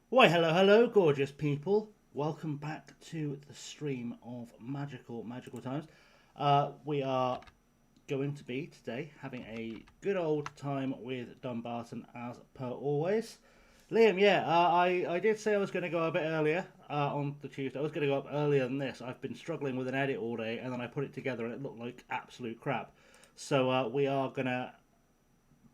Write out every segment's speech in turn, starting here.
Why, hello, gorgeous people. Welcome back to the stream of magical times. We are going to be today having a good old time with Dumbarton as per always. Liam, yeah, I did say I was going to go a bit earlier on the Tuesday. I was going to go up earlier than this. I've been struggling with an edit all day, and then I put it together, and it looked like absolute crap. So we are going to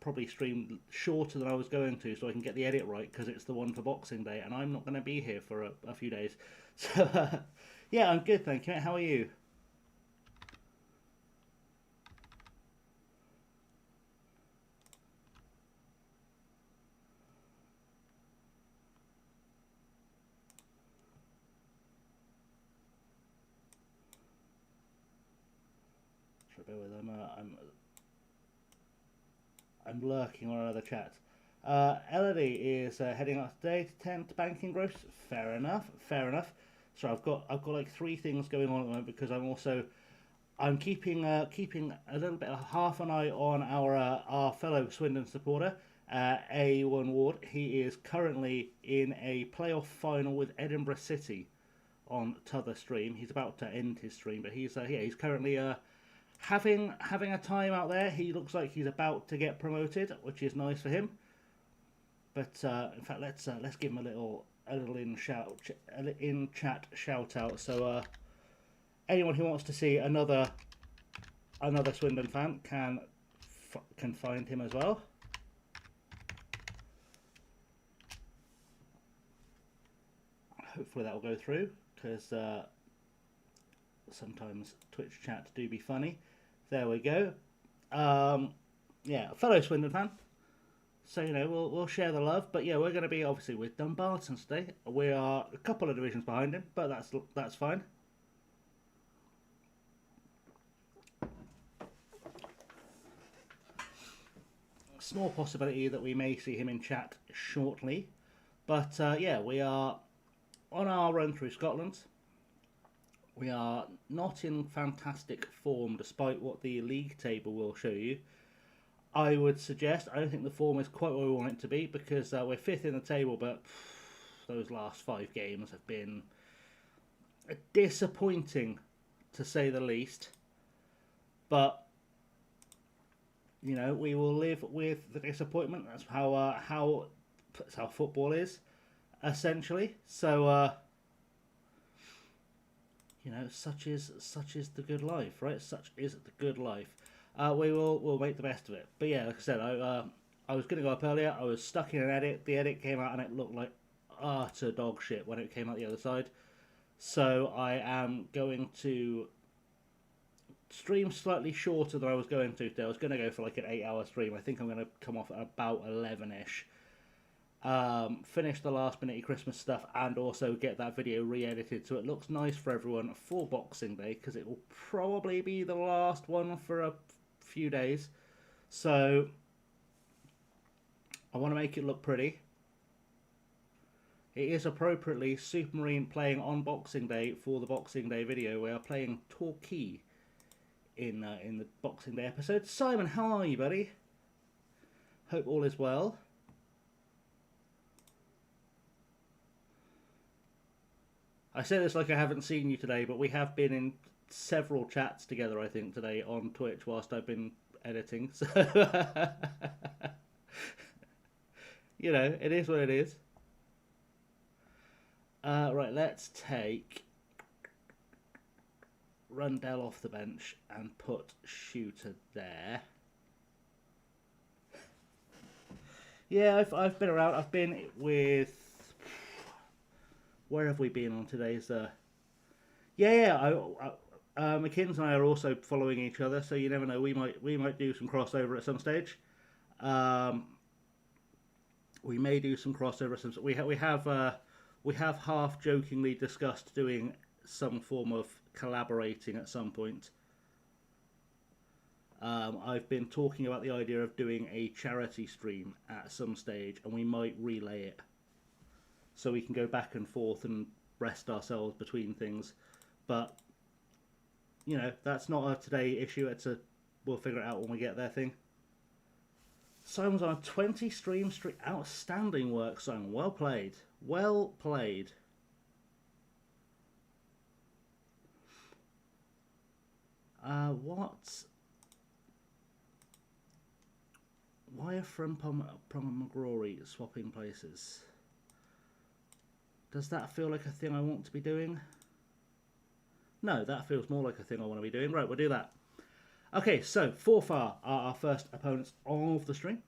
probably stream shorter than I was going to, so I can get the edit right because it's the one for Boxing Day, and I'm not going to be here for a few days. So yeah, I'm good, thank you. How are you? Sorry, bear with. I'm lurking on another chat. Elodie is heading out today to tend to banking gross. Fair enough. Fair enough. So I've got like three things going on at the moment because I'm keeping a little bit half an eye on our fellow Swindon supporter, A1 Ward. He is currently in a playoff final with Edinburgh City on t'other stream. He's about to end his stream, but he's currently having a time out there. He looks like he's about to get promoted, which is nice for him. But in fact, let's give him a little in chat shout out. So anyone who wants to see another Swindon fan can find him as well. Hopefully that will go through because sometimes Twitch chat do be funny. There we go. Yeah, fellow Swindon fan. So we'll share the love, but yeah, we're going to be obviously with Dumbarton today. We are a couple of divisions behind him, but that's fine. Small possibility that we may see him in chat shortly, but yeah, we are on our run through Scotland. We are not in fantastic form, despite what the league table will show you. I would suggest, I don't think the form is quite where we want it to be because we're fifth in the table, but those last 5 games have been disappointing to say the least. But we will live with the disappointment. That's how football is, essentially. So such is the good life, right? Such is the good life. We'll make the best of it. But yeah, like I said, I was going to go up earlier. I was stuck in an edit. The edit came out and it looked like utter dog shit when it came out the other side. So I am going to stream slightly shorter than I was going to today. I was going to go for like an 8-hour stream. I think I'm going to come off at about 11ish. Finish the last minute Christmas stuff and also get that video re-edited so it looks nice for everyone for Boxing Day because it will probably be the last one for a few days. So I want to make it look pretty. It is appropriately Supermarine playing on Boxing Day for the Boxing Day video. We are playing Torquay in the Boxing Day episode. Simon, how are you, buddy? Hope all is well. I say this like I haven't seen you today, but we have been in several chats together, I think, today on Twitch whilst I've been editing. So, it is what it is. Right, let's take Rundell off the bench and put Shooter there. Yeah, I've been around. I've been with... Where have we been on today's... McKinn's and I are also following each other, so you never know. We might do some crossover at some stage. We may do some crossover. We have half jokingly discussed doing some form of collaborating at some point. I've been talking about the idea of doing a charity stream at some stage, and we might relay it so we can go back and forth and rest ourselves between things. But that's not a today issue. We'll figure it out when we get there thing. Simon's on a 20 stream streak. Outstanding work, Simon. Well played. Well played. What? Why are Frimpong and McGrory swapping places? Does that feel like a thing I want to be doing? No, that feels more like a thing I want to be doing. Right, we'll do that. Okay, so Forfar are our first opponents of the stream.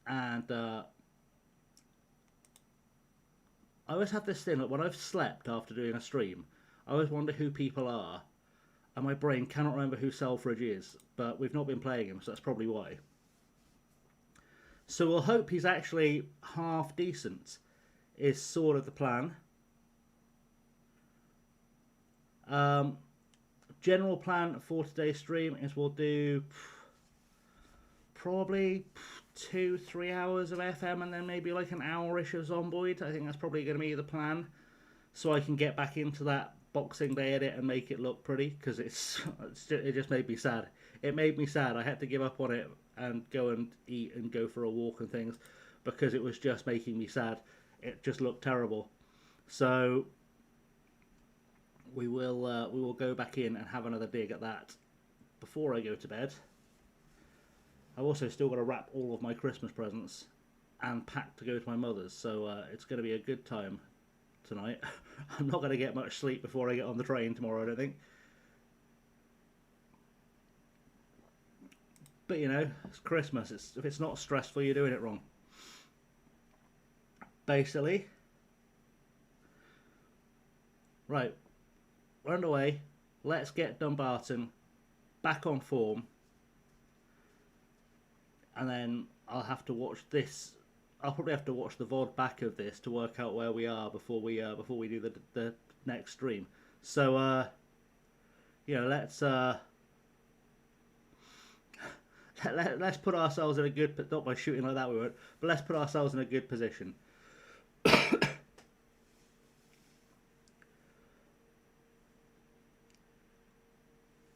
And I always have this thing that when I've slept after doing a stream, I always wonder who people are. And my brain cannot remember who Selfridge is, but we've not been playing him, so that's probably why. So we'll hope he's actually half decent, is sort of the plan. General plan for today's stream is we'll do probably 2-3 hours of FM and then maybe like an hour-ish of Zomboid. I think that's probably going to be the plan, so I can get back into that Boxing Day edit and make it look pretty, because it just made me sad. It made me sad. I had to give up on it and go and eat and go for a walk and things because it was just making me sad. It just looked terrible. So we will go back in and have another dig at that before I go to bed. I've also still got to wrap all of my Christmas presents and pack to go to my mother's, so it's going to be a good time tonight. I'm not going to get much sleep before I get on the train tomorrow, I don't think. But you know, it's Christmas. If it's not stressful, you're doing it wrong. Basically. Right. We're underway. Let's get Dumbarton back on form. And then I'll have to watch this. I'll probably have to watch the VOD back of this to work out where we are before we do the next stream. So you know, let's put ourselves in a good, not by shooting like that we won't, but let's put ourselves in a good position.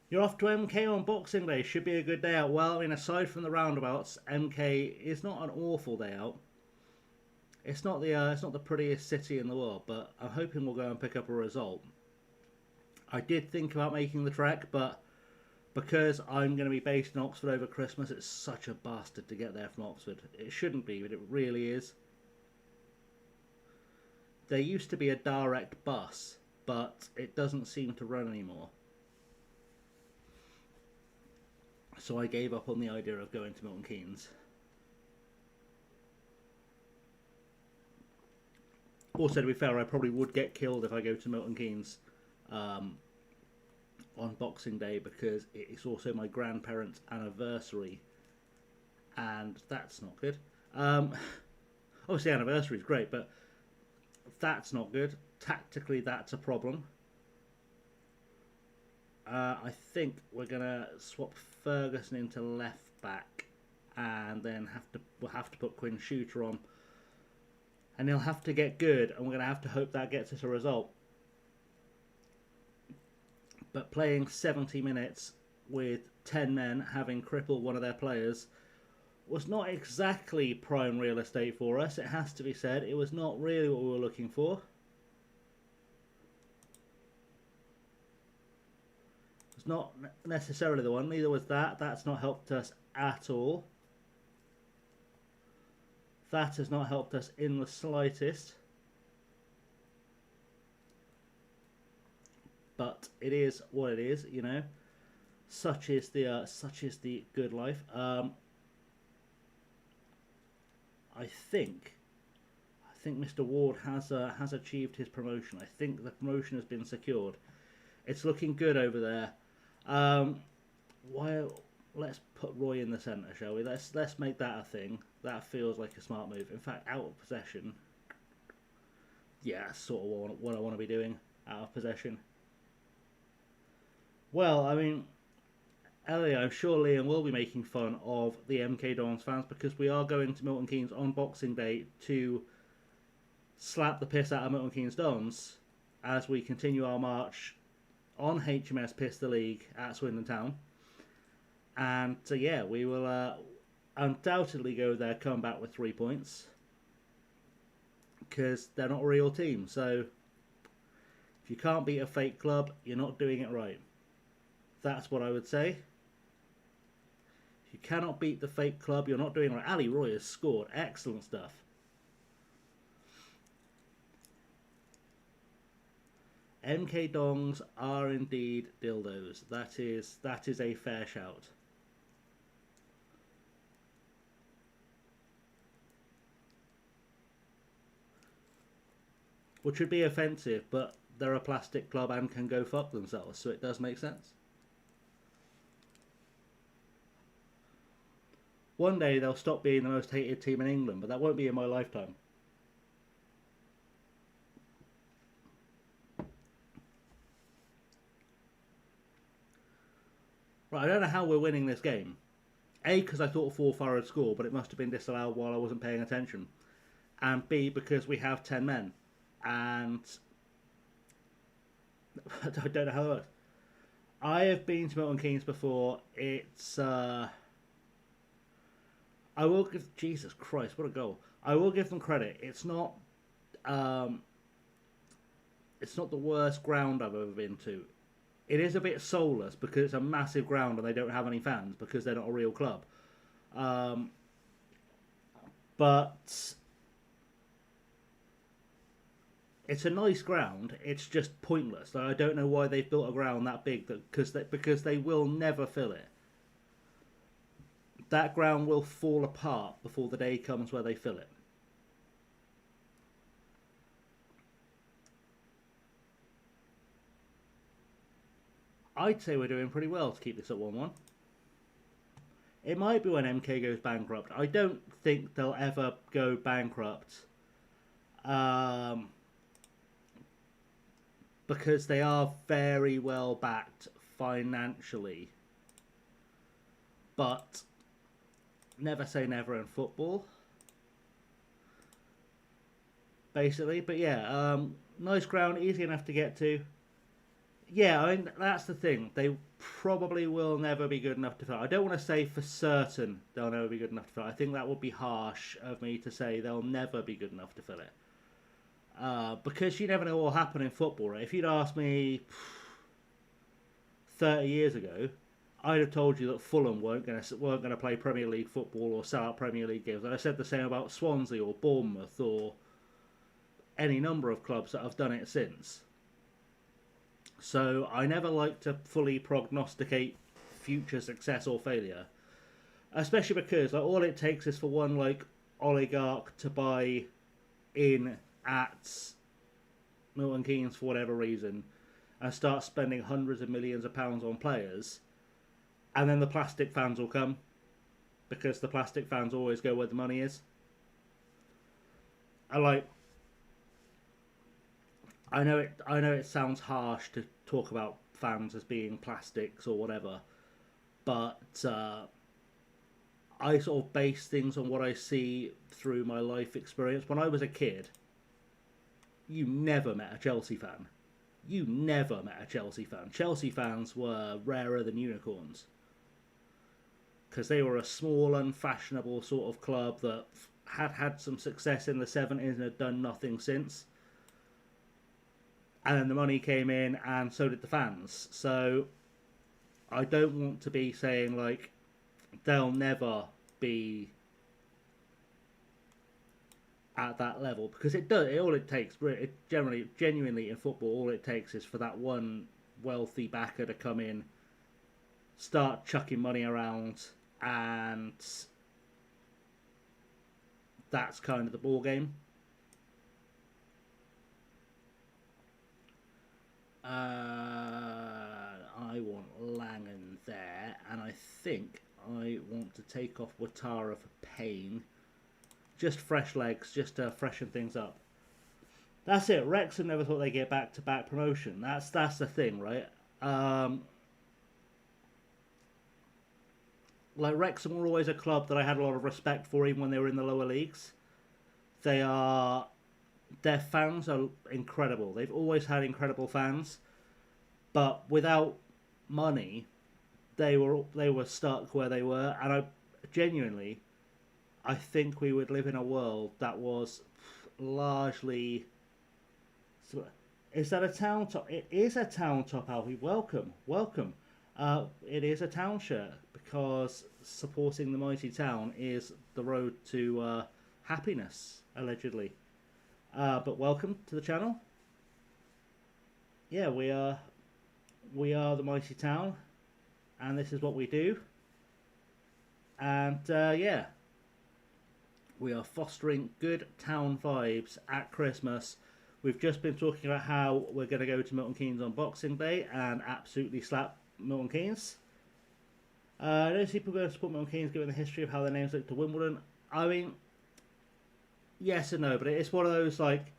You're off to MK on Boxing Day. Should be a good day out. Well, I mean, aside from the roundabouts, MK is not an awful day out. It's not the prettiest city in the world, but I'm hoping we'll go and pick up a result. I did think about making the trek, but because I'm going to be based in Oxford over Christmas, it's such a bastard to get there from Oxford. It shouldn't be, but it really is. There used to be a direct bus, but it doesn't seem to run anymore. So I gave up on the idea of going to Milton Keynes. Also, to be fair, I probably would get killed if I go to Milton Keynes on Boxing Day, because it's also my grandparents' anniversary, and that's not good. Obviously, anniversary is great, but that's not good. Tactically, that's a problem. I think we're gonna swap Ferguson into left back, and then we'll have to put Quinn Shooter on, and he'll have to get good, and we're gonna have to hope that gets us a result. But playing 70 minutes with 10 men having crippled one of their players was not exactly prime real estate for us. It has to be said. It was not really what we were looking for. It's not necessarily the one. Neither was that. That's not helped us at all. That has not helped us in the slightest. But it is what it is, you know. Such is the good life. I think Mr. Ward has achieved his promotion. I think the promotion has been secured. It's looking good over there. Let's put Roy in the centre, shall we? Let's make that a thing. That feels like a smart move. In fact, out of possession. Yeah, that's sort of what I want to be doing. Out of possession. Well, I mean, Ellie, I'm sure Liam will be making fun of the MK Dons fans, because we are going to Milton Keynes on Boxing Day to slap the piss out of Milton Keynes Dons as we continue our march on HMS Pistol League at Swindon Town. And yeah, we will undoubtedly go there, come back with 3 points, because they're not a real team. So if you can't beat a fake club, you're not doing it right. That's what I would say. If you cannot beat the fake club, you're not doing it right. Ali Roy has scored. Excellent stuff. MK dongs are indeed dildos. That is a fair shout. Which would be offensive, but they're a plastic club and can go fuck themselves, so it does make sense. One day they'll stop being the most hated team in England, but that won't be in my lifetime. Right, I don't know how we're winning this game. A, because I thought Forfar had scored, but it must have been disallowed while I wasn't paying attention. And B, because we have 10 men. And I don't know how it works. I have been to Milton Keynes before. It's I will give, Jesus Christ, what a goal. I will give them credit. It's not the worst ground I've ever been to. It is a bit soulless because it's a massive ground and they don't have any fans because they're not a real club. But it's a nice ground. It's just pointless. I don't know why they've built a ground that big because they will never fill it. That ground will fall apart before the day comes where they fill it. I'd say we're doing pretty well to keep this at 1-1. It might be when MK goes bankrupt. I don't think they'll ever go bankrupt. Because they are very well backed financially. But never say never in football. Basically. But yeah, nice ground, easy enough to get to. Yeah, I mean, that's the thing. They probably will never be good enough to fill. I don't want to say for certain they'll never be good enough to fill. I think that would be harsh of me to say they'll never be good enough to fill it. Because you never know what will happen in football, right? If you'd asked me 30 years ago, I'd have told you that Fulham weren't going to play Premier League football or sell out Premier League games. And I said the same about Swansea or Bournemouth or any number of clubs that have done it since. So I never like to fully prognosticate future success or failure, especially because all it takes is for one oligarch to buy in at Milton Keynes for whatever reason and start spending hundreds of millions of pounds on players, and then the plastic fans will come because the plastic fans always go where the money is. I know it sounds harsh to talk about fans as being plastics or whatever, but I sort of base things on what I see through my life experience. When I was a kid, you never met a Chelsea fan. You never met a Chelsea fan. Chelsea fans were rarer than unicorns because they were a small, unfashionable sort of club that had some success in the 70s and had done nothing since. And then the money came in, and so did the fans. So I don't want to be saying they'll never be at that level, because it does. All it takes, genuinely in football, all it takes is for that one wealthy backer to come in, start chucking money around, and that's kind of the ball game. I want Langen there, and I think I want to take off Ouattara for Payne. Just fresh legs, just to freshen things up. That's it. Wrexham never thought they'd get back-to-back promotion. That's the thing, right? Wrexham were always a club that I had a lot of respect for, even when they were in the lower leagues. Their fans are incredible. They've always had incredible fans, but without money, they were stuck where they were. And genuinely, I think we would live in a world that was largely. Is that a town top? It is a town top, Alfie. Welcome, welcome. It is a town shirt because supporting the mighty town is the road to happiness, allegedly. But welcome to the channel. Yeah, we are the mighty town, and this is what we do. And yeah, we are fostering good town vibes at Christmas. We've just been talking about how we're going to go to Milton Keynes on Boxing Day and absolutely slap Milton Keynes. I don't see people going to support Milton Keynes given the history of how their names linked to Wimbledon. I mean, yes and no, but it's one of those, like,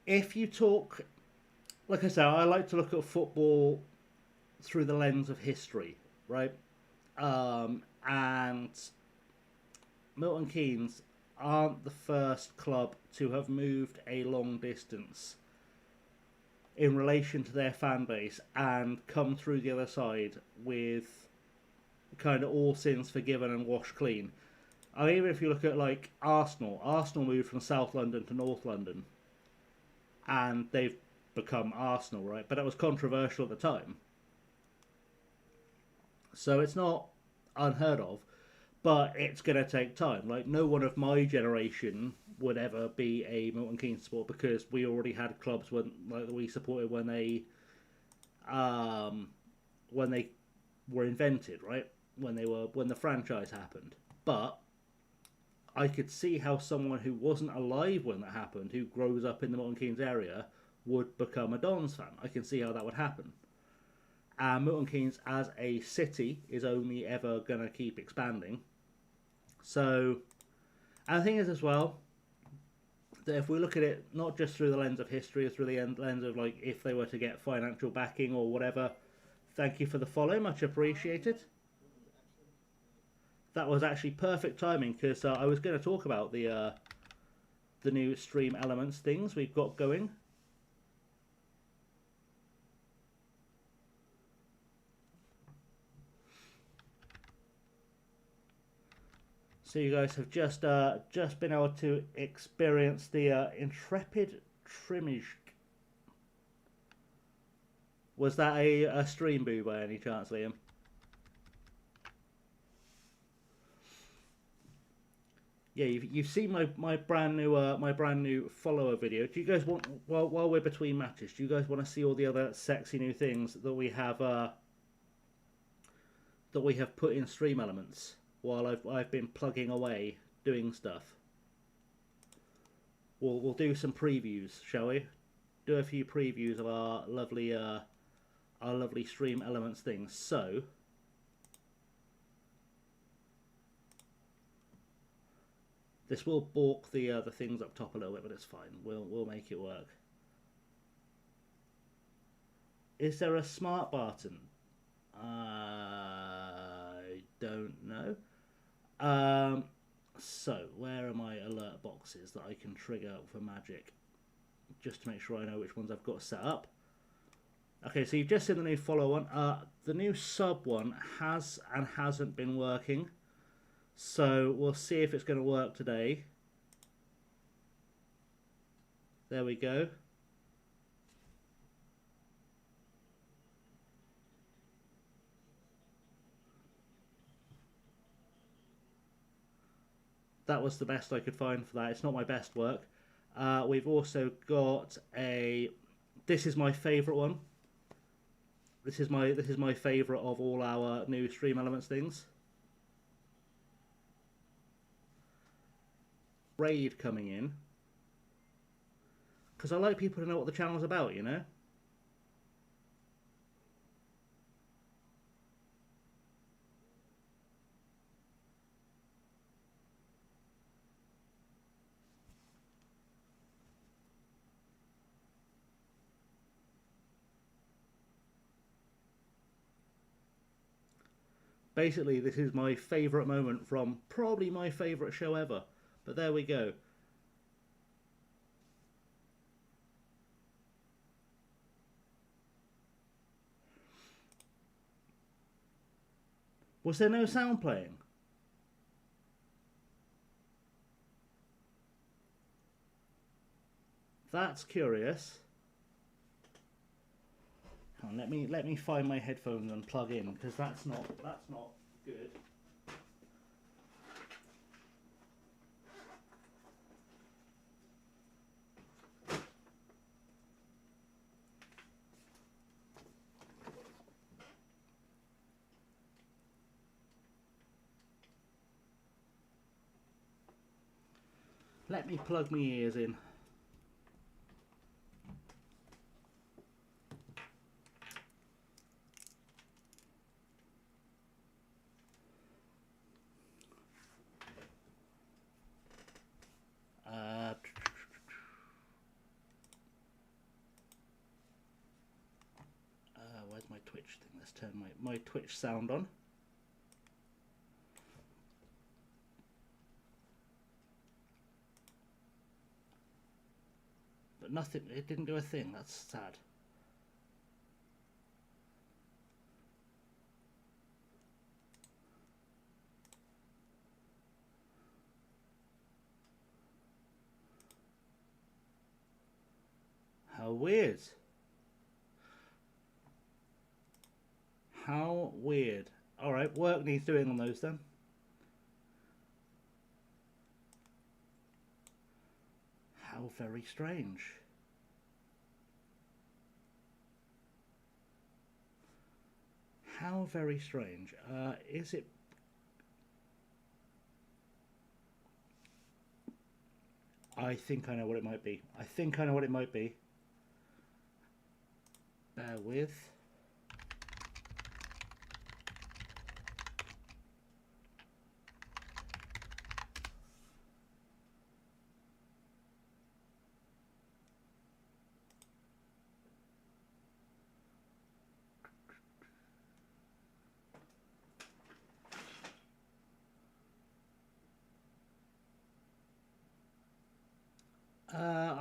if you talk, like I said, I like to look at football through the lens of history, right? And Milton Keynes aren't the first club to have moved a long distance in relation to their fan base and come through the other side with kind of all sins forgiven and washed clean. I mean, even if you look at, like, Arsenal moved from South London to North London and they've become Arsenal, right? But that was controversial at the time. So it's not unheard of, but it's going to take time. Like, no one of my generation would ever be a Milton Keynes supporter because we already had clubs that we supported when they were invented, right? When the franchise happened. But I could see how someone who wasn't alive when that happened, who grows up in the Milton Keynes area, would become a Dons fan. I can see how that would happen. And Milton Keynes as a city is only ever going to keep expanding. So, and the thing is as well, that if we look at it not just through the lens of history, or through the lens of, like, if they were to get financial backing or whatever, thank you for the follow, much appreciated. That was actually perfect timing because I was going to talk about the new stream elements things we've got going. So you guys have just been able to experience the intrepid trimmage. Was that a stream boo by any chance, Liam? Yeah, you've seen my brand new follower video. Do you guys want, while we're between matches, do you guys want to see all the other sexy new things that we have put in stream elements while I've been plugging away doing stuff? We'll do some previews, shall we? Do a few previews of our lovely stream elements things. So, this will balk the things up top a little bit, but it's fine. We'll make it work. Is there a smart button? I don't know. So where are my alert boxes that I can trigger for magic? Just to make sure I know which ones I've got set up. Okay, so you've just seen the new follow one. The new sub one has and hasn't been working. So we'll see if it's going to work today. There we go. That was the best I could find for that. It's not my best work. We've also got a. This is my favourite one. This is my favourite of all our new stream elements things. Raid coming in. Because I like people to know what the channel's about, you know? Basically, this is my favourite moment from probably my favourite show ever. But there we go. Was there no sound playing? That's curious. Hang on, let me find my headphones and plug in, because that's not good. Let me plug my ears in. Where's my Twitch thing? Let's turn my Twitch sound on. But nothing, it didn't do a thing. That's sad. How weird. How weird. Alright, work needs doing on those then. How very strange. How very strange. Is it... I think I know what it might be. I think I know what it might be. Bear with.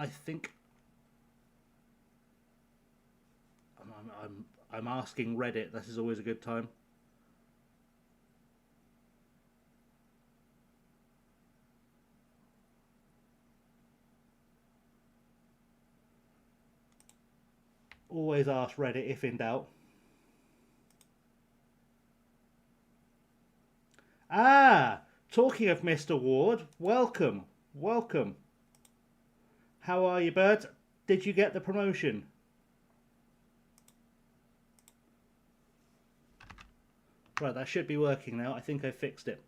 I think I'm asking Reddit. This is always a good time. Always ask Reddit if in doubt. Ah, talking of Mr. Ward, welcome, welcome. How are you, Bert? Did you get the promotion? Right, that should be working now. I think I fixed it.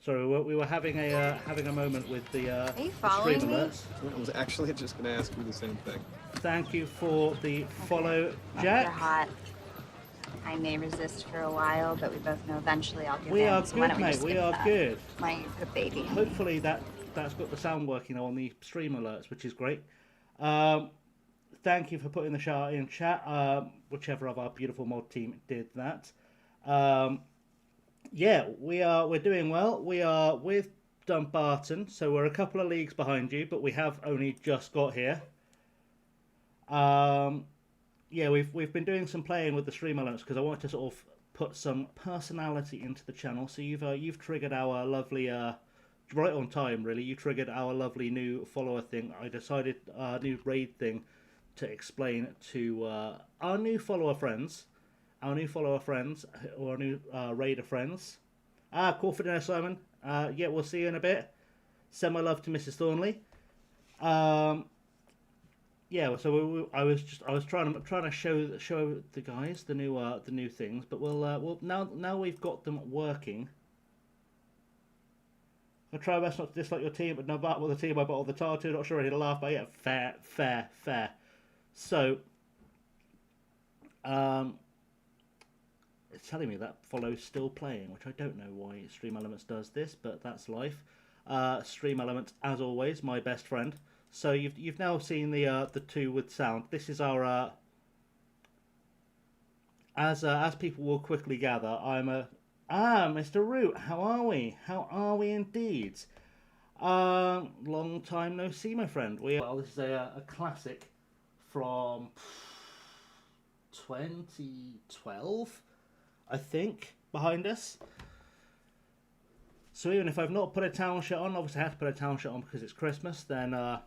Sorry, we were having a moment with the Are you following stream me? alerts. I was actually just going to ask you the same thing. Thank you for the follow, You're Jack. hot. I may resist for a while, but we both know eventually I'll give We in. are So why good, don't we mate. just We skip are that? good. My good baby. Hopefully that's got the sound working on the stream alerts, which is great. Thank you for putting the shout out in chat. Whichever of our beautiful mod team did that. Yeah, we're doing well. We are with Dumbarton, so we're a couple of leagues behind you, but we have only just got here. Yeah, we've been doing some playing with the stream alerts because I wanted to sort of put some personality into the channel. So you've triggered our lovely right on time, really. You triggered our lovely new follower thing. I decided new raid thing to explain to our new follower friends, or our new raider friends. Call for dinner, Simon. Yeah, we'll see you in a bit. Send my love to Mrs. Thornley. Yeah, so I was trying to show the guys the new things, but we'll now we've got them working. I try my best not to dislike your team, but no matter what the team I bought all the time to, not sure ready to laugh, but yeah, fair. So, it's telling me that follow's still playing, which I don't know why Stream Elements does this, but that's life. Stream Elements, as always, my best friend. So you've now seen the two with sound. This is our as people will quickly gather. I'm Mr. Root. How are we? How are we indeed? Long time no see, my friend. Well, this is a classic from 2012. I think, behind us. So even if I've not put a town shirt on, obviously I have to put a town shirt on because it's Christmas, then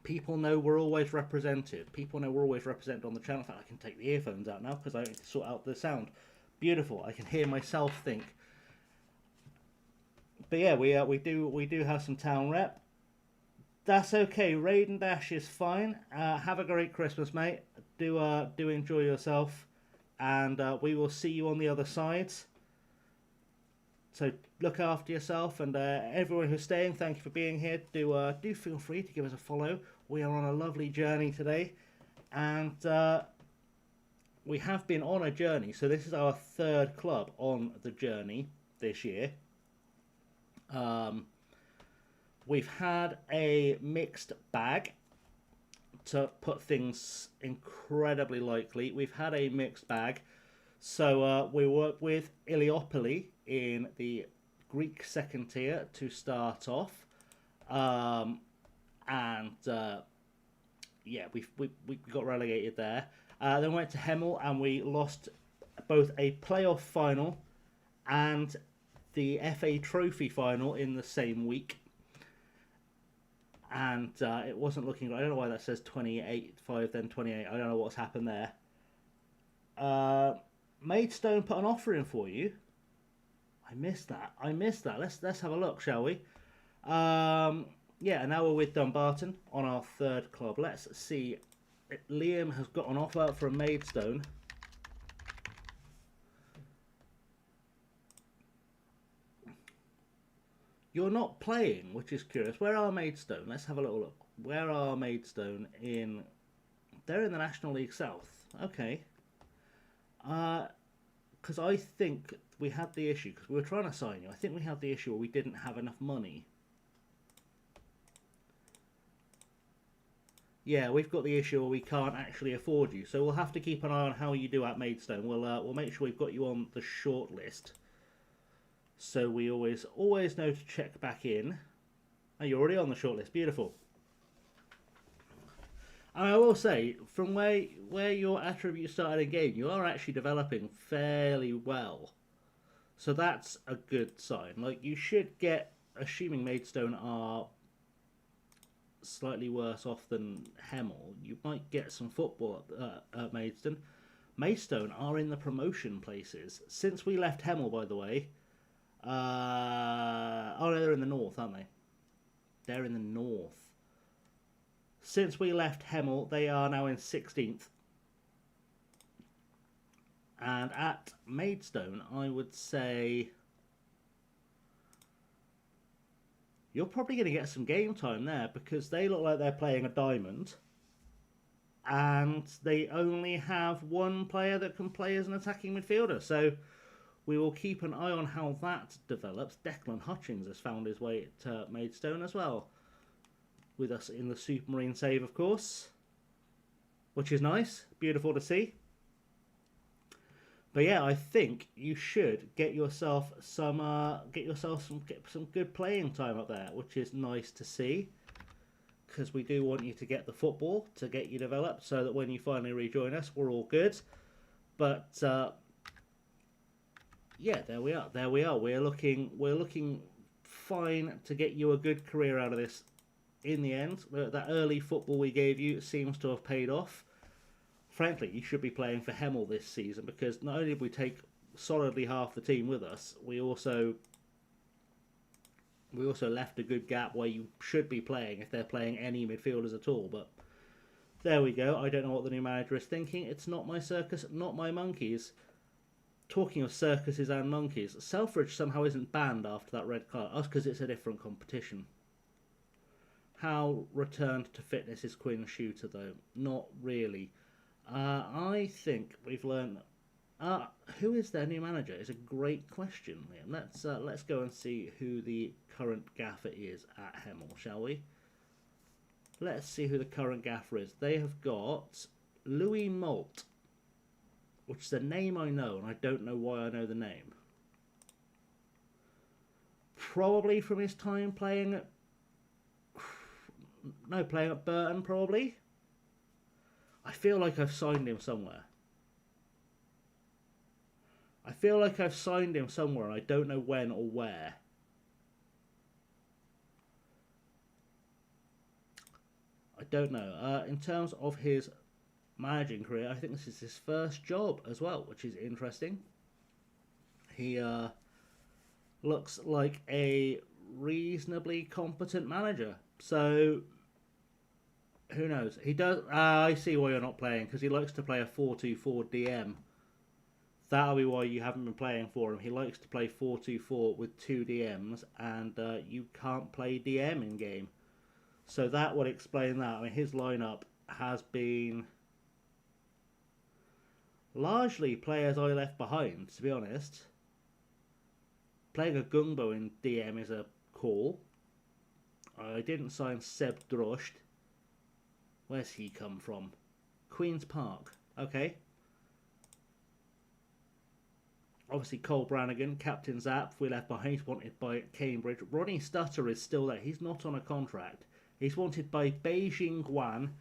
people know we're always represented. People know we're always represented on the channel. In fact, I can take the earphones out now because I need to sort out the sound. Beautiful. I can hear myself think. But yeah, we do have some town rep. That's okay. Raid and Dash is fine. Have a great Christmas, mate. Do enjoy yourself, and we will see you on the other side. So look after yourself, and everyone who's staying, thank you for being here. Do feel free to give us a follow. We are on a lovely journey today, and we have been on a journey. So this is our third club on the journey this year. We've had a mixed bag, to put things incredibly lightly. We've had a mixed bag. So we work with Iliopoli in the Greek second tier to start off. Yeah, we got relegated there. Then went to Hemel and we lost both a playoff final and the FA Trophy final in the same week. And it wasn't looking right. I don't know why that says 28-5, then 28. I don't know what's happened there. Maidstone put an offer in for you. I missed that. Let's have a look, shall we? Yeah, and now we're with Dumbarton on our third club. Let's see. Liam has got an offer from Maidstone. You're not playing, which is curious. Where are Maidstone? Let's have a little look. Where are Maidstone in... They're in the National League South. Okay. Because I think we had the issue, because we were trying to sign you. I think we had the issue where we didn't have enough money. Yeah, we've got the issue where we can't actually afford you. So we'll have to keep an eye on how you do at Maidstone. We'll make sure we've got you on the short list. So we always know to check back in. Oh, you're already on the shortlist. Beautiful. And I will say, from where your attributes started in game, you are actually developing fairly well. So that's a good sign. Like, you should get, assuming Maidstone are slightly worse off than Hemel, you might get some football at Maidstone. Maidstone are in the promotion places. Since we left Hemel, by the way... oh, no, they're in the north, aren't they? They're in the north. Since we left Hemel, they are now in 16th. And at Maidstone, I would say... You're probably going to get some game time there, because they look like they're playing a diamond. And they only have one player that can play as an attacking midfielder. So... we will keep an eye on how that develops. Declan Hutchings has found his way to Maidstone as well. With us in the Supermarine save, of course. Which is nice. Beautiful to see. But yeah, I think you should get yourself some good playing time up there, which is nice to see. Because we do want you to get the football to get you developed, so that when you finally rejoin us, we're all good. But yeah, there we are. We're looking fine to get you a good career out of this. In the end, that early football we gave you seems to have paid off. Frankly, you should be playing for Hemel this season, because not only did we take solidly half the team with us, we also left a good gap where you should be playing if they're playing any midfielders at all. But there we go. I don't know what the new manager is thinking. It's not my circus, not my monkeys. Talking of circuses and monkeys, Selfridge somehow isn't banned after that red card. That's because it's a different competition. How returned to fitness is Quinn's shooter, though? Not really. I think we've learned... who is their new manager? Is a great question, Liam. Let's go and see who the current gaffer is at Hemel, shall we? Let's see who the current gaffer is. They have got Louis Molt, which is a name I know, and I don't know why I know the name. Probably from his time playing at... No, playing at Burton, probably. I feel like I've signed him somewhere. I feel like I've signed him somewhere and I don't know when or where. I don't know. In terms of his managing career, I think this is his first job as well, which is interesting. He looks like a reasonably competent manager. So, who knows? He does. I see why you're not playing, because he likes to play a 4-2-4 DM. That'll be why you haven't been playing for him. He likes to play 4-2-4 with 2 DMs, and you can't play DM in game. So that would explain that. I mean, his lineup has been largely players I left behind, to be honest. Playing a Gungbo in DM is a call. I didn't sign Seb Drosht. Where's he come from? Queen's Park. Okay. Obviously, Cole Brannigan, Captain Zap, we left behind. He's wanted by Cambridge. Ronnie Stutter is still there. He's not on a contract. He's wanted by Beijing Guan,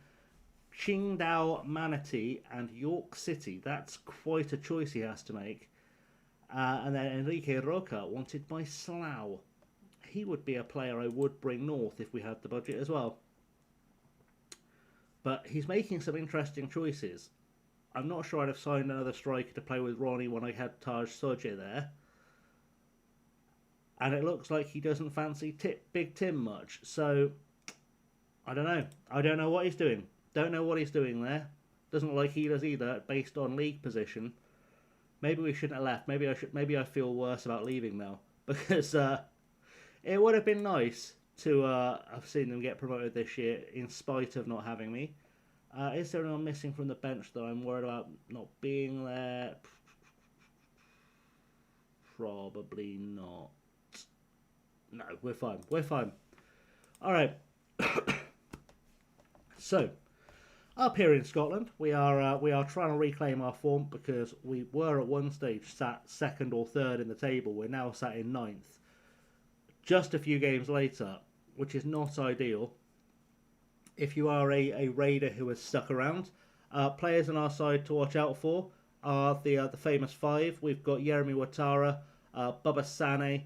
Qingdao Manatee, and York City. That's quite a choice he has to make. And then Enrique Roca, wanted by Slough. He would be a player I would bring north if we had the budget as well. But he's making some interesting choices. I'm not sure I'd have signed another striker to play with Ronnie when I had Taj Soje there. And it looks like he doesn't fancy Big Tim much. So, I don't know. I don't know what he's doing. Don't know what he's doing there. Doesn't look like he does either, based on league position. Maybe we shouldn't have left. Maybe I feel worse about leaving now. Because it would have been nice to have seen them get promoted this year in spite of not having me. Is there anyone missing from the bench that I'm worried about not being there? Probably not. No, we're fine. We're fine. Alright. So, up here in Scotland, we are trying to reclaim our form because we were at one stage sat second or third in the table. We're now sat in ninth. Just a few games later, which is not ideal. If you are a raider who has stuck around, players on our side to watch out for are the famous 5. We've got Jeremy Watara, Bubba Sane,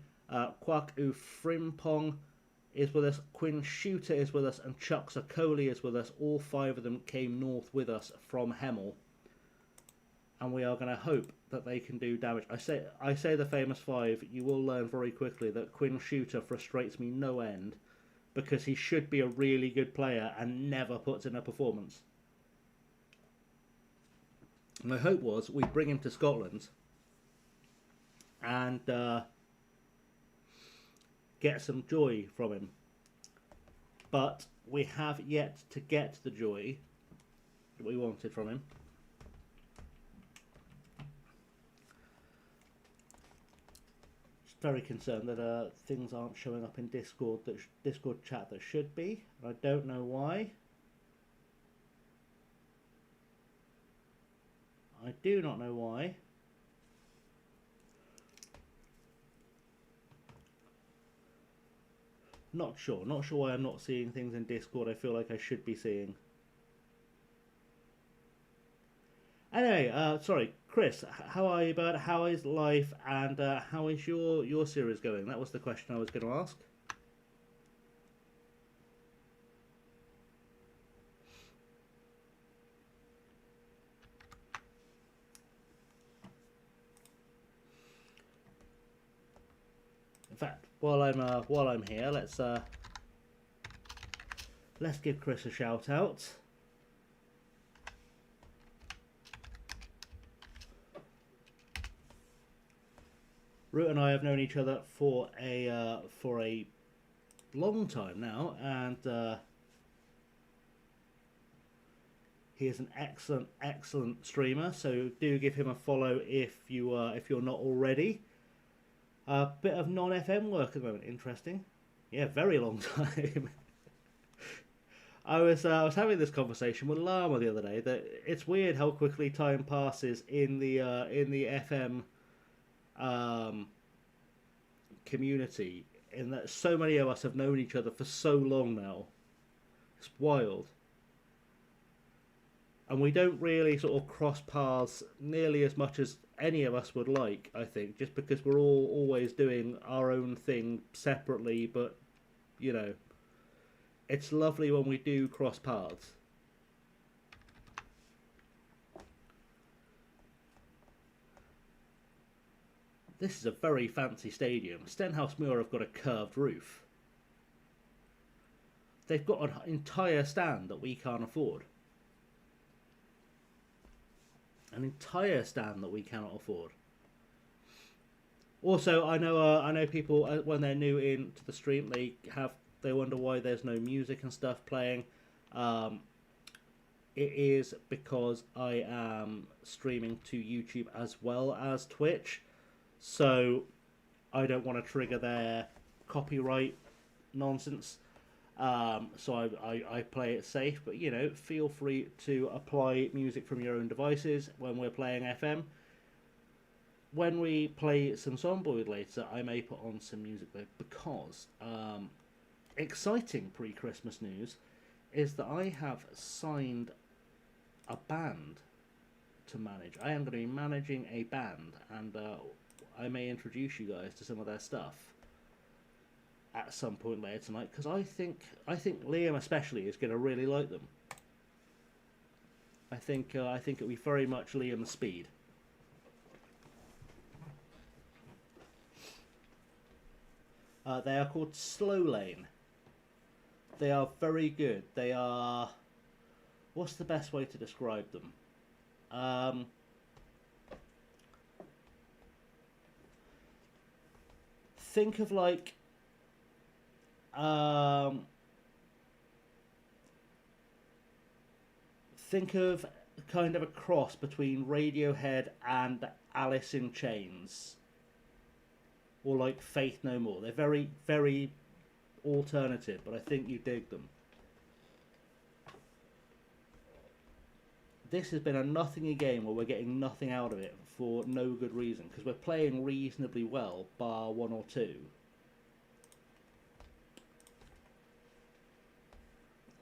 Kwak U Frimpong is with us, Quinn Shooter is with us, and Chuck Sakoli is with us. All 5 of them came north with us from Hemel. And we are going to hope that they can do damage. I say the famous 5. You will learn very quickly that Quinn Shooter frustrates me no end, because he should be a really good player and never puts in a performance. My hope was we'd bring him to Scotland and get some joy from him. But we have yet to get the joy that we wanted from him. Very concerned that things aren't showing up in Discord chat that should be. I don't know why. I do not know why. Not sure why I'm not seeing things in Discord I feel like I should be seeing. Anyway, sorry, Chris, how are you, bud? How is life, and how is your series going? That was the question I was going to ask. In fact, while I'm here, let's give Chris a shout out. Root and I have known each other for a long time now, and he is an excellent streamer. So do give him a follow if you're not already. A bit of non-FM work at the moment. Interesting. Yeah, very long time. I was having this conversation with Lama the other day that it's weird how quickly time passes in the FM community, in that so many of us have known each other for so long now. It's wild. And we don't really sort of cross paths nearly as much as any of us would like, I think, just because we're all always doing our own thing separately, but, you know, it's lovely when we do cross paths. This is a very fancy stadium. Stenhousemuir have got a curved roof. They've got an entire stand that we can't afford. An entire stand that we cannot afford. Also, I know people when they're new into the stream, they wonder why there's no music and stuff playing. It is because I am streaming to YouTube as well as Twitch, so I don't want to trigger their copyright nonsense. So I play it safe, but you know, feel free to apply music from your own devices when we're playing FM. When we play some Zomboid later, I may put on some music though, because exciting pre-Christmas news is that I have signed a band to manage. I am going to be managing a band, and I may introduce you guys to some of their stuff at some point later tonight, because I think Liam especially is going to really like them. I think it'll be very much Liam's speed. They are called Slow Lane. They are very good. They are... What's the best way to describe them? Think of like... think of kind of a cross between Radiohead and Alice in Chains. Or like Faith No More. They're very, very alternative, but I think you dig them. This has been a nothingy game where we're getting nothing out of it for no good reason, because we're playing reasonably well, bar one or two.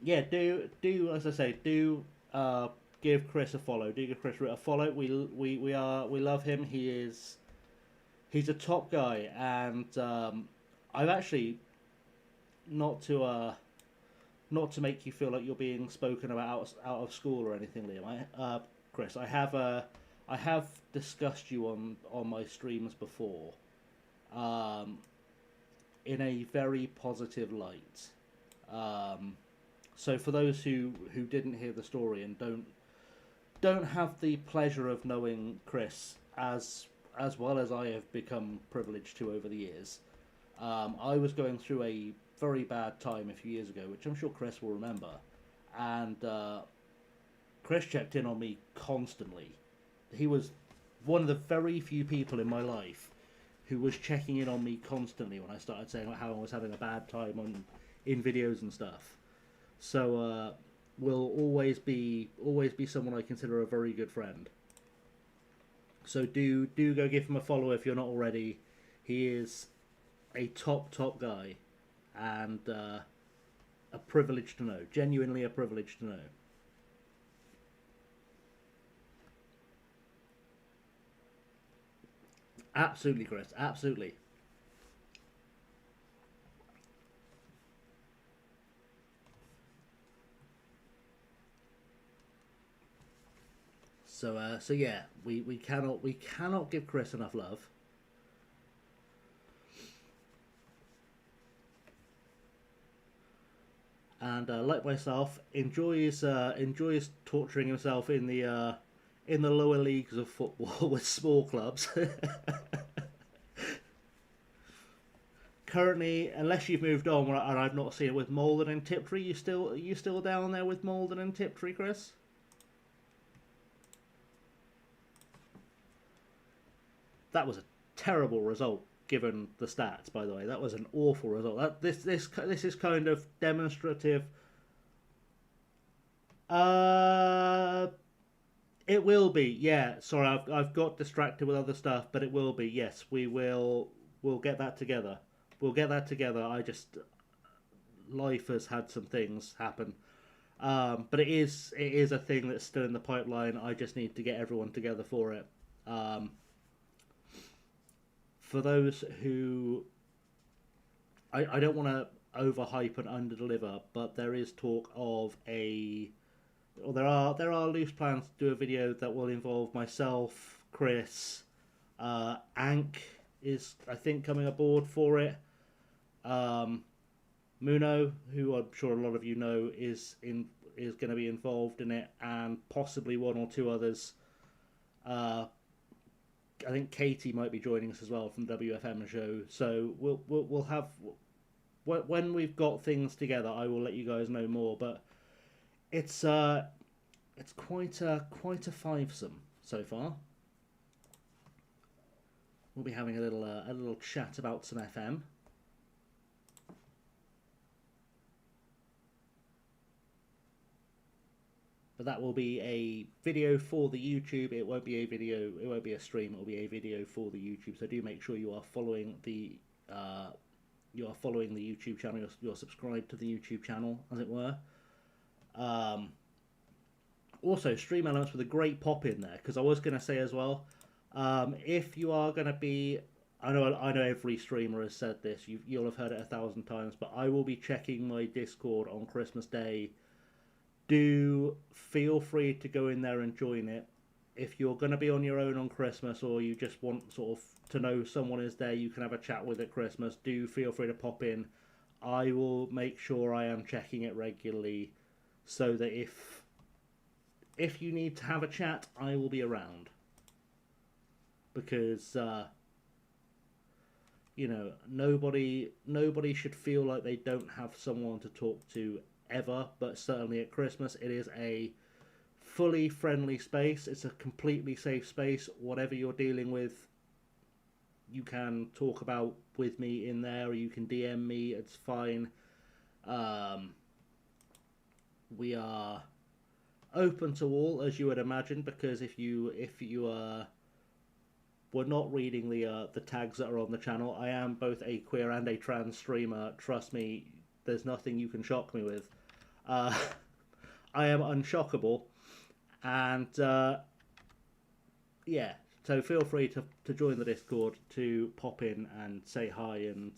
Yeah, do as I say, give Chris a follow. Do give Chris a follow. We love him. He's a top guy, and I've actually not to make you feel like you're being spoken about out of school or anything, Liam. Chris, I have discussed you on my streams before, in a very positive light. So for those who didn't hear the story and don't have the pleasure of knowing Chris as well as I have become privileged to over the years, I was going through a very bad time a few years ago, which I'm sure Chris will remember, and Chris checked in on me constantly. He was one of the very few people in my life who was checking in on me constantly when I started saying how I was having a bad time in videos and stuff. So will always be someone I consider a very good friend. So do go give him a follow if you're not already. He is a top guy, and a privilege to know. Genuinely a privilege to know. Absolutely, Chris. Absolutely. So yeah, we cannot give Chris enough love. And like myself, enjoys torturing himself in the lower leagues of football with small clubs. Currently, unless you've moved on, and I've not seen it with Malden and Tiptree, you still down there with Malden and Tiptree, Chris? That was a terrible result given the stats, by the way. That was an awful result. This is kind of demonstrative. It will be, yeah. Sorry, I've got distracted with other stuff, but it will be. Yes, we'll get that together. We'll get that together. Life has had some things happen, but it is a thing that's still in the pipeline. I just need to get everyone together for it. for those who, I don't want to overhype and underdeliver, but there is talk of there are loose plans to do a video that will involve myself, Chris, Ank is I think coming aboard for it. Muno, who I'm sure a lot of you know, is going to be involved in it, and possibly one or two others. I think Katie might be joining us as well from WFM show. So we'll have, when we've got things together, I will let you guys know more. But it's quite a fivesome so far. We'll be having a little chat about some FM. But that will be a video for the YouTube. It won't be a video. It won't be a stream. It will be a video for the YouTube. So do make sure you are following the YouTube channel. You're subscribed to the YouTube channel, as it were. Also, Stream Elements with a great pop in there, because I was going to say as well, if you are going to be, I know every streamer has said this. You'll have heard it 1,000 times, but I will be checking my Discord on Christmas Day. Do feel free to go in there and join it. If you're going to be on your own on Christmas, or you just want sort of to know someone is there you can have a chat with at Christmas, do feel free to pop in. I will make sure I am checking it regularly, so that if you need to have a chat, I will be around. Because nobody should feel like they don't have someone to talk to ever, but certainly at Christmas it is a fully friendly space. It's a completely safe space. Whatever you're dealing with, you can talk about with me in there, or you can DM me. It's fine. We are open to all, as you would imagine, because if you were not reading the tags that are on the channel, I am both a queer and a trans streamer. Trust me, there's nothing you can shock me with. I am unshockable, and yeah, so feel free to join the Discord, to pop in and say hi, and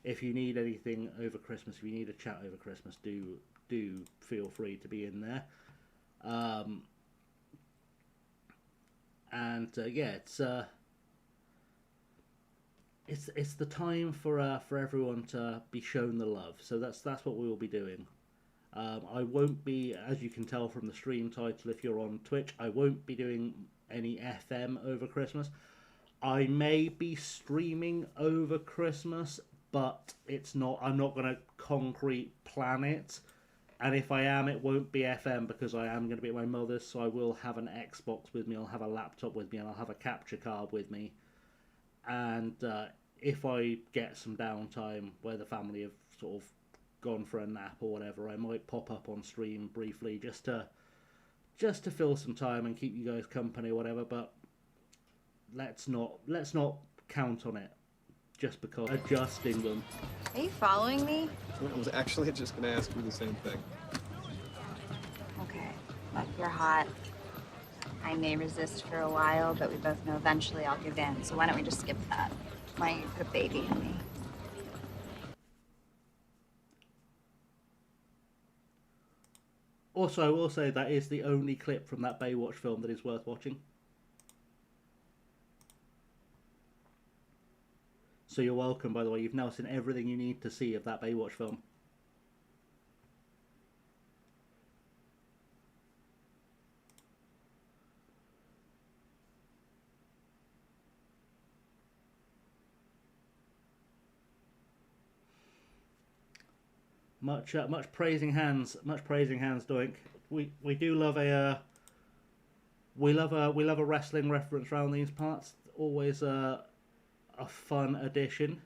if you need anything over Christmas, if you need a chat over Christmas, do feel free to be in there. Yeah, it's the time for everyone to be shown the love. So that's what we will be doing. I won't be, as you can tell from the stream title, if you're on Twitch, I won't be doing any FM over Christmas. I may be streaming over Christmas, but I'm not going to concrete plan it. And if I am, it won't be FM, because I am going to be at my mother's, so I will have an Xbox with me, I'll have a laptop with me, and I'll have a capture card with me. And if I get some downtime where the family have sort of gone for a nap or whatever, I might pop up on stream briefly just to fill some time and keep you guys company or whatever. But let's not count on it just because adjusting them. Are you following me? I was actually just going to ask you the same thing. Okay. Look, you're hot. I may resist for a while, but we both know eventually I'll give in. So why don't we just skip that? Why don't you put a baby in me? Also, I will say that is the only clip from that Baywatch film that is worth watching. So you're welcome, by the way. You've now seen everything you need to see of that Baywatch film. Much praising hands, Doink. We do love a we love a wrestling reference around these parts. Always a fun addition.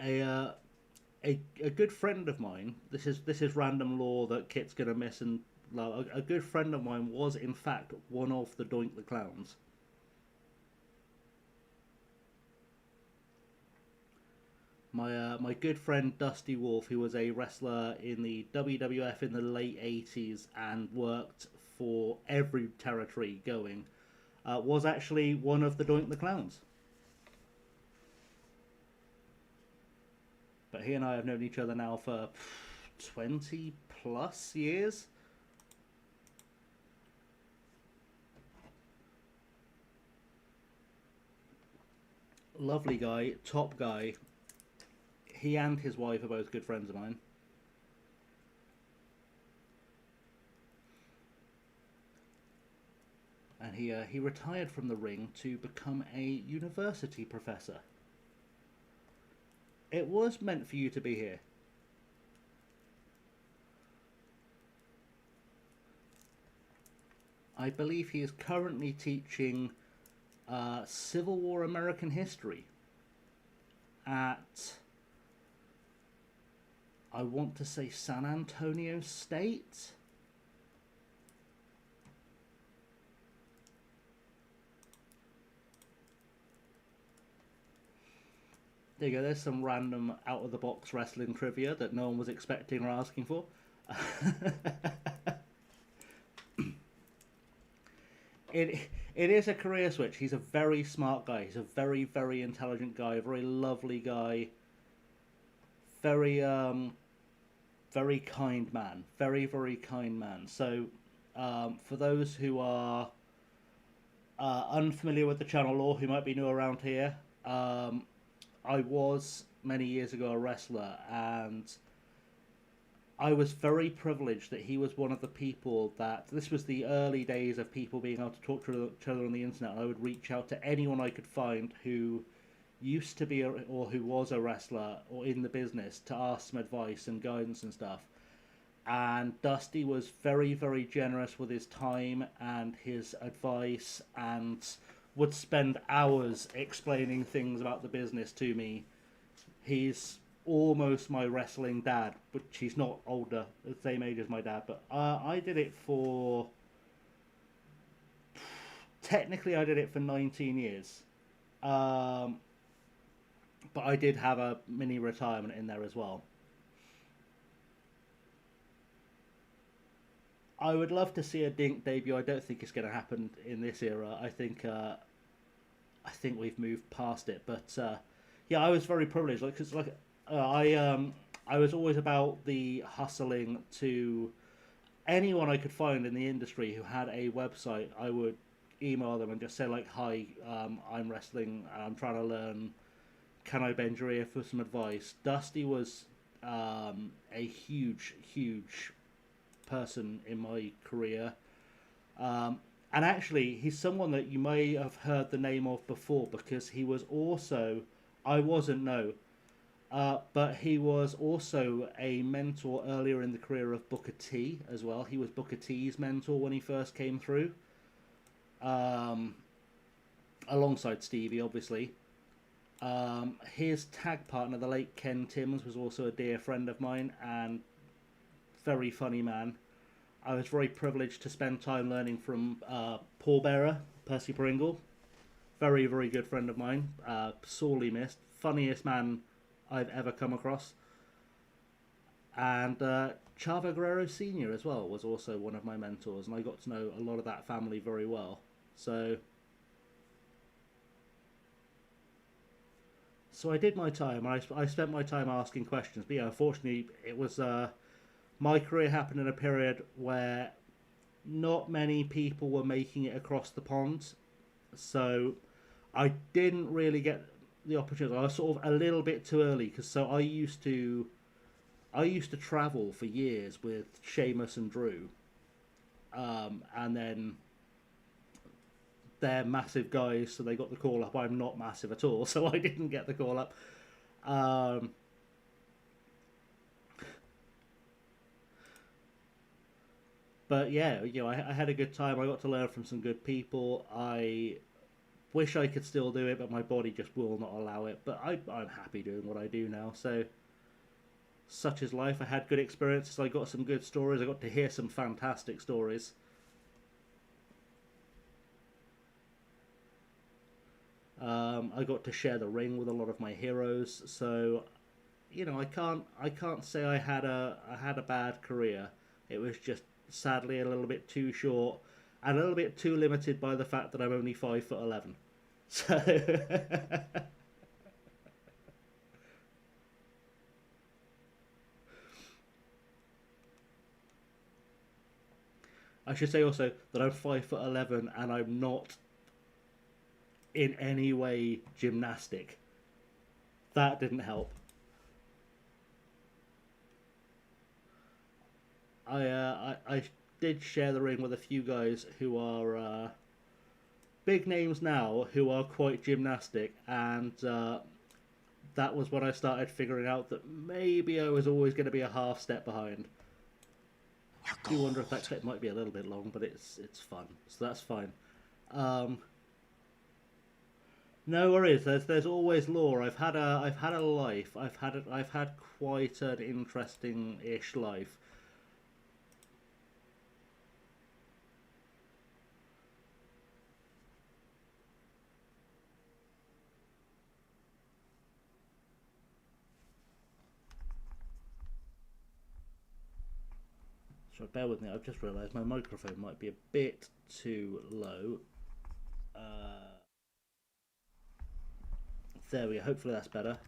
A good friend of mine. This is random lore that Kit's gonna miss and. A good friend of mine was, in fact, one of the Doink the Clowns. My good friend Dusty Wolf, who was a wrestler in the WWF in the late 80s and worked for every territory going, was actually one of the Doink the Clowns. But he and I have known each other now for 20 plus years. Lovely guy, top guy. He and his wife are both good friends of mine. And he retired from the ring to become a university professor. It was meant for you to be here. I believe he is currently teaching Civil War American history at, I want to say, San Antonio State. There you go, there's some random out-of-the-box wrestling trivia that no one was expecting or asking for. It is a career switch. He's a very smart guy. He's a very, very intelligent guy, a very lovely guy. Very, very kind man. Very, very kind man. So, for those who are unfamiliar with the channel or who might be new around here, I was many years ago a wrestler, and I was very privileged that he was one of the people that, this was the early days of people being able to talk to each other on the internet, and I would reach out to anyone I could find who used to be or who was a wrestler or in the business to ask some advice and guidance and stuff. And Dusty was very, very generous with his time and his advice, and would spend hours explaining things about the business to me. He's almost my wrestling dad, but he's not older, the same age as my dad. But I did it for, technically I did it for 19 years. But I did have a mini retirement in there as well. I would love to see a Dink debut. I don't think it's going to happen in this era. I think we've moved past it. But yeah, I was very privileged. Like, cause like I was always about the hustling to anyone I could find in the industry who had a website. I would email them and just say like, "Hi, I'm wrestling. I'm trying to learn. Can I bend your ear for some advice?" Dusty was a huge person in my career, and actually he's someone that you may have heard the name of before, because he was also, I wasn't, no, but he was also a mentor earlier in the career of Booker T as well. He was Booker T's mentor when he first came through, alongside Stevie, obviously. His tag partner, the late Ken Timms, was also a dear friend of mine and very funny man. I was very privileged to spend time learning from Paul Bearer, Percy Pringle. Very, very good friend of mine. Sorely missed. Funniest man I've ever come across. And Chavo Guerrero Sr. as well was also one of my mentors, and I got to know a lot of that family very well. So I did my time. I spent my time asking questions. But yeah, unfortunately, it was... my career happened in a period where not many people were making it across the pond, so I didn't really get the opportunity. I was sort of a little bit too early, because so I used to travel for years with Sheamus and Drew, and then they're massive guys, so they got the call up. I'm not massive at all, so I didn't get the call up. But yeah, you know, I had a good time. I got to learn from some good people. I wish I could still do it, but my body just will not allow it. But I'm happy doing what I do now. So, such is life. I had good experiences. I got some good stories. I got to hear some fantastic stories. I got to share the ring with a lot of my heroes. So, I can't say I had a bad career. It was just sadly a little bit too short and a little bit too limited by the fact that I'm only 5'11". So I should say also that I'm 5'11" and I'm not in any way gymnastic. That didn't help. I did share the ring with a few guys who are big names now, who are quite gymnastic, and that was when I started figuring out that maybe I was always going to be a half step behind. I do wonder if that clip might be a little bit long, but it's fun, so that's fine. Um, no worries. There's always lore. I've had a life. I've had quite an interesting ish life. So bear with me. I've just realised my microphone might be a bit too low. Uh, there we go. Hopefully that's better.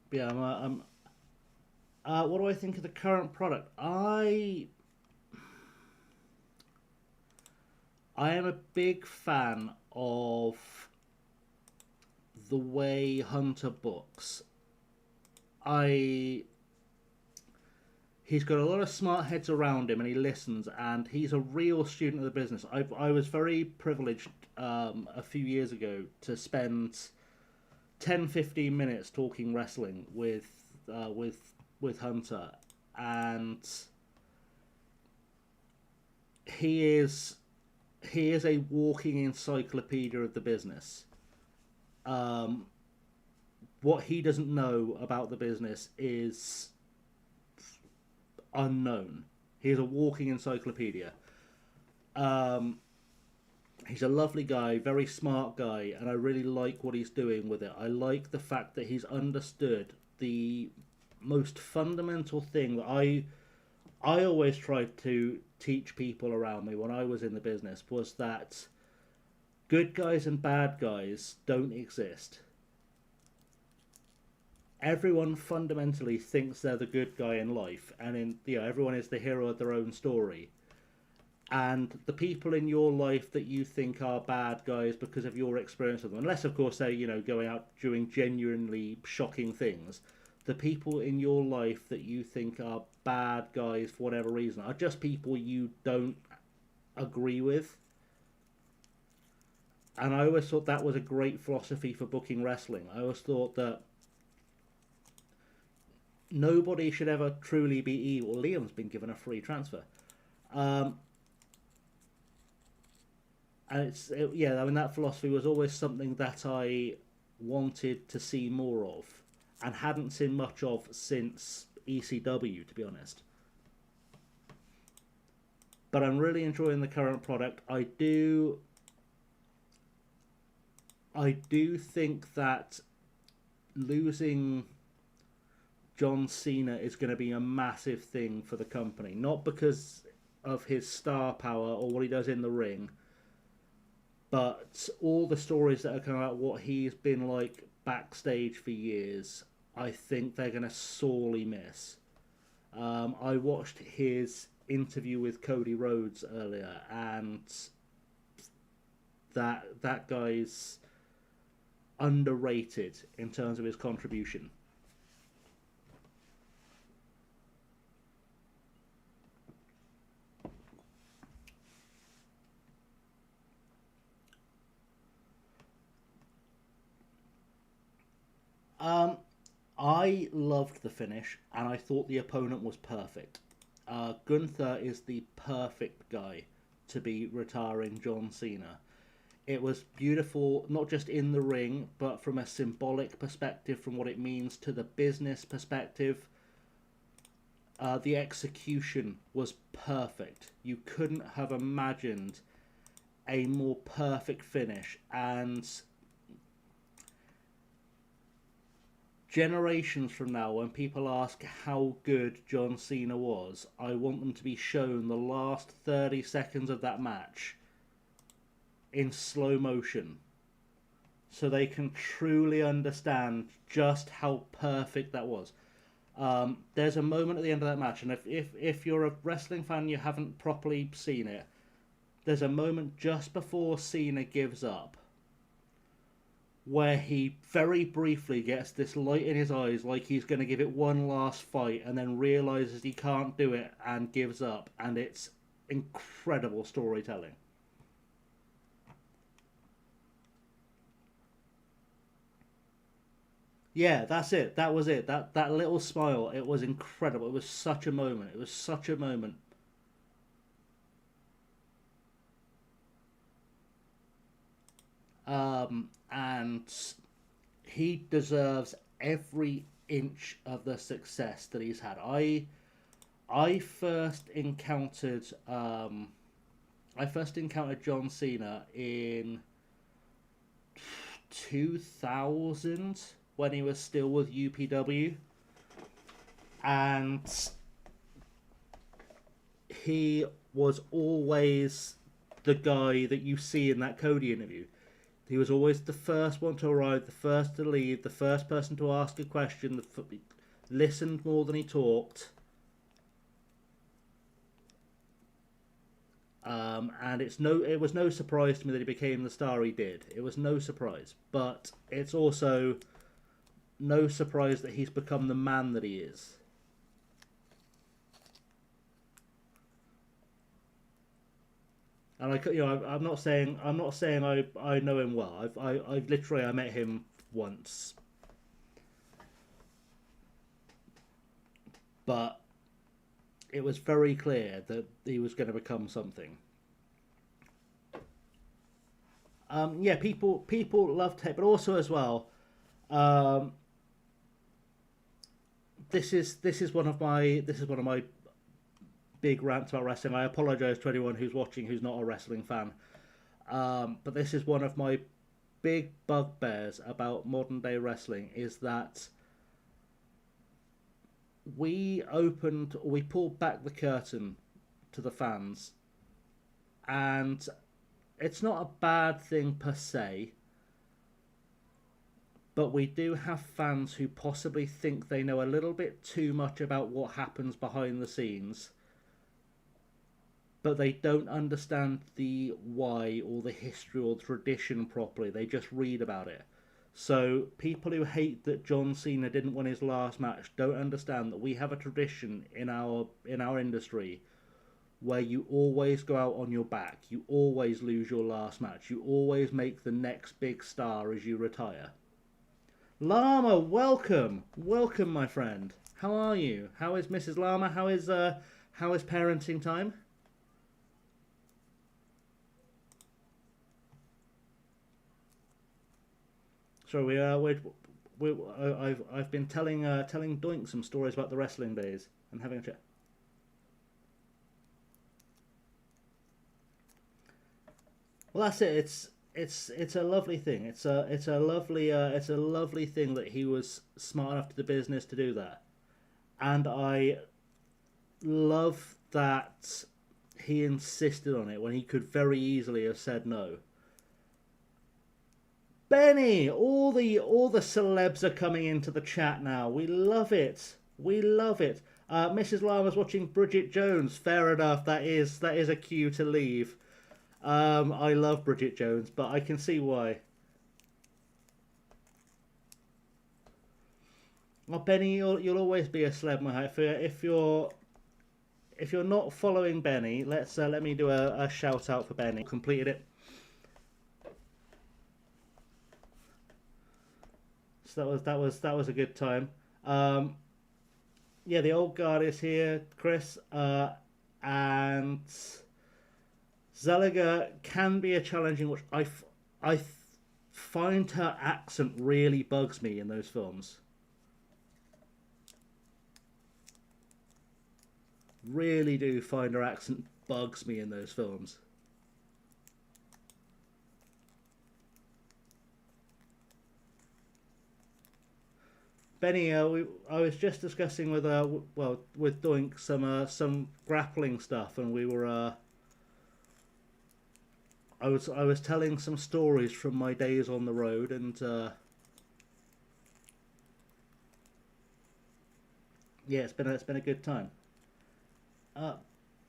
But yeah, what do I think of the current product? I am a big fan of the way Hunter books. I He's got a lot of smart heads around him, and he listens, and he's a real student of the business. I was very privileged a few years ago to spend 10-15 minutes talking wrestling with Hunter, and he is he is a walking encyclopedia of the business. Um, what he doesn't know about the business is unknown. He is a walking encyclopedia. Um, he's a lovely guy, very smart guy, and I really like what he's doing with it. I like the fact that he's understood the most fundamental thing that I always tried to teach people around me when I was in the business, was that good guys and bad guys don't exist. Everyone fundamentally thinks they're the good guy in life, and everyone is the hero of their own story. And the people in your life that you think are bad guys because of your experience with them, unless of course they're going out doing genuinely shocking things, the people in your life that you think are bad guys for whatever reason are just people you don't agree with. And I always thought that was a great philosophy for booking wrestling. I always thought that nobody should ever truly be evil. Liam's been given a free transfer. Um, yeah, I mean, that philosophy was always something that I wanted to see more of, and hadn't seen much of since ECW, to be honest. But I'm really enjoying the current product. I do think that losing John Cena is going to be a massive thing for the company. Not because of his star power or what he does in the ring, but all the stories that are coming out, what he's been like backstage for years, I think they're going to sorely miss. I watched his interview with Cody Rhodes earlier, and that guy's underrated in terms of his contribution. Um, I loved the finish, and I thought the opponent was perfect. Gunther is the perfect guy to be retiring John Cena. It was beautiful, not just in the ring, but from a symbolic perspective, from what it means to the business perspective. The execution was perfect. You couldn't have imagined a more perfect finish. And generations from now, when people ask how good John Cena was, I want them to be shown the last 30 seconds of that match in slow motion, so they can truly understand just how perfect that was. There's a moment at the end of that match, and if you're a wrestling fan, you haven't properly seen it, there's a moment just before Cena gives up where he very briefly gets this light in his eyes, like he's going to give it one last fight, and then realizes he can't do it and gives up. And it's incredible storytelling. Yeah, that's it. That was it. That little smile. It was incredible. It was such a moment. It was such a moment. And he deserves every inch of the success that he's had. I first encountered John Cena in 2000 when he was still with UPW, and he was always the guy that you see in that Cody interview. He was always the first one to arrive, the first to leave, the first person to ask a question, listened more than he talked. And it was no surprise to me that he became the star he did. It was no surprise. But it's also no surprise that he's become the man that he is. And I'm not saying I know him well. I've literally met him once, but it was very clear that he was going to become something. Yeah, people loved it, but also as well, this is one of my big rants about wrestling. I apologise to anyone who's watching who's not a wrestling fan. But this is one of my big bugbears about modern day wrestling, is that we pulled back the curtain to the fans, and it's not a bad thing per se, but we do have fans who possibly think they know a little bit too much about what happens behind the scenes, but they don't understand the why or the history or the tradition properly. They just read about it. So people who hate that John Cena didn't win his last match don't understand that we have a tradition in our industry where you always go out on your back. You always lose your last match. You always make the next big star as you retire. Llama, welcome. Welcome, my friend. How are you? How is Mrs. Llama? How is parenting time? So I've been telling Doink some stories about the wrestling days and having a chat. Well, that's it. It's a lovely thing. It's a lovely thing that he was smart enough to the business to do that, and I love that he insisted on it when he could very easily have said no. Benny, all the celebs are coming into the chat now. We love it. We love it. Mrs. Lama's watching Bridget Jones. Fair enough. That is a cue to leave. I love Bridget Jones, but I can see why. Well, Benny, you'll always be a celeb, my heart. If you're not following Benny, let me do a shout out for Benny. Completed it. So that was a good time. Yeah, the old guard is here, Chris, and Zeliger can be a challenging watch. I find her accent really bugs me in those films. Really do find her accent bugs me in those films. Benny, I was just discussing with with doing some grappling stuff, and we were I was telling some stories from my days on the road, and yeah, it's been a good time. Uh,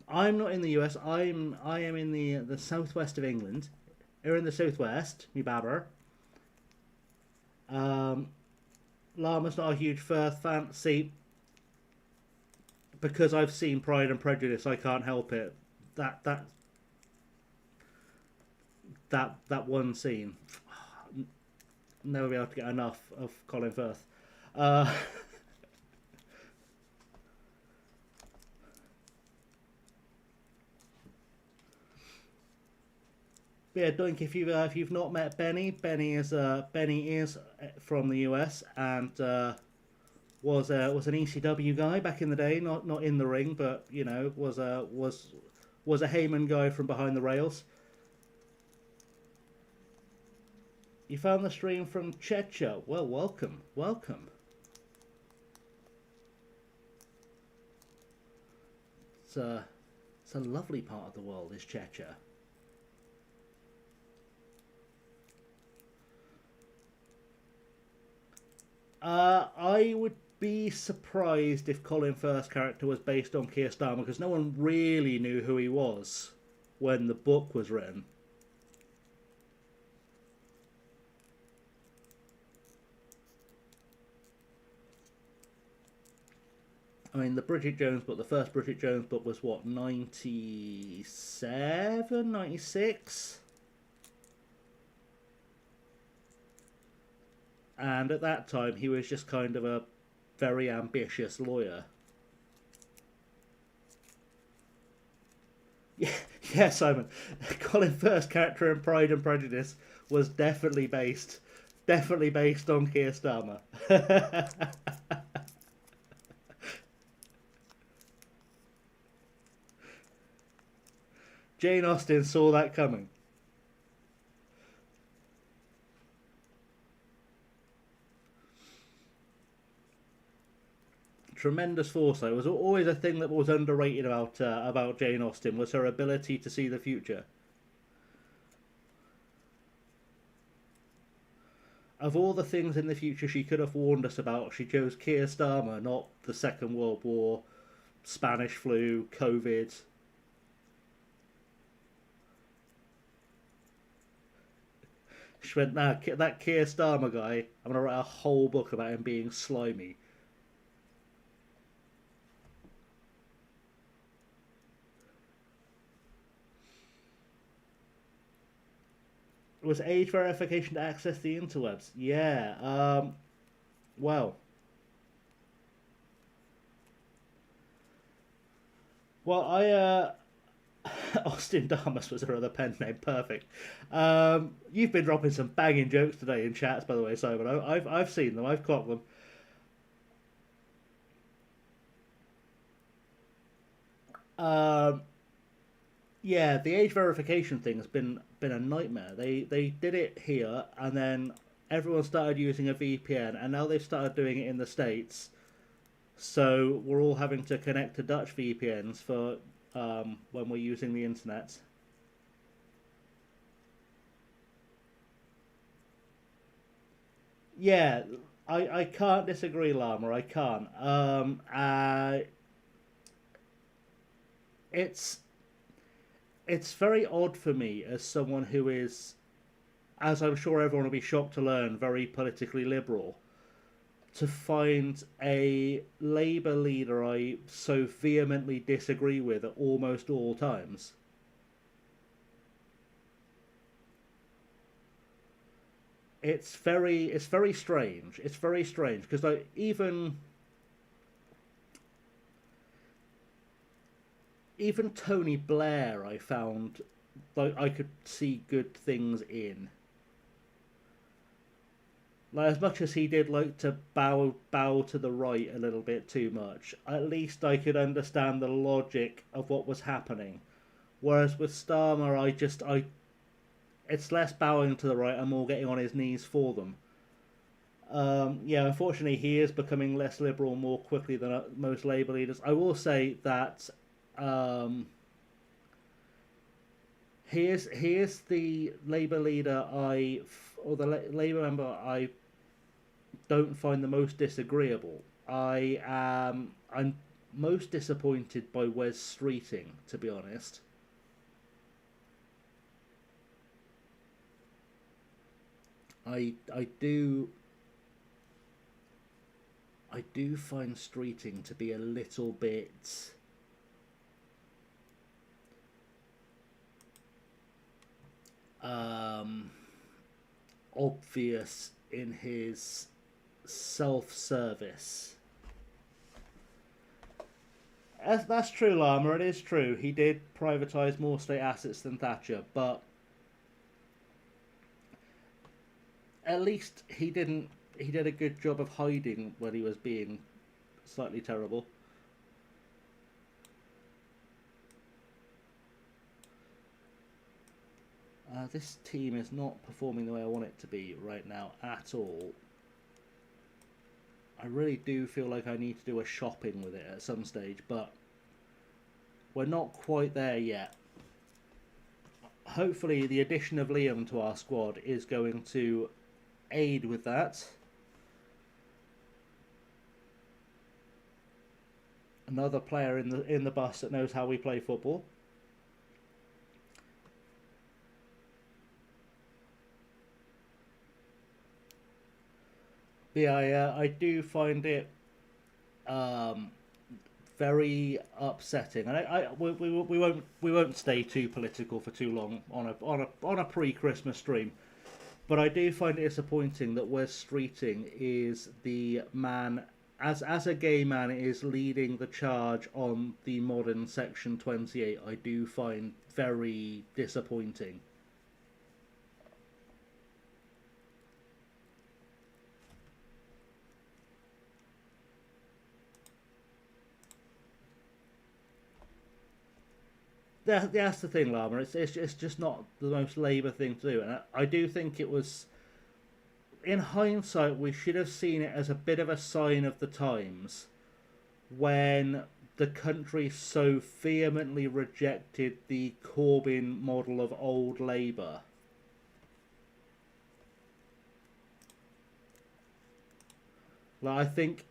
I'm not in the US. I am in the southwest of England. Here in the southwest, me babber. Um, Llama's not a huge Firth fan. See, because I've seen Pride and Prejudice, I can't help it. That that that one scene, never be able to get enough of Colin Firth. Uh, yeah, Doink. If you've not met Benny, Benny is from the US and was an ECW guy back in the day. Not in the ring, but you know was a Heyman guy from behind the rails. You found the stream from Checha. Well, welcome, welcome. It's a lovely part of the world, is Checha. I would be surprised if Colin Firth's character was based on Keir Starmer, because no one really knew who he was when the book was written. I mean, the Bridget Jones book, the first Bridget Jones book was what, 97, 96? And at that time, he was just kind of a very ambitious lawyer. Yeah, yeah, Simon. Colin Firth's character in Pride and Prejudice was definitely based on Keir Starmer. Jane Austen saw that coming. Tremendous foresight. It was always a thing that was underrated about Jane Austen, was her ability to see the future. Of all the things in the future she could have warned us about, she chose Keir Starmer, not the Second World War, Spanish flu, COVID. She went, nah, that Keir Starmer guy, I'm going to write a whole book about him being slimy. Was age verification to access the interwebs? Yeah. Well. Well, Austin Damas was her other pen name. Perfect. You've been dropping some banging jokes today in chats, by the way, Simon. I've seen them. I've caught them. Yeah, the age verification thing has been a nightmare. They did it here, and then everyone started using a VPN, and now they've started doing it in the States. So we're all having to connect to Dutch VPNs for when we're using the internet. Yeah, I can't disagree, Llama. I can't. It's it's very odd for me as someone who is, as I'm sure everyone will be shocked to learn, very politically liberal, to find a Labour leader I so vehemently disagree with at almost all times. It's very strange. It's very strange because like even Tony Blair, I found like I could see good things in. Like, as much as he did like to bow to the right a little bit too much, at least I could understand the logic of what was happening. Whereas with Starmer, it's less bowing to the right and more getting on his knees for them. Yeah, unfortunately, he is becoming less liberal more quickly than most Labour leaders. I will say that he is the Labour leader or the Labour member I don't find the most disagreeable. I'm most disappointed by Wes Streeting, to be honest. I do find Streeting to be a little bit obvious in his self-service. That's true, Lama. It is true. He did privatise more state assets than Thatcher, but at least he didn't. He did a good job of hiding when he was being slightly terrible. This team is not performing the way I want it to be right now at all. I really do feel like I need to do a shopping with it at some stage, but we're not quite there yet. Hopefully the addition of Liam to our squad is going to aid with that. Another player in the bus that knows how we play football. Yeah, I do find it very upsetting, and we won't stay too political for too long on a pre-Christmas stream. But I do find it disappointing that Wes Streeting is the man, as a gay man, is leading the charge on the modern Section 28. I do find very disappointing. That's the thing, Lama. It's just not the most Labour thing to do, and I do think it was. In hindsight, we should have seen it as a bit of a sign of the times, when the country so vehemently rejected the Corbyn model of old Labour. Like, I think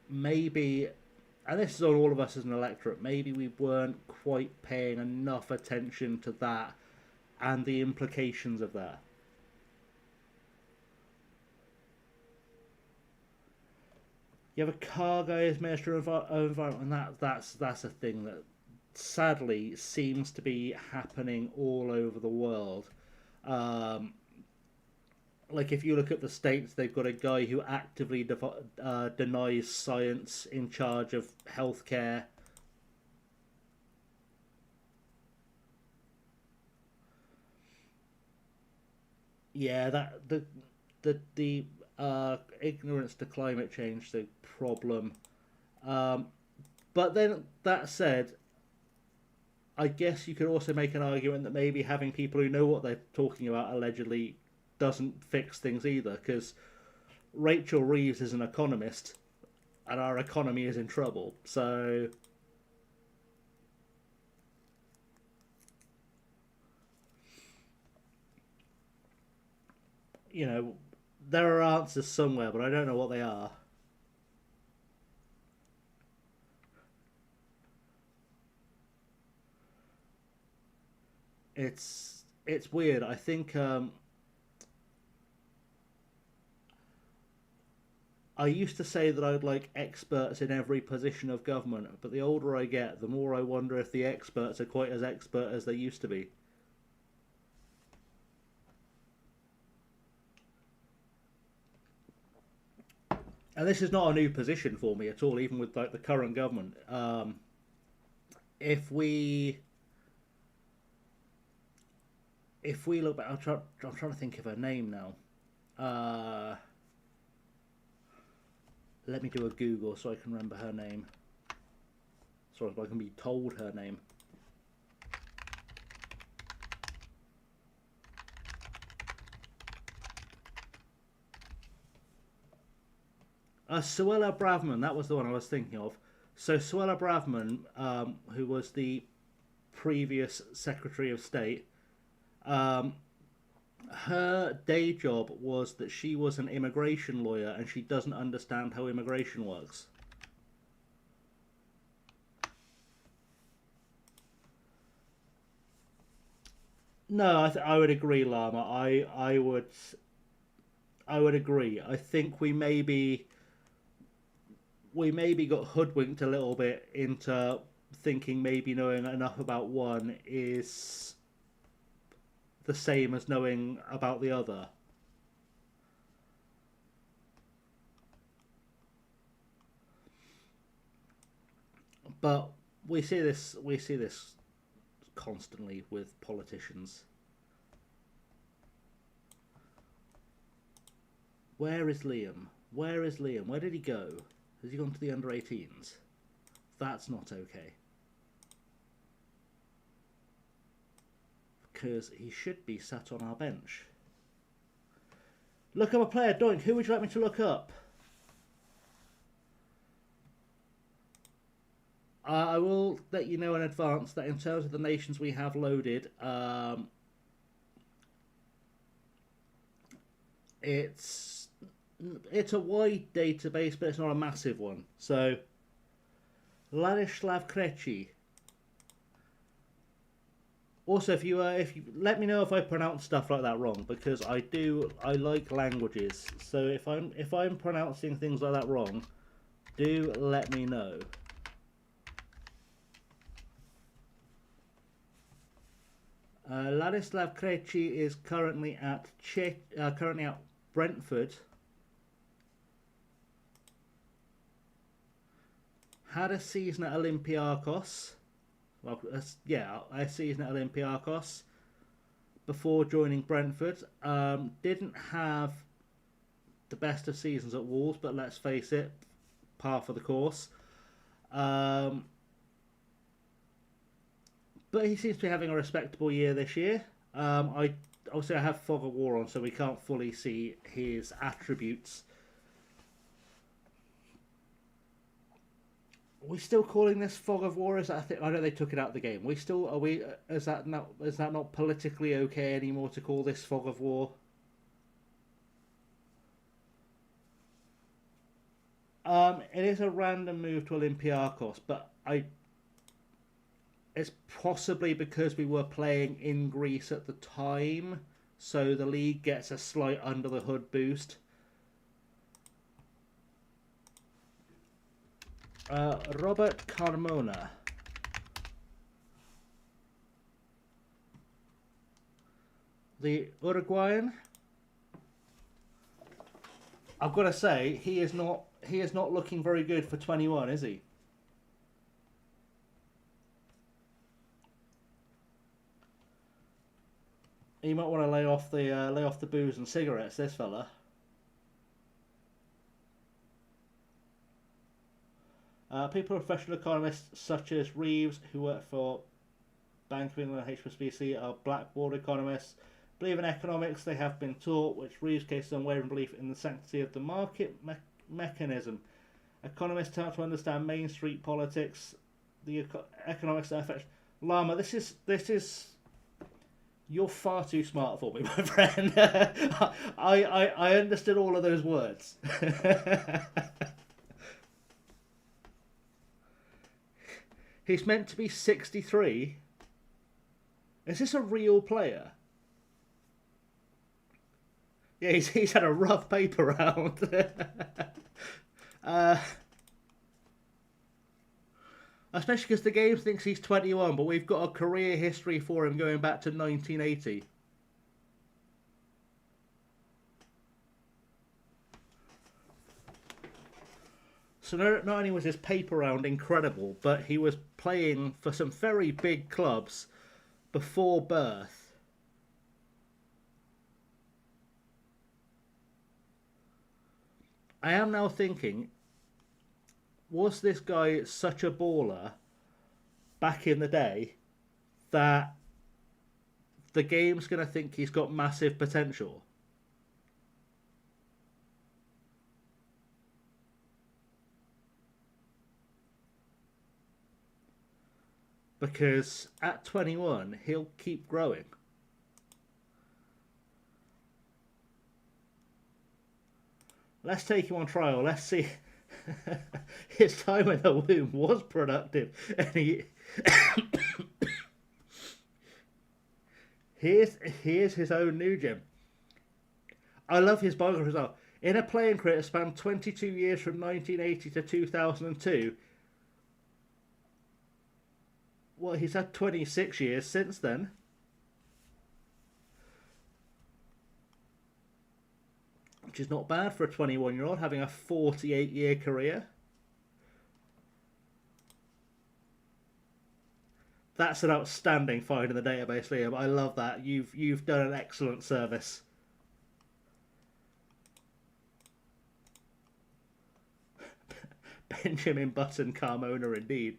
maybe, and this is on all of us as an electorate, maybe we weren't quite paying enough attention to that and the implications of that. You have a car guy as Minister of Environment, and that's a thing that sadly seems to be happening all over the world. Like, if you look at the States, they've got a guy who actively denies science in charge of healthcare. Yeah, that the ignorance to climate change, the problem. But then, that said, I guess you could also make an argument that maybe having people who know what they're talking about allegedly doesn't fix things either, because Rachel Reeves is an economist and our economy is in trouble. So, you know, there are answers somewhere, but I don't know what they are. It's weird. I think I used to say that I'd like experts in every position of government, but the older I get, the more I wonder if the experts are quite as expert as they used to be. And this is not a new position for me at all, even with like the current government. If we look back, I'm trying to think of her name now. Let me do a Google so I can remember her name. Sorry, so I can be told her name. Suella Braverman, that was the one I was thinking of. So Suella Braverman, who was the previous Secretary of State, her day job was that she was an immigration lawyer and she doesn't understand how immigration works. No, I would agree, Lama. I would agree. I think we maybe got hoodwinked a little bit into thinking maybe knowing enough about one is the same as knowing about the other. But we see this constantly with politicians. Where is Liam? Where is Liam? Where did he go? Has he gone to the under-18s? That's not okay. Because he should be sat on our bench. Look up a player, Doink. Who would you like me to look up? I will let you know in advance that in terms of the nations we have loaded, it's a wide database, but it's not a massive one. So, Ladislav Krejci. Also, if you let me know if I pronounce stuff like that wrong, because I like languages. So if I'm pronouncing things like that wrong, do let me know. Ladislav Krejci is currently at Brentford. Had a season at Olympiacos. Well, a season at Olympiacos before joining Brentford. Didn't have the best of seasons at Wolves, but let's face it, par for the course. But he seems to be having a respectable year this year. I have Fog of War on, so we can't fully see his attributes. Are we still calling this Fog of War? Is that I know they took it out of the game. Is that not politically okay anymore to call this Fog of War? It is a random move to Olympiacos, but it's possibly because we were playing in Greece at the time, so the league gets a slight under the hood boost. Robert Carmona. The Uruguayan. I've got to say, he is not looking very good for 21, is he? You might want to lay off the booze and cigarettes, this fella. People, professional economists such as Reeves, who work for Bank of England and HSBC, are blackboard economists. Believe in economics, they have been taught, which Reeves' case is unwavering belief in the sanctity of the market mechanism. Economists have to understand Main Street politics, the economics that affect. Lama, this is. You're far too smart for me, my friend. I understood all of those words. He's meant to be 63. Is this a real player? Yeah, he's had a rough paper round. Especially because the game thinks he's 21, but we've got a career history for him going back to 1980. So not only was his paper round incredible, but he was playing for some very big clubs before birth. I am now thinking, was this guy such a baller back in the day that the game's going to think he's got massive potential? Because at 21, he'll keep growing. Let's take him on trial. Let's see. His time in the womb was productive. And here's his own new gem. I love his biography as well. In a playing career that spanned 22 years from 1980 to 2002, well, he's had 26 years since then. Which is not bad for a 21-year-old having a 48-year career. That's an outstanding find in the database, Liam. I love that. You've done an excellent service. Benjamin Button Carmona, indeed.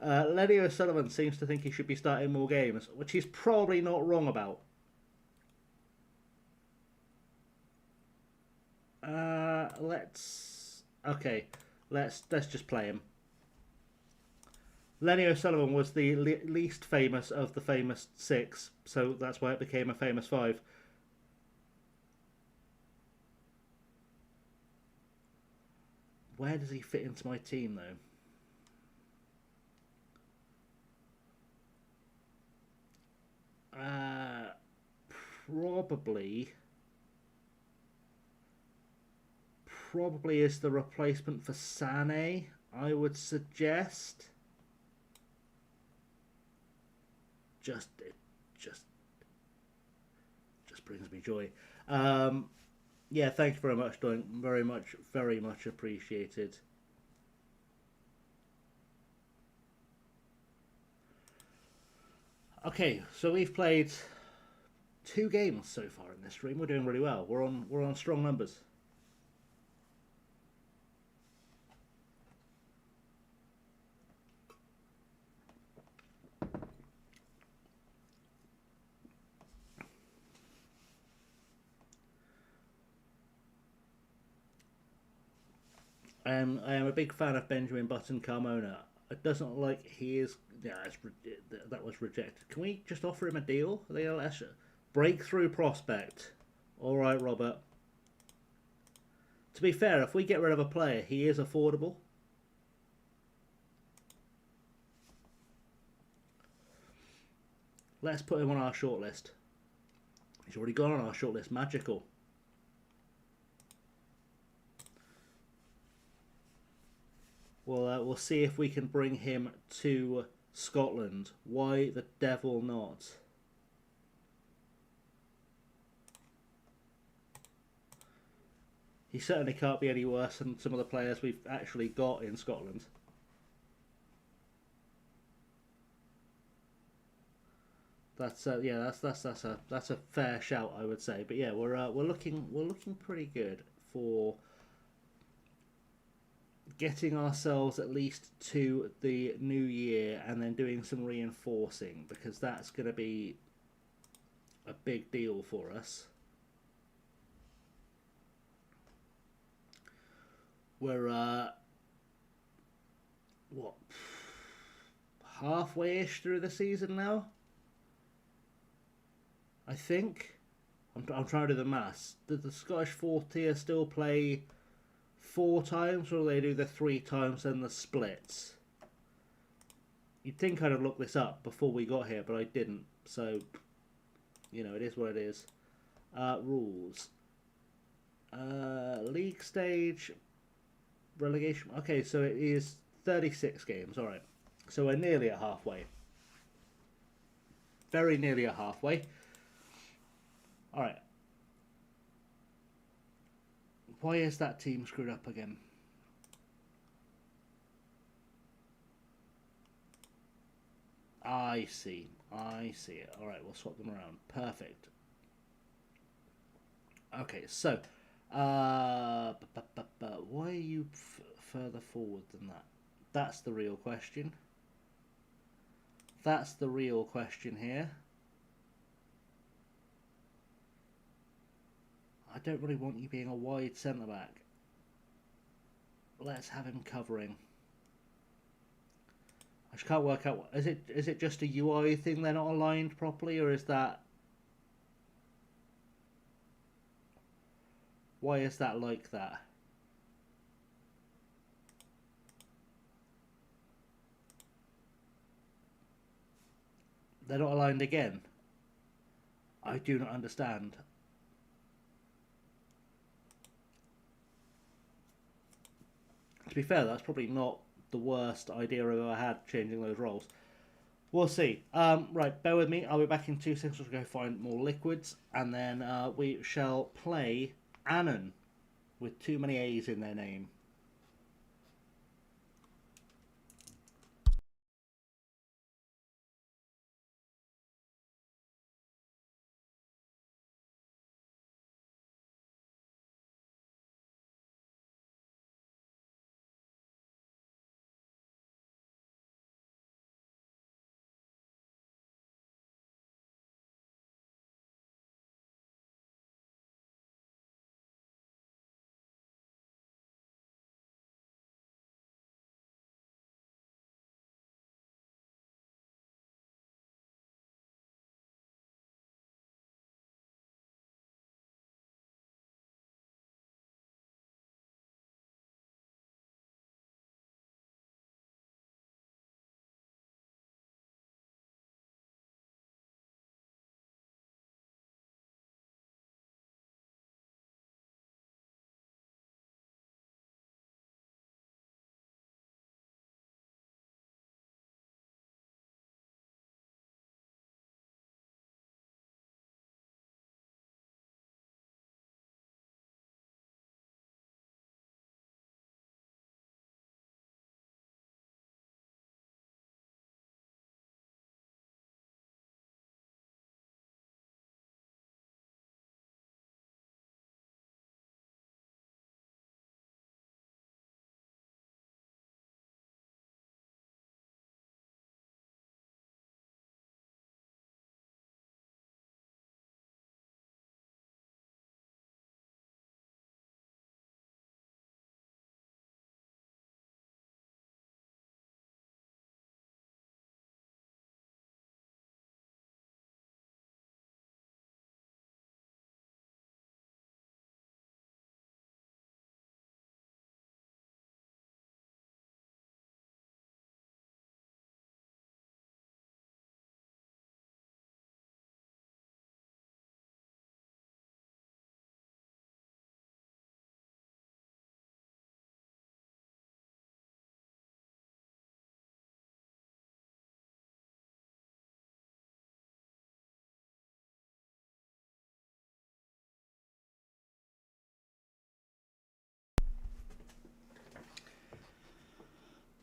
Lenny O'Sullivan seems to think he should be starting more games, which he's probably not wrong about. Let's just play him. Lenny O'Sullivan was the least famous of the famous 6, so that's why it became a famous 5. Where does he fit into my team, though? Probably is the replacement for Sané, I would suggest. Just brings me joy. Yeah, thank you very much, Doink. Very much appreciated. Okay, so we've played 2 games so far in this stream. We're doing really well. We're on strong numbers. I am a big fan of Benjamin Button Carmona. It doesn't like he is. Yeah, that was rejected. Can we just offer him a deal? Breakthrough prospect. All right, Robert. To be fair, if we get rid of a player, he is affordable. Let's put him on our shortlist. He's already gone on our shortlist. Magical. We'll see if we can bring him to Scotland. Why the devil not? He certainly can't be any worse than some of the players we've actually got in Scotland. That's that's a fair shout, I would say. But yeah, we're looking pretty good for getting ourselves at least to the new year and then doing some reinforcing, because that's going to be a big deal for us. We're what, halfway-ish through the season now, I think. I'm trying to do the maths. Did the Scottish 4th tier still play 4 times, or do they do the 3 times and the splits? You'd think I'd have looked this up before we got here, but I didn't. So, you know, it is what it is. Rules. League stage. Relegation. Okay, so it is 36 games. Alright. So we're nearly at halfway. Very nearly at halfway. Alright. Why is that team screwed up again? I see it. Alright, we'll swap them around. Perfect. Okay, so why are you further forward than that? That's the real question. That's the real question here. I don't really want you being a wide centre-back. Let's have him covering. I just can't work out. Is it just a UI thing? They're not aligned properly, or is that? Why is that like that? They're not aligned again. I do not understand. To be fair, that's probably not the worst idea I've ever had, changing those roles. We'll see. Right, bear with me. I'll be back in 2 seconds to go find more liquids, and then we shall play Anon with too many A's in their name.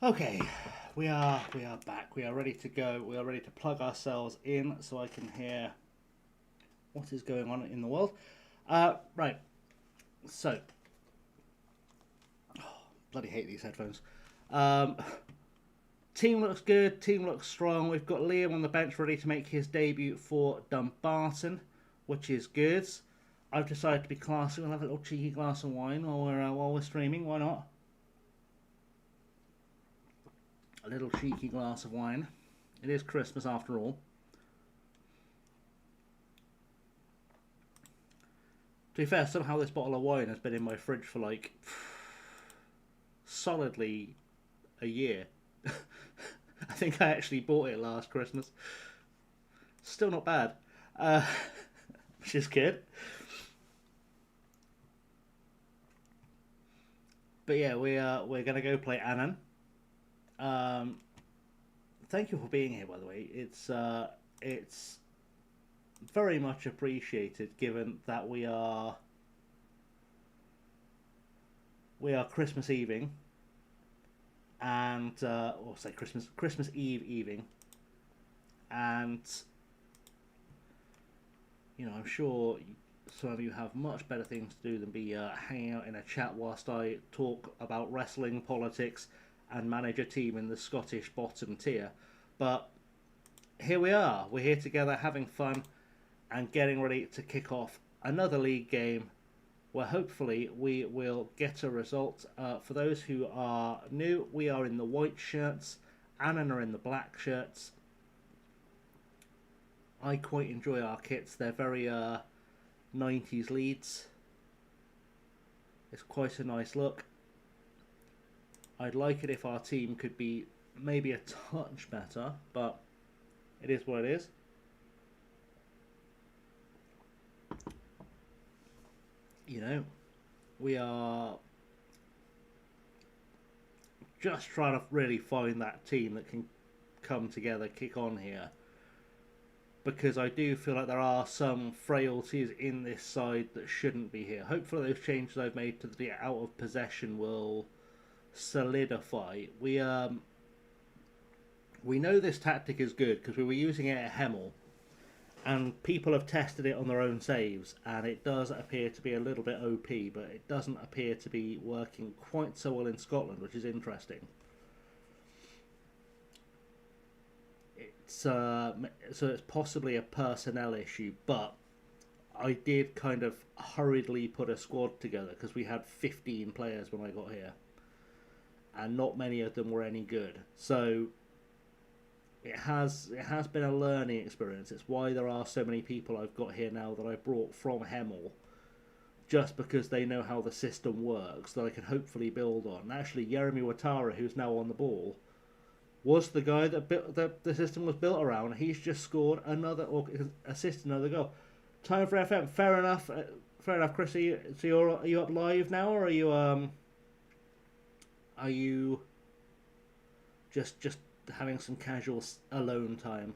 Okay, we are back. We are ready to go. We are ready to plug ourselves in so I can hear what is going on in the world. Right. So, bloody hate these headphones. Team looks good. Team looks strong. We've got Liam on the bench ready to make his debut for Dumbarton, which is good. I've decided to be classy. We'll have a little cheeky glass of wine while we're streaming. Why not? A little cheeky glass of wine. It is Christmas after all. To be fair, somehow this bottle of wine has been in my fridge for like solidly a year. I think I actually bought it last Christmas. Still not bad, which is good. But yeah, we're gonna go play Anon. Thank you for being here, by the way. It's very much appreciated, given that we are Christmas Eving, and or say Christmas Eving, and you know, I'm sure some of you have much better things to do than be hanging out in a chat whilst I talk about wrestling, politics, and manage a team in the Scottish bottom tier. But here we are. We're here together having fun and getting ready to kick off another league game where hopefully we will get a result. For those who are new, we are in the white shirts. Annan are in the black shirts. I quite enjoy our kits. They're very 90s Leeds. It's quite a nice look. I'd like it if our team could be maybe a touch better, but it is what it is. You know, we are just trying to really find that team that can come together, kick on here. Because I do feel like there are some frailties in this side that shouldn't be here. Hopefully those changes I've made to the out of possession will solidify. We know this tactic is good because we were using it at Hemel, and people have tested it on their own saves, and it does appear to be a little bit OP, but it doesn't appear to be working quite so well in Scotland, which is interesting. So it's possibly a personnel issue, but I did kind of hurriedly put a squad together because we had 15 players when I got here, and not many of them were any good. So it has been a learning experience. It's why there are so many people I've got here now that I brought from Hemel, just because they know how the system works that I can hopefully build on. Actually, Jeremy Watara, who's now on the ball, was the guy that the system was built around. He's just scored another, or assisted another goal. Time for FM. Fair enough, Chris. Are you up live now, or are you just having some casual alone time?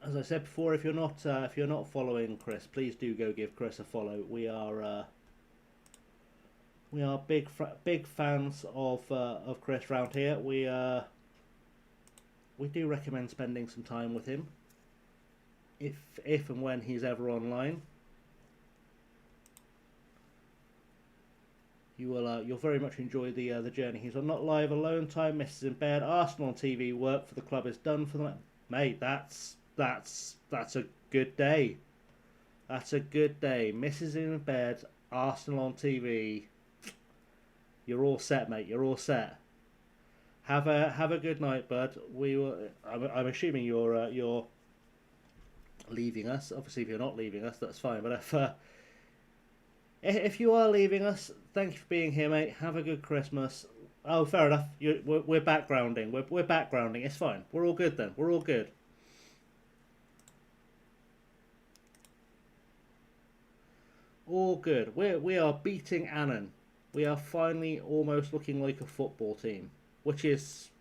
As I said before, if you're not following Chris, please do go give Chris a follow. We are big fans of Chris round here. We do recommend spending some time with him if and when he's ever online. You'll very much enjoy the journey. He's on not live alone time. Misses in bed. Arsenal on TV. Work for the club is done for the night. Mate, that's a good day. That's a good day. Misses in bed. Arsenal on TV. You're all set, mate. You're all set. Have a good night, bud. I'm assuming you're leaving us. Obviously, if you're not leaving us, that's fine. But if you are leaving us, thank you for being here, mate. Have a good Christmas. Oh, fair enough. We're backgrounding. We're backgrounding. It's fine. We're all good then. We're all good. All good. We are beating Annan. We are finally almost looking like a football team, which is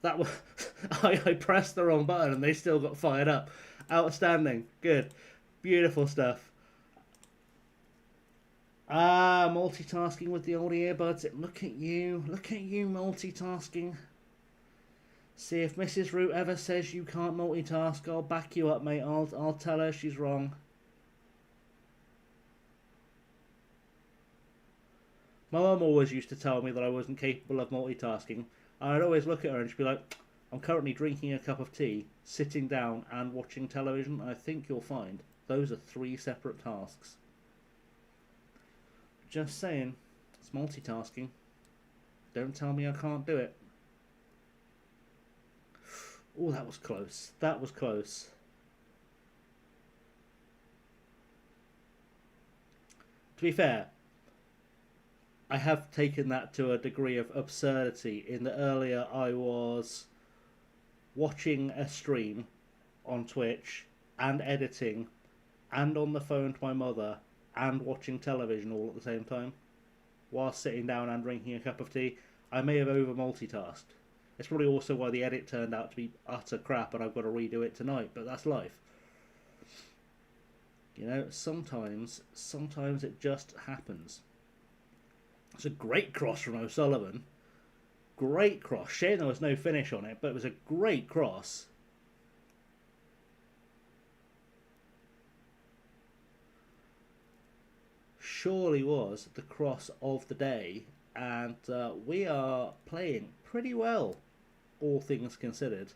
that was I pressed the wrong button and they still got fired up. Outstanding. Good. Beautiful stuff. Multitasking with the old earbuds. Look at you multitasking. See, if Mrs. Root ever says you can't multitask, I'll back you up, mate. I'll tell her she's wrong. My mum always used to tell me that I wasn't capable of multitasking. I'd always look at her and she'd be like, I'm currently drinking a cup of tea, sitting down and watching television. I think you'll find those are 3 separate tasks. Just saying, it's multitasking. Don't tell me I can't do it. Oh, that was close. That was close. To be fair, I have taken that to a degree of absurdity in that earlier I was watching a stream on Twitch and editing and on the phone to my mother and watching television all at the same time while sitting down and drinking a cup of tea. I may have over multitasked. It's probably also why the edit turned out to be utter crap and I've got to redo it tonight, but that's life. You know, sometimes it just happens. It's a great cross from O'Sullivan. Great cross. Shame there was no finish on it, but it was a great cross. Surely was the cross of the day, and we are playing pretty well, all things considered.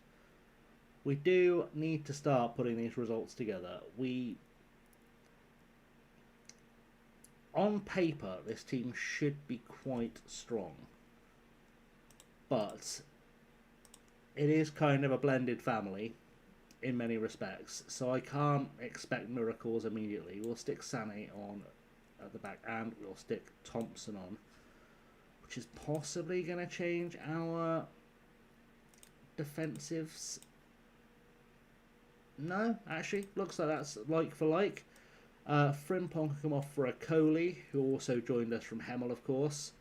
We do need to start putting these results together. On paper, this team should be quite strong, but it is kind of a blended family in many respects, so I can't expect miracles immediately. We'll stick Sané on at the back, and we'll stick Thompson on, which is possibly going to change our defensives. No, actually, looks like that's like for like. Frimpong can come off for a Coley, who also joined us from Hemel, of course.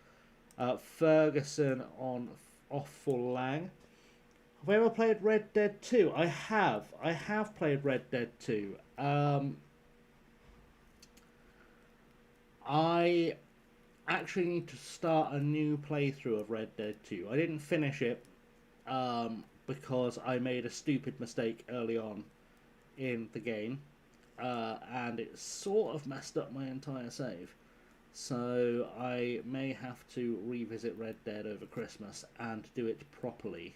Ferguson off for Lang. Have I ever played Red Dead 2? I have. I have played Red Dead 2. I actually need to start a new playthrough of Red Dead 2. I didn't finish it because I made a stupid mistake early on in the game, and it sort of messed up my entire save. So I may have to revisit Red Dead over Christmas and do it properly.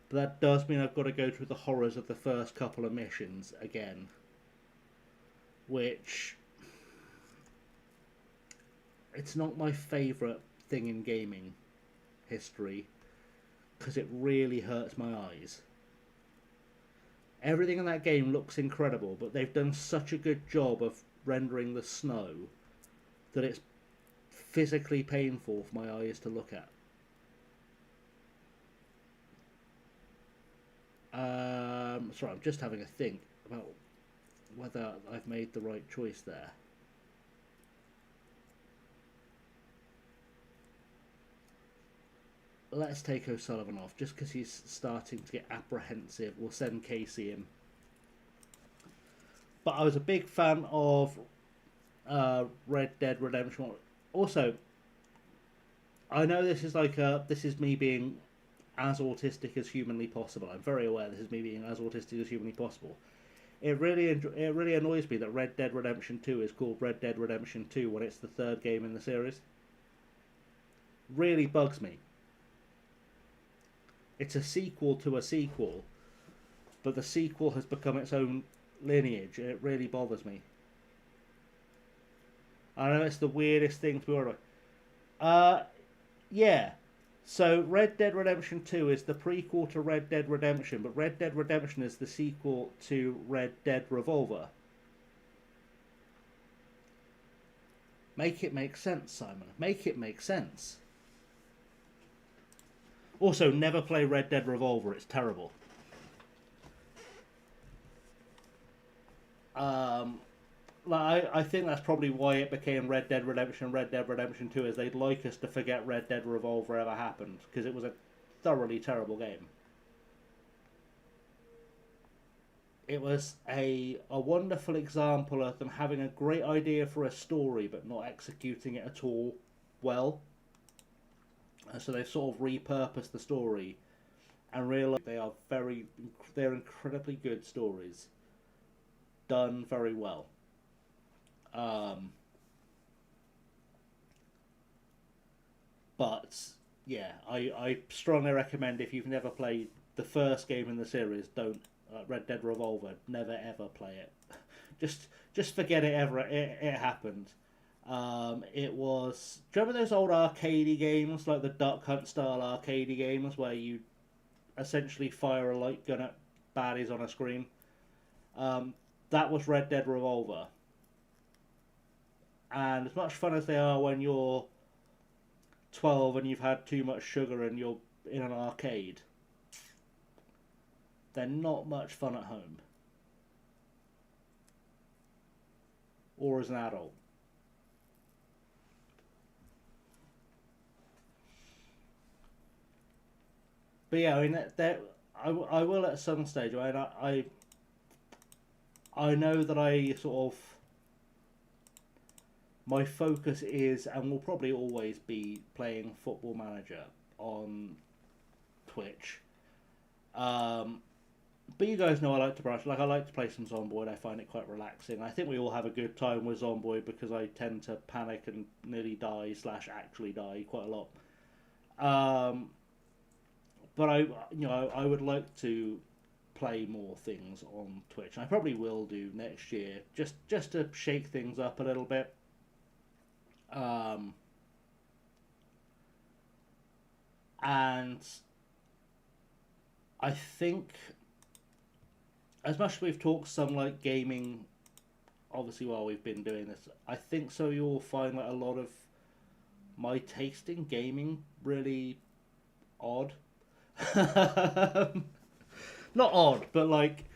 But that does mean I've got to go through the horrors of the first couple of missions again, which it's not my favourite thing in gaming history because it really hurts my eyes. Everything in that game looks incredible, but they've done such a good job of rendering the snow that it's physically painful for my eyes to look at. Sorry, I'm just having a think about whether I've made the right choice there. Let's take O'Sullivan off, just because he's starting to get apprehensive. We'll send Casey in. But I was a big fan of Red Dead Redemption. Also, I know this is me being as autistic as humanly possible. I'm very aware this is me being as autistic as humanly possible. It really annoys me that Red Dead Redemption 2 is called Red Dead Redemption 2 when it's the third game in the series. Really bugs me. It's a sequel to a sequel, but the sequel has become its own lineage, and it really bothers me. I know it's the weirdest thing to be worried about. Yeah. So Red Dead Redemption 2 is the prequel to Red Dead Redemption, but Red Dead Redemption is the sequel to Red Dead Revolver. Make it make sense, Simon. Make it make sense. Also, never play Red Dead Revolver. It's terrible. I think that's probably why it became Red Dead Redemption 2, is they'd like us to forget Red Dead Revolver ever happened, because it was a thoroughly terrible game. It was a wonderful example of them having a great idea for a story, but not executing it at all well. So they've sort of repurposed the story and realised they're incredibly good stories, done very well. But yeah, I strongly recommend, if you've never played the first game in the series, don't Red Dead Revolver. Never ever play it. just forget it ever. It happened. It was. Do you remember those old arcadey games, like the Duck Hunt style arcadey games, where you essentially fire a light gun at baddies on a screen? That was Red Dead Revolver. And as much fun as they are when you're 12 and you've had too much sugar and you're in an arcade, they're not much fun at home. Or as an adult. But yeah, I mean, I will at some stage. Right? I know that I sort of my focus is and will probably always be playing Football Manager on Twitch. But you guys know I like to brush. Like I like to play some Zomboid. I find it quite relaxing. I think we all have a good time with Zomboid because I tend to panic and nearly die / actually die quite a lot. But I would like to play more things on Twitch. I probably will do next year, just to shake things up a little bit. And I think, as much as we've talked some like gaming, obviously while we've been doing this, I think so you'll find like a lot of my taste in gaming really odd. Not odd, but like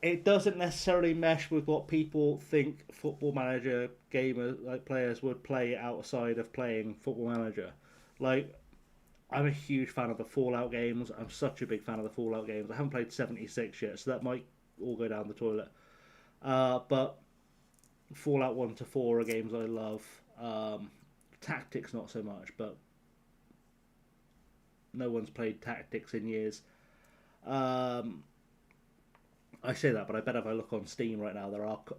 it doesn't necessarily mesh with what people think Football Manager gamers, like players, would play outside of playing Football Manager. Like, I'm a huge fan of the Fallout games. I'm such a big fan of the Fallout games. I haven't played 76 yet, so that might all go down the toilet. But Fallout 1 to 4 are games I love. Tactics, not so much, but no one's played Tactics in years. I say that, but I bet if I look on Steam right now,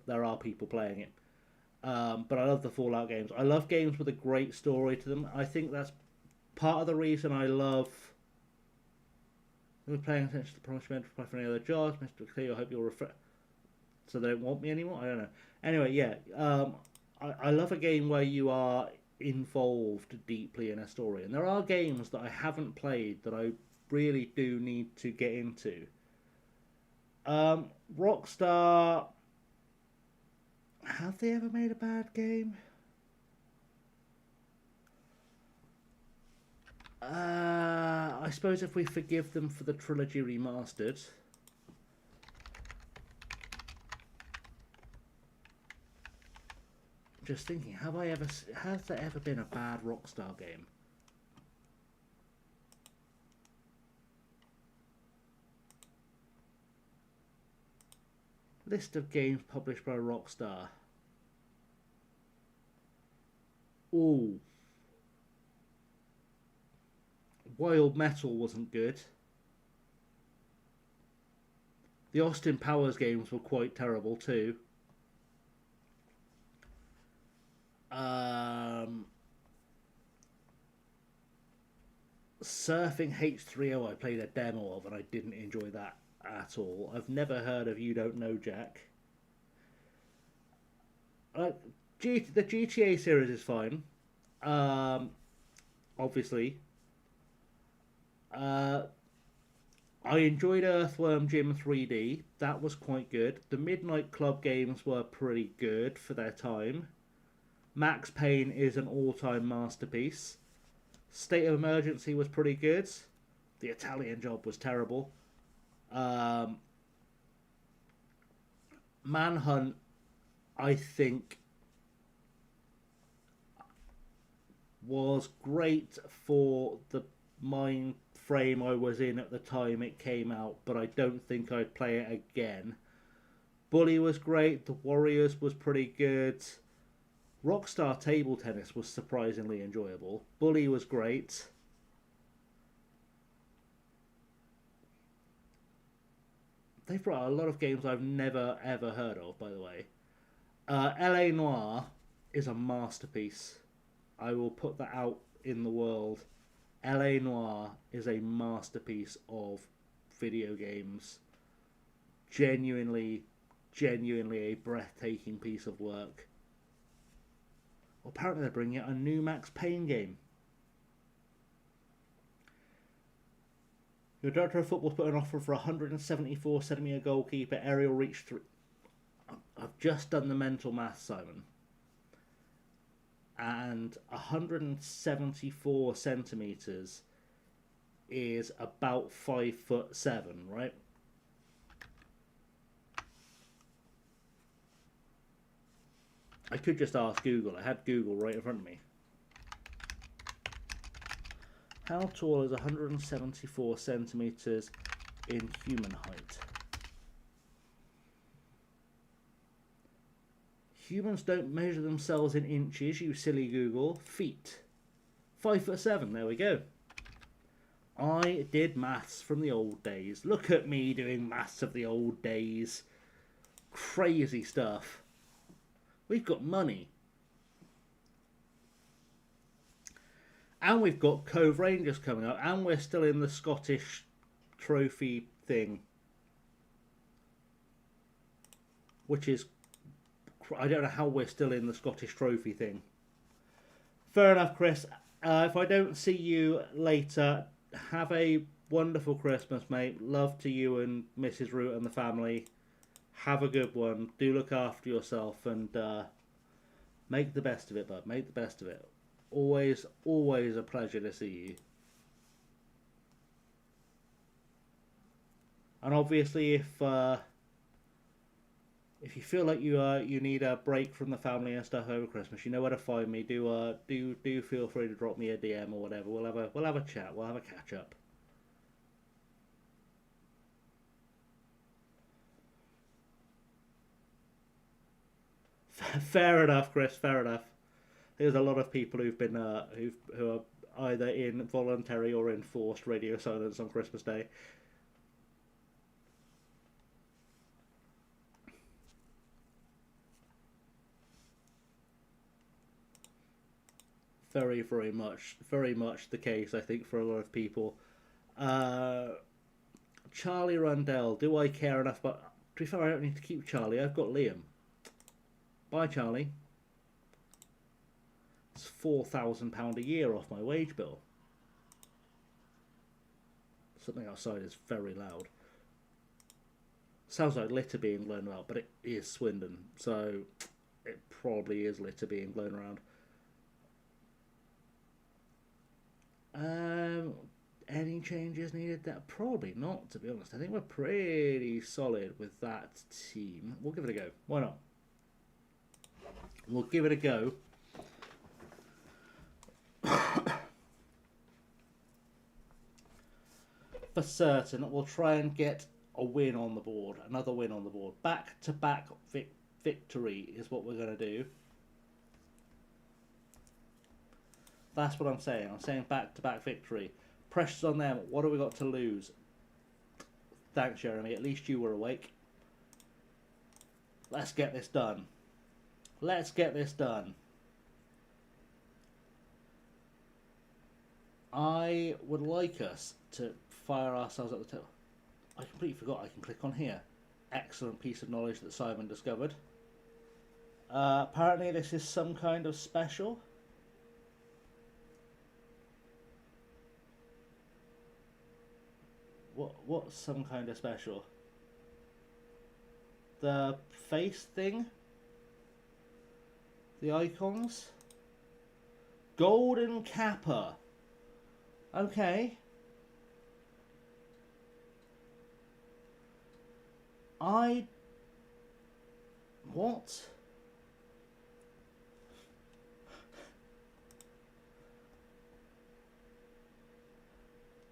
there are people playing it. But I love the Fallout games. I love games with a great story to them. I think that's part of the reason I love. We're playing attention to the promise you made for any other jobs, Mr. Cleo. I hope you'll refer. So they don't want me anymore. I don't know. Anyway, yeah. I love a game where you are involved deeply in a story, and there are games that I haven't played that I really do need to get into. Rockstar, have they ever made a bad game? I suppose if we forgive them for the trilogy remastered. Just thinking, has there ever been a bad Rockstar game? List of games published by Rockstar. Ooh. Wild Metal wasn't good. The Austin Powers games were quite terrible too. Surfing H3O I played a demo of and I didn't enjoy that at all. I've never heard of You Don't Know Jack. The GTA series is fine. Obviously. I enjoyed Earthworm Jim 3D. That was quite good. The Midnight Club games were pretty good for their time. Max Payne is an all-time masterpiece. State of Emergency was pretty good. The Italian Job was terrible. Manhunt, I think, was great for the mind frame I was in at the time it came out, but I don't think I'd play it again. Bully was great. The Warriors was pretty good. Rockstar Table Tennis was surprisingly enjoyable. Bully was great. They've brought out a lot of games I've never ever heard of, by the way. LA Noire is a masterpiece. I will put that out in the world. LA Noire is a masterpiece of video games. Genuinely a breathtaking piece of work. Well, apparently they're bringing out a new Max Payne game. Your director of football's put an offer for 174cm goalkeeper, aerial reach 3. I've just done the mental math, Simon. And 174 centimeters is about 5'7", right? I could just ask Google. I had Google right in front of me. How tall is 174 centimetres in human height? Humans don't measure themselves in inches, you silly Google. Feet. 5'7", there we go. I did maths from the old days. Look at me doing maths of the old days. Crazy stuff. We've got money. And we've got Cove Rangers coming up. And we're still in the Scottish trophy thing. Which is... I don't know how we're still in the Scottish trophy thing. Fair enough, Chris. If I don't see you later, have a wonderful Christmas, mate. Love to you and Mrs. Root and the family. Have a good one. Do look after yourself and make the best of it, bud. Make the best of it. Always, always a pleasure to see you. And obviously, if you feel like you need a break from the family and stuff over Christmas, you know where to find me. Do feel free to drop me a DM or whatever. We'll have a chat. We'll have a catch up. Fair enough, Chris. Fair enough. There's a lot of people who've been who are either in voluntary or enforced radio silence on Christmas Day. Very, very much the case, I think, for a lot of people. Charlie Rundell, do I care enough? But to be fair, I don't need to keep Charlie. I've got Liam. Bye, Charlie. It's £4,000 a year off my wage bill. Something outside is very loud. Sounds like litter being blown about, but it is Swindon, so it probably is litter being blown around. Any changes needed? That probably not, to be honest. I think we're pretty solid with that team. We'll give it a go. Why not? We'll give it a go. For certain, we'll try and get a win on the board. Another win on the board. Back-to-back victory is what we're going to do. That's what I'm saying. I'm saying back-to-back victory. Pressure's on them. What have we got to lose? Thanks, Jeremy. At least you were awake. Let's get this done. Let's get this done. I would like us to fire ourselves at the tail. I completely forgot I can click on here. Excellent piece of knowledge that Simon discovered. Apparently this is some kind of special. What's some kind of special? The face thing? The icons? Golden Kappa. Okay. What?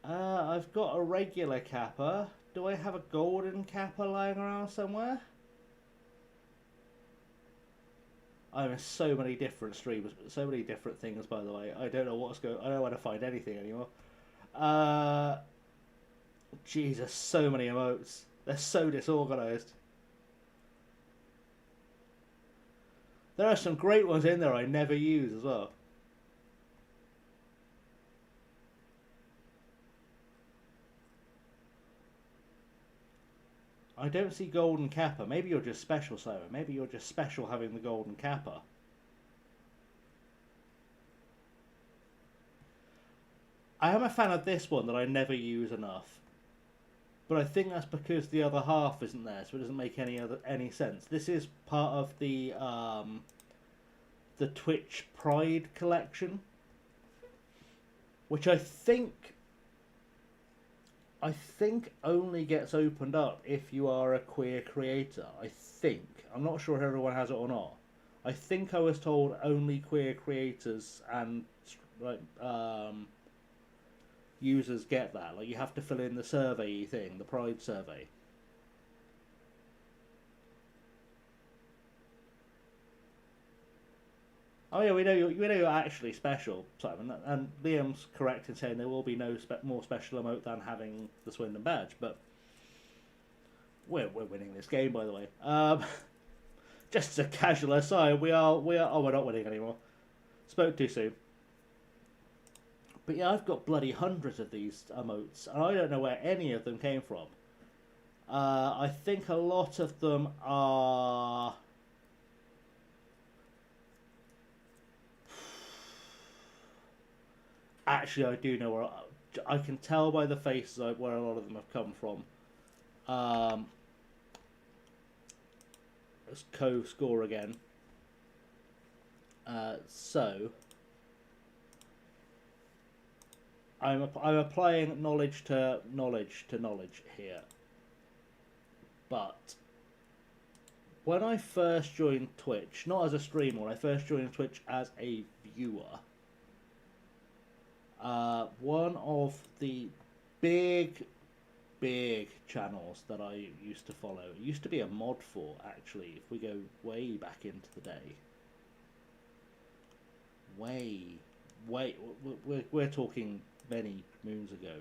I've got a regular Kappa. Do I have a golden Kappa lying around somewhere? I'm in so many different streams, so many different things, by the way. I don't know what's going. I don't know where to find anything anymore. Jesus, so many emotes. They're so disorganized. There are some great ones in there I never use as well. I don't see golden Kappa. Maybe you're just special, Simon. Maybe you're just special having the golden Kappa. I am a fan of this one that I never use enough. But I think that's because the other half isn't there, so it doesn't make any sense. This is part of the Twitch Pride collection, which I think only gets opened up if you are a queer creator. I think. I'm not sure if everyone has it or not. I think I was told only queer creators and users get that. Like, you have to fill in the survey thing, the Pride survey. Oh yeah, we know you're actually special, Simon. And Liam's correct in saying there will be no more special emote than having the Swindon badge. But we're winning this game, by the way. Just as a casual aside, we are. Oh, we're not winning anymore. Spoke too soon. But yeah, I've got bloody hundreds of these emotes, and I don't know where any of them came from. I think a lot of them are. Actually, I do know where. I can tell by the faces where a lot of them have come from. Let's co-score again. So I'm applying knowledge to knowledge here. But when I first joined Twitch, not as a streamer, when I first joined Twitch as a viewer, one of the big channels that I used to follow, it used to be a mod for, actually, if we go way back into the day. We're talking many moons ago.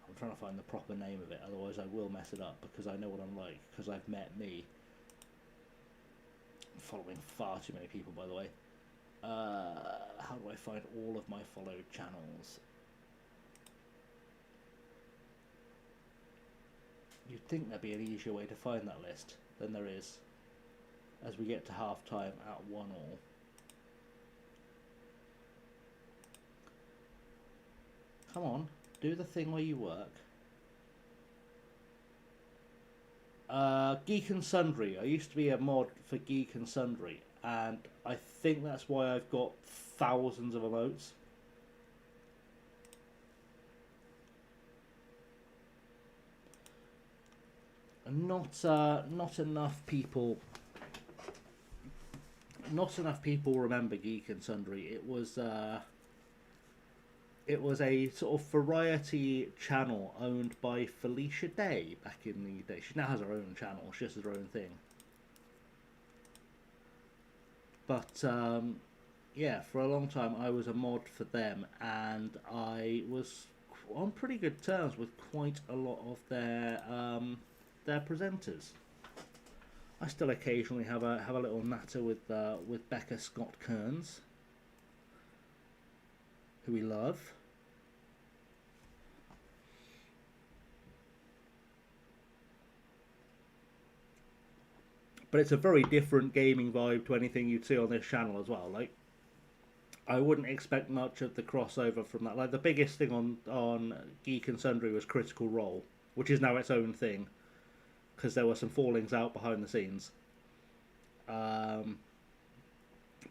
I'm trying to find the proper name of it, otherwise I will mess it up, because I know what I'm like, because I've met me. I'm following far too many people, by the way. How do I find all of my followed channels? You'd think there'd be an easier way to find that list than there is, as we get to half time at 1-1. Come on, do the thing where you work. Geek and Sundry. I used to be a mod for Geek and Sundry, and I think that's why I've got thousands of emotes. And not enough people remember Geek and Sundry. It was a sort of variety channel owned by Felicia Day back in the day. She now has her own channel. She just has her own thing. But yeah, for a long time I was a mod for them, and I was on pretty good terms with quite a lot of their presenters. I still occasionally have a little natter with Becca Scott Kearns, who we love. But it's a very different gaming vibe to anything you'd see on this channel as well. Like, I wouldn't expect much of the crossover from that. Like, the biggest thing on Geek and Sundry was Critical Role, which is now its own thing, because there were some fallings out behind the scenes. But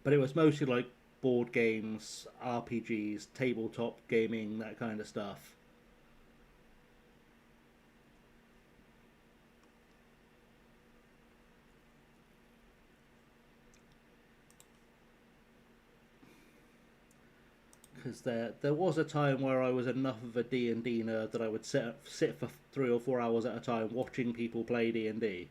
it was mostly like board games, RPGs, tabletop gaming, that kind of stuff. Because there was a time where I was enough of a D&D nerd that I would sit for 3 or 4 hours at a time watching people play D&D.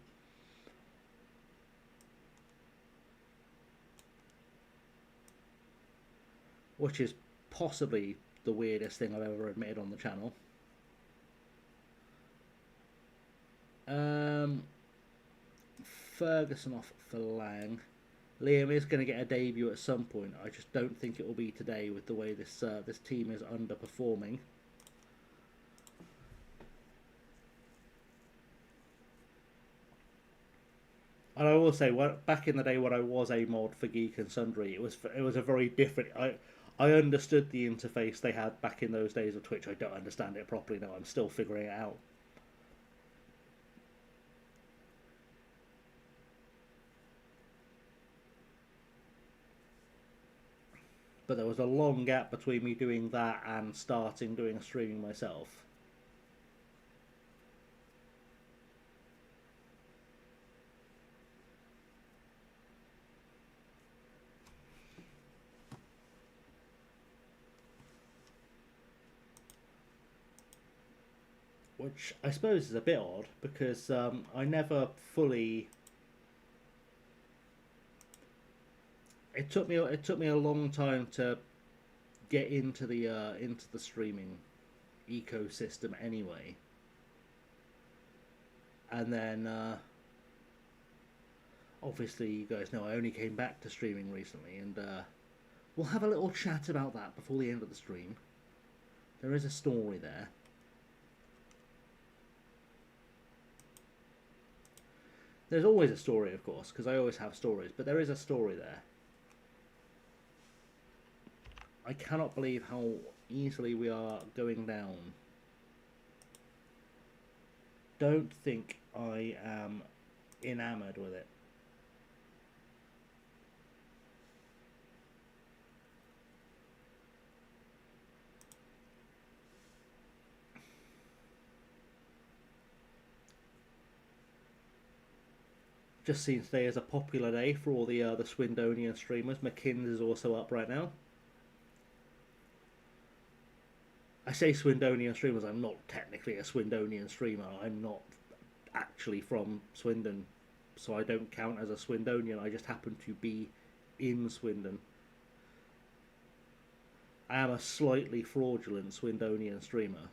Which is possibly the weirdest thing I've ever admitted on the channel. Ferguson off for Lang. Liam is going to get a debut at some point. I just don't think it will be today with the way this team is underperforming. And I will say, back in the day when I was a mod for Geek and Sundry, it was a very different. I understood the interface they had back in those days of Twitch. I don't understand it properly now. I'm still figuring it out. But there was a long gap between me doing that and starting doing streaming myself. which I suppose is a bit odd because I never fully. It took me a long time to get into the streaming ecosystem anyway, and then obviously you guys know I only came back to streaming recently, and we'll have a little chat about that before the end of the stream. There is a story there. There's always a story, of course, because I always have stories, but there is a story there. I cannot believe how easily we are going down. Don't think I am enamored with it. Just seen today is a popular day for all the Swindonian streamers. McKinn's is also up right now. I say Swindonian streamers, I'm not technically a Swindonian streamer. I'm not actually from Swindon, so I don't count as a Swindonian. I just happen to be in Swindon. I am a slightly fraudulent Swindonian streamer.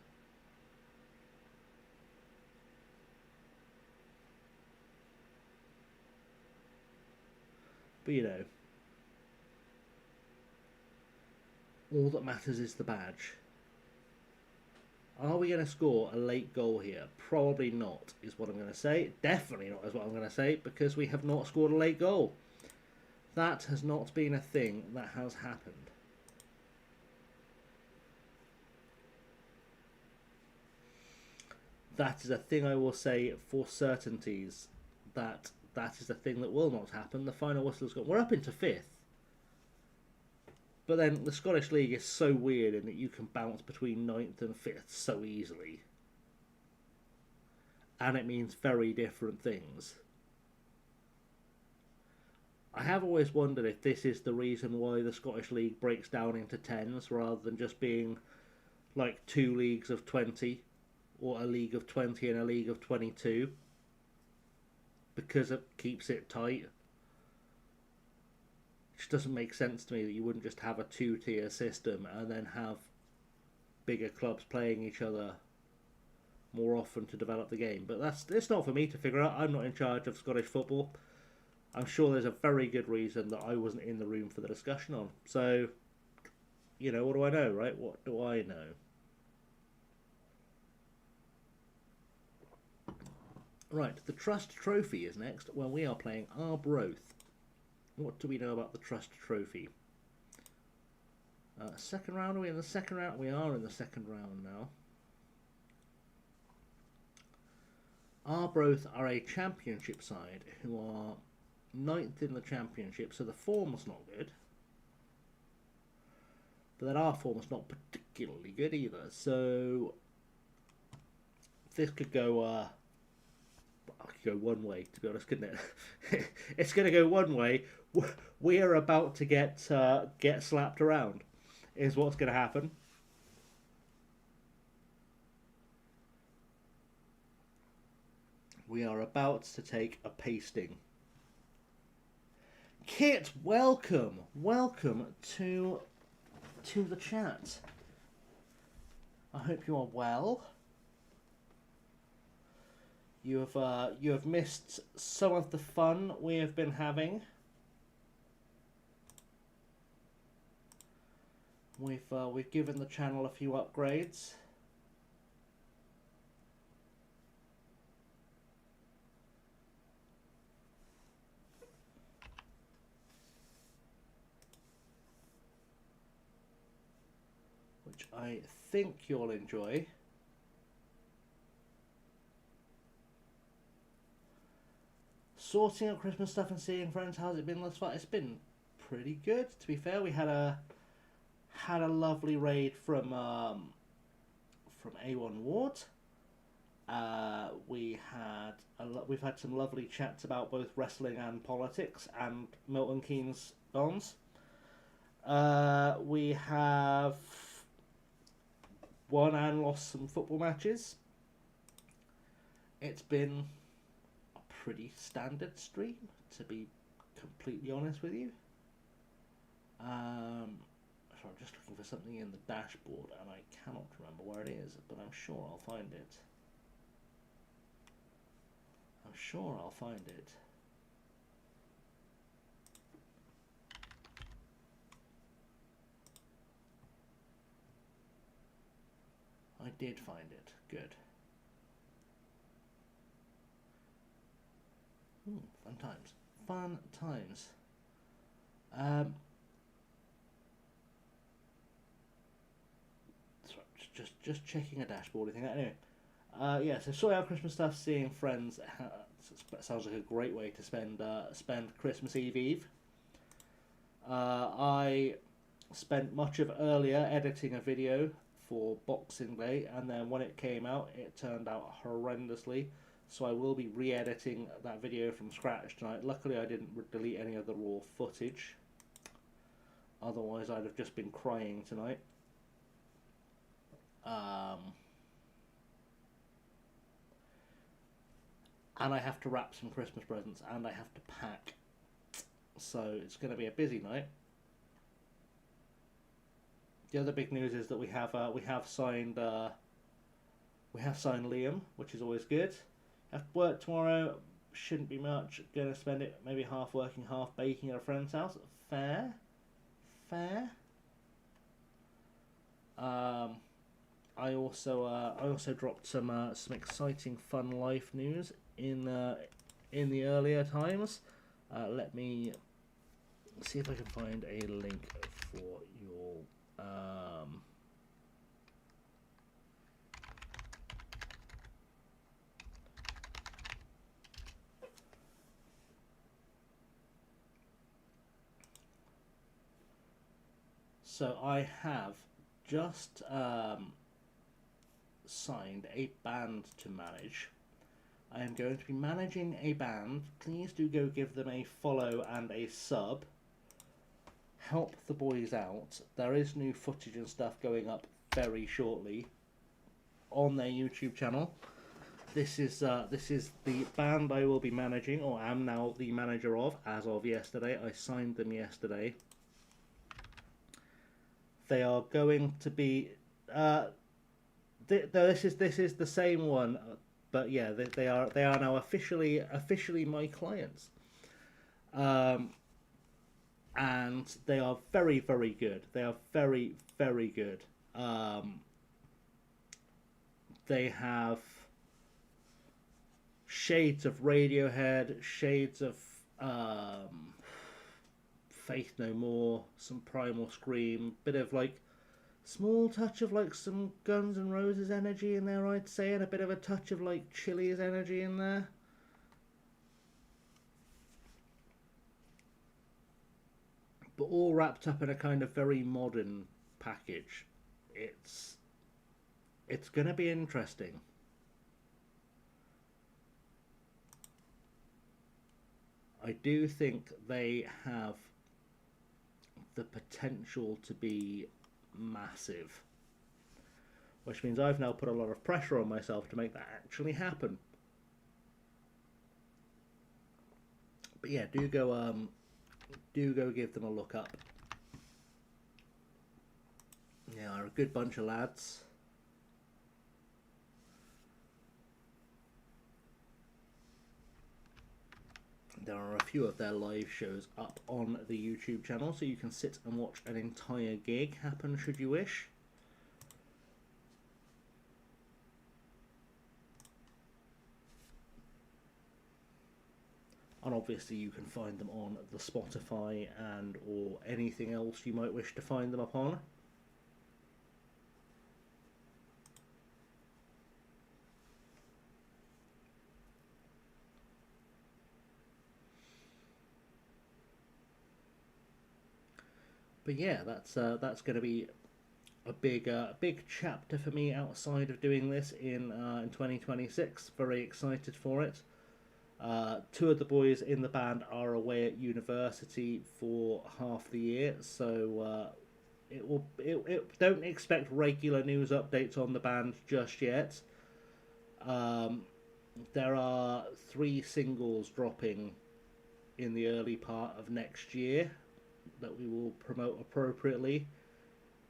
But you know, all that matters is the badge. Are we going to score a late goal here? Probably not, is what I'm going to say. Definitely not, is what I'm going to say, because we have not scored a late goal. That has not been a thing that has happened. That is a thing I will say for certainties, that is a thing that will not happen. The final whistle's gone. We're up into 5th. But then the Scottish League is so weird in that you can bounce between 9th and 5th so easily. And it means very different things. I have always wondered if this is the reason why the Scottish League breaks down into 10s rather than just being like 2 leagues of 20 or a league of 20 and a league of 22. Because it keeps it tight. Which doesn't make sense to me that you wouldn't just have a 2-tier system and then have bigger clubs playing each other more often to develop the game. But it's not for me to figure out. I'm not in charge of Scottish football. I'm sure there's a very good reason that I wasn't in the room for the discussion on. So, you know, what do I know, right? What do I know? Right, the Trust Trophy is next, where we are playing Arbroath. What do we know about the Trust Trophy? Second round, are we in the second round? We are in the second round now. Arbroath are a championship side who are 9th in the championship, so the form's not good. But then our form's not particularly good either, so this could go go one way, to be honest, couldn't it? It's going to go one way. We are about to get slapped around, is what's going to happen. We are about to take a pasting. Kit, welcome to the chat. I hope you are well. You have missed some of the fun we have been having. We've given the channel a few upgrades. Which I think you'll enjoy. Sorting out Christmas stuff and seeing friends. How's it been thus far? It's been pretty good, to be fair. We had a lovely raid from A1 Ward. We've had some lovely chats about both wrestling and politics and Milton Keynes Dons. We have won and lost some football matches. it's been a pretty standard stream, to be completely honest with you. So I'm just looking for something in the dashboard, and I cannot remember where it is, but I'm sure I'll find it. I'm sure I'll find it. I did find it. Good. Fun times. Fun times. Sorry, just checking a dashboard. Anyway, yeah. So sort out Christmas stuff, seeing friends. Sounds like a great way to spend Christmas Eve. I spent much of earlier editing a video for Boxing Day, and then when it came out, it turned out horrendously. So I will be re-editing that video from scratch tonight. Luckily, I didn't delete any of the raw footage. Otherwise, I'd have just been crying tonight. And I have to wrap some Christmas presents, and I have to pack. So it's going to be a busy night. The other big news is that we have signed Liam, which is always good. Have to work tomorrow. Shouldn't be much. Going to spend it maybe half working, half baking at a friend's house. Fair. I also dropped some exciting fun life news in the earlier times. Let me see if I can find a link for your. So I have just signed a band to manage. I am going to be managing a band. Please do go give them a follow and a sub. Help the boys out. There is new footage and stuff going up very shortly on their YouTube channel. This is the band I will be managing, or am now the manager of, as of yesterday. I signed them yesterday. They are going to be. This is the same one, but yeah, they are now officially my clients. And they are very, very good. They are very, very good. They have shades of Radiohead, shades of Faith No More, some Primal Scream, bit of like small touch of like some Guns N' Roses energy in there, I'd say, and a bit of a touch of like Chili's energy in there. But all wrapped up in a kind of very modern package. It's gonna be interesting. I do think they have the potential to be massive, which means I've now put a lot of pressure on myself to make that actually happen. But yeah, do go give them a look up. Yeah, they're a good bunch of lads. There are a few of their live shows up on the YouTube channel, so you can sit and watch an entire gig happen should you wish. And obviously you can find them on the Spotify and or anything else you might wish to find them upon. But yeah, that's going to be a big chapter for me outside of doing this in 2026. Very excited for it. Two of the boys in the band are away at university for half the year, so don't expect regular news updates on the band just yet. There are 3 singles dropping in the early part of next year that we will promote appropriately,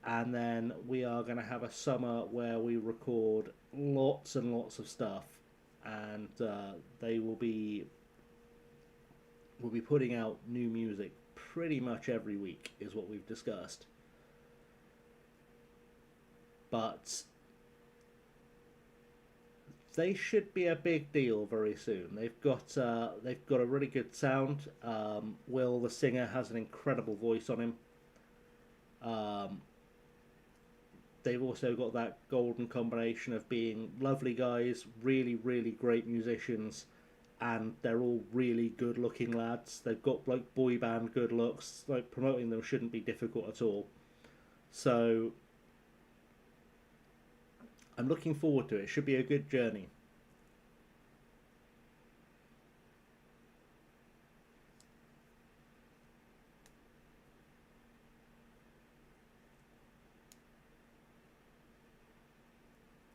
and then we are going to have a summer where we record lots and lots of stuff, and they will be we'll be putting out new music pretty much every week, is what we've discussed. But they should be a big deal very soon. They've got a really good sound. Will, the singer, has an incredible voice on him. They've also got that golden combination of being lovely guys, really, really great musicians, and they're all really good looking lads. They've got like boy band good looks. Like, promoting them shouldn't be difficult at all. So I'm looking forward to it. It should be a good journey.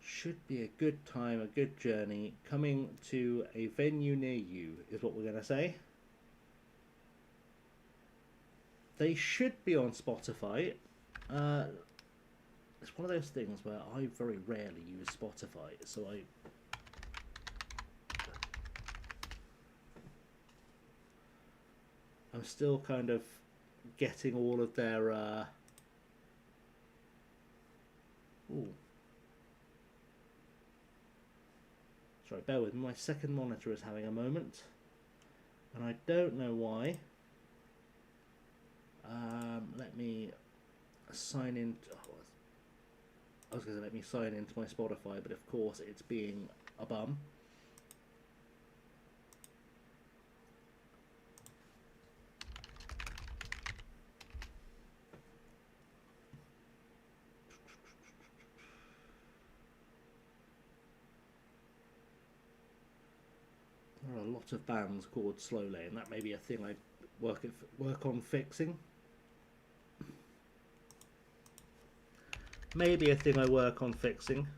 Should be a good time, a good journey. Coming to a venue near you is what we're going to say. They should be on Spotify. It's one of those things where I very rarely use Spotify, so I'm still kind of getting all of their ooh. Sorry, bear with me. My second monitor is having a moment, and I don't know why. Let me sign in. I was going to let me sign into my Spotify, but of course it's being a bum. There are a lot of bands called Slow Lane. That may be a thing I work on fixing. Maybe a thing I work on fixing.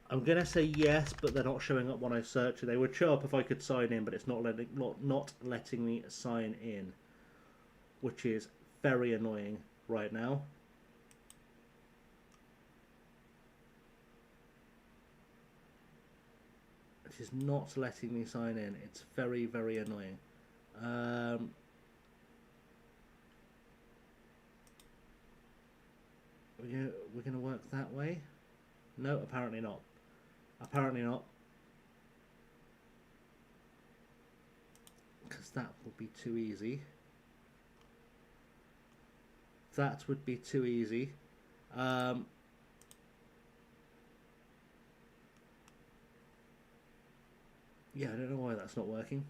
I'm gonna say yes, but they're not showing up when I search. They would show up if I could sign in, but it's not letting me sign in, which is very annoying right now. It is not letting me sign in. It's very, very annoying. We're gonna work that way? No, apparently not. Apparently not. Because that would be too easy. That would be too easy. Yeah, I don't know why that's not working.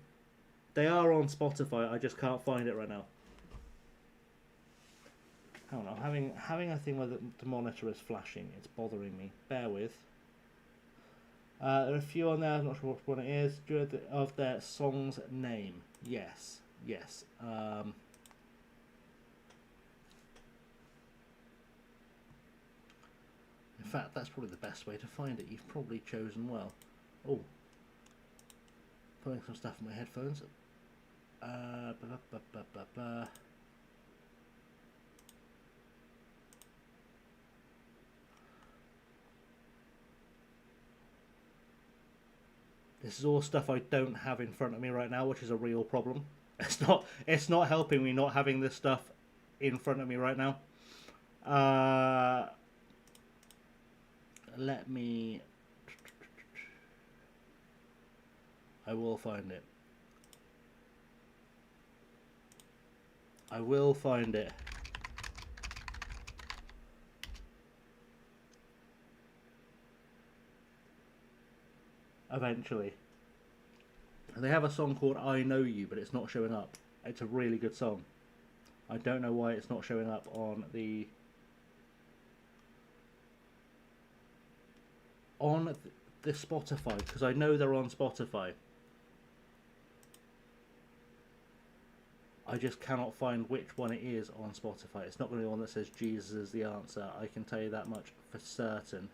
They are on Spotify, I just can't find it right now. I don't know, having a thing where the monitor is flashing, it's bothering me. Bear with. There are a few on there, I'm not sure which one it is. Of their song's name. Yes, yes. In fact, that's probably the best way to find it. You've probably chosen well. Oh. Putting some stuff in my headphones. This is all stuff I don't have in front of me right now, which is a real problem. It's not helping me not having this stuff in front of me right now. Let me... I will find it. I will find it. Eventually. They have a song called I Know You, but it's not showing up. It's a really good song. I don't know why it's not showing up on the... on the Spotify, because I know they're on Spotify. I just cannot find which one it is on Spotify. It's not going to be one that says Jesus is the answer. I can tell you that much for certain.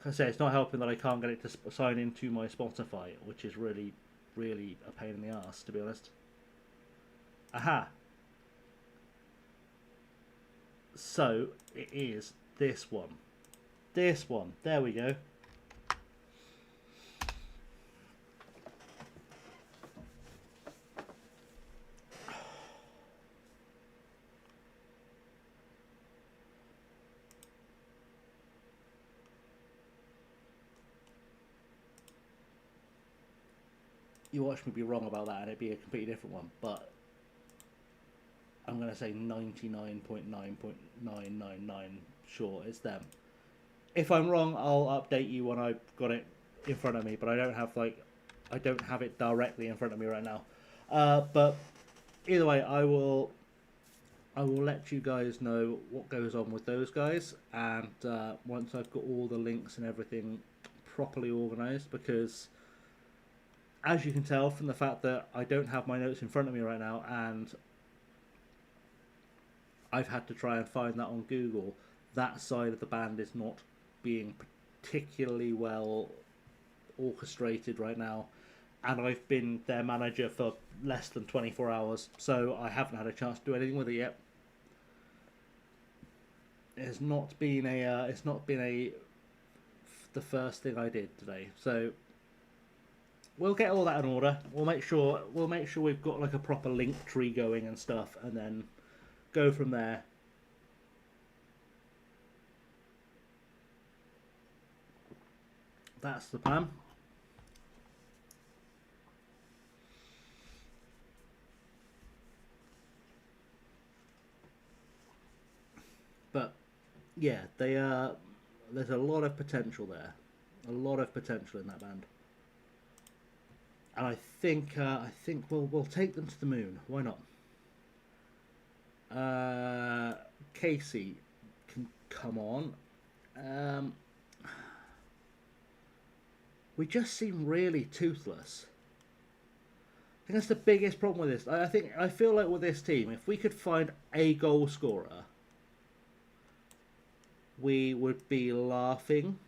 Like I say, it's not helping that I can't get it to sign into my Spotify, which is really, really a pain in the ass, to be honest. Aha! So, it is this one. This one. There we go. You watch me be wrong about that and it'd be a completely different one, but I'm going to say 99.9.999 sure it's them. If I'm wrong, I'll update you when I've got it in front of me, but I don't have it directly in front of me right now. But either way, I will let you guys know what goes on with those guys, and once I've got all the links and everything properly organised, because as you can tell from the fact that I don't have my notes in front of me right now, and I've had to try and find that on Google, that side of the band is not being particularly well orchestrated right now, and I've been their manager for less than 24 hours, so I haven't had a chance to do anything with it yet. It's not been the first thing I did today, so we'll get all that in order. We'll make sure we've got like a proper link tree going and stuff, and then go from there. That's the plan. But yeah, there's a lot of potential there. A lot of potential in that band. And I think we'll take them to the moon. Why not? Casey can come on. We just seem really toothless. I think that's the biggest problem with this. I feel like with this team, if we could find a goal scorer, we would be laughing.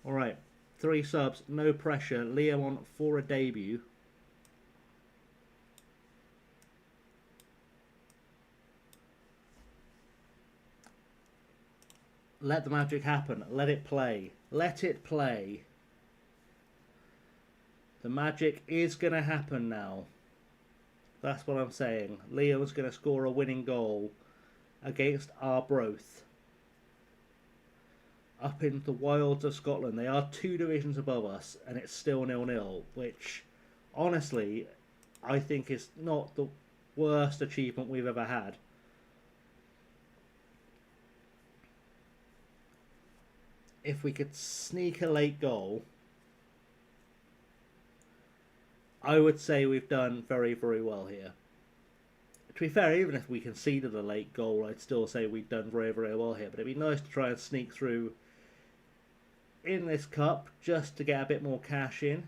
All right. 3 subs, no pressure. Liam on for a debut. Let the magic happen. Let it play. Let it play. The magic is going to happen now. That's what I'm saying. Liam's going to score a winning goal against Arbroath. Up in the wilds of Scotland. They are 2 divisions above us, and it's still 0-0, which, honestly, I think is not the worst achievement we've ever had. If we could sneak a late goal, I would say we've done very, very well here. To be fair, even if we conceded a late goal, I'd still say we've done very, very well here. But it'd be nice to try and sneak through in this cup just to get a bit more cash in.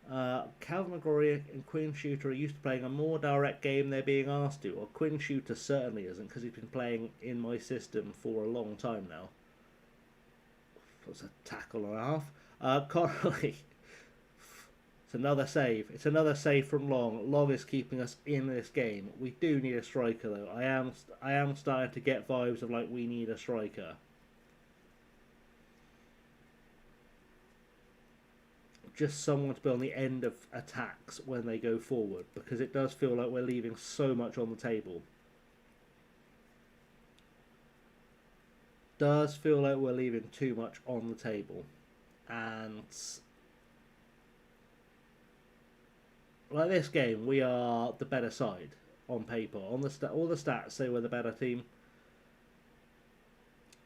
Calvin McGrory and Quinn Shooter are used to playing a more direct game they're being asked to. Or Quinn Shooter certainly isn't, because he's been playing in my system for a long time now. That's a tackle and a half. Connolly. It's another save. It's another save from Long. Long is keeping us in this game. We do need a striker, though. I am starting to get vibes of like we need a striker. Just someone to be on the end of attacks when they go forward, because it does feel like we're leaving so much on the table. Does feel like we're leaving too much on the table, and like this game, we are the better side on paper. On the all the stats say we're the better team,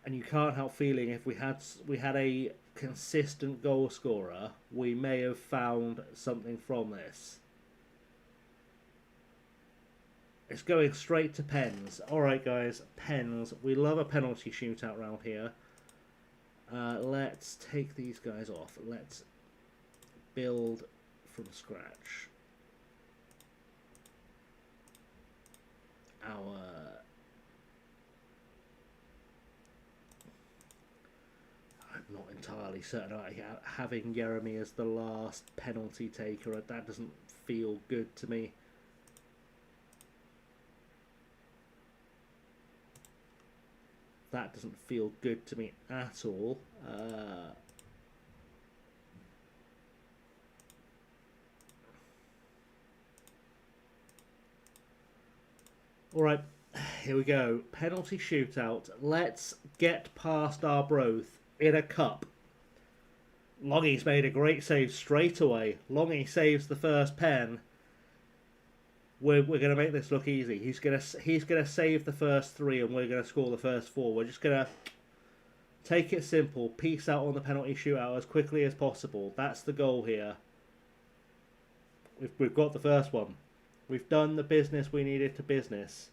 and you can't help feeling if we had a consistent goal scorer, we may have found something from this. It's going straight to pens. Alright guys, pens. We love a penalty shootout round here. Let's take these guys off. Let's build from scratch our I'm not entirely certain about having Jeremy as the last penalty taker. That doesn't feel good to me. That doesn't feel good to me at all. Alright, here we go. Penalty shootout. Let's get past Arbroath in a cup. Longy's made a great save straight away. Longy saves the first pen. We're going to make this look easy. He's gonna save the first 3 and we're going to score the first 4. We're just going to take it simple. Peace out on the penalty shootout as quickly as possible. That's the goal here. We've got the first one. We've done the business we needed to business.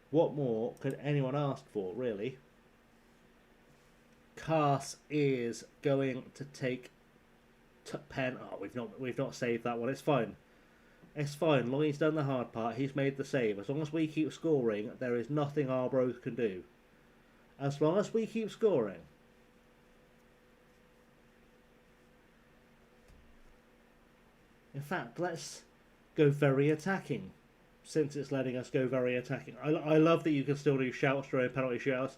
What more could anyone ask for, really? Cass is going to take pen. Oh, we've not saved that one. It's fine. It's fine. Longy's done the hard part. He's made the save. As long as we keep scoring, there is nothing Arbroath can do. As long as we keep scoring. In fact, let's go very attacking, since it's letting us go very attacking. I love that you can still do shouts during penalty shoutouts.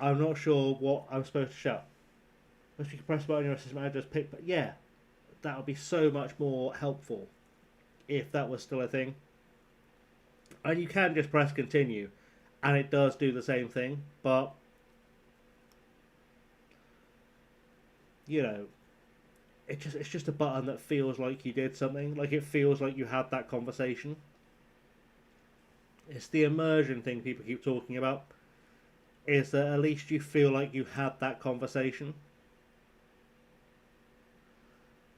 I'm not sure what I'm supposed to shout. Unless you can press a button on your assistant manager, just pick. But yeah, that would be so much more helpful if that was still a thing. And you can just press continue, and it does do the same thing. But you know, it's just a button that feels like you did something. Like it feels like you had that conversation. It's the immersion thing people keep talking about. Is that at least you feel like you had that conversation.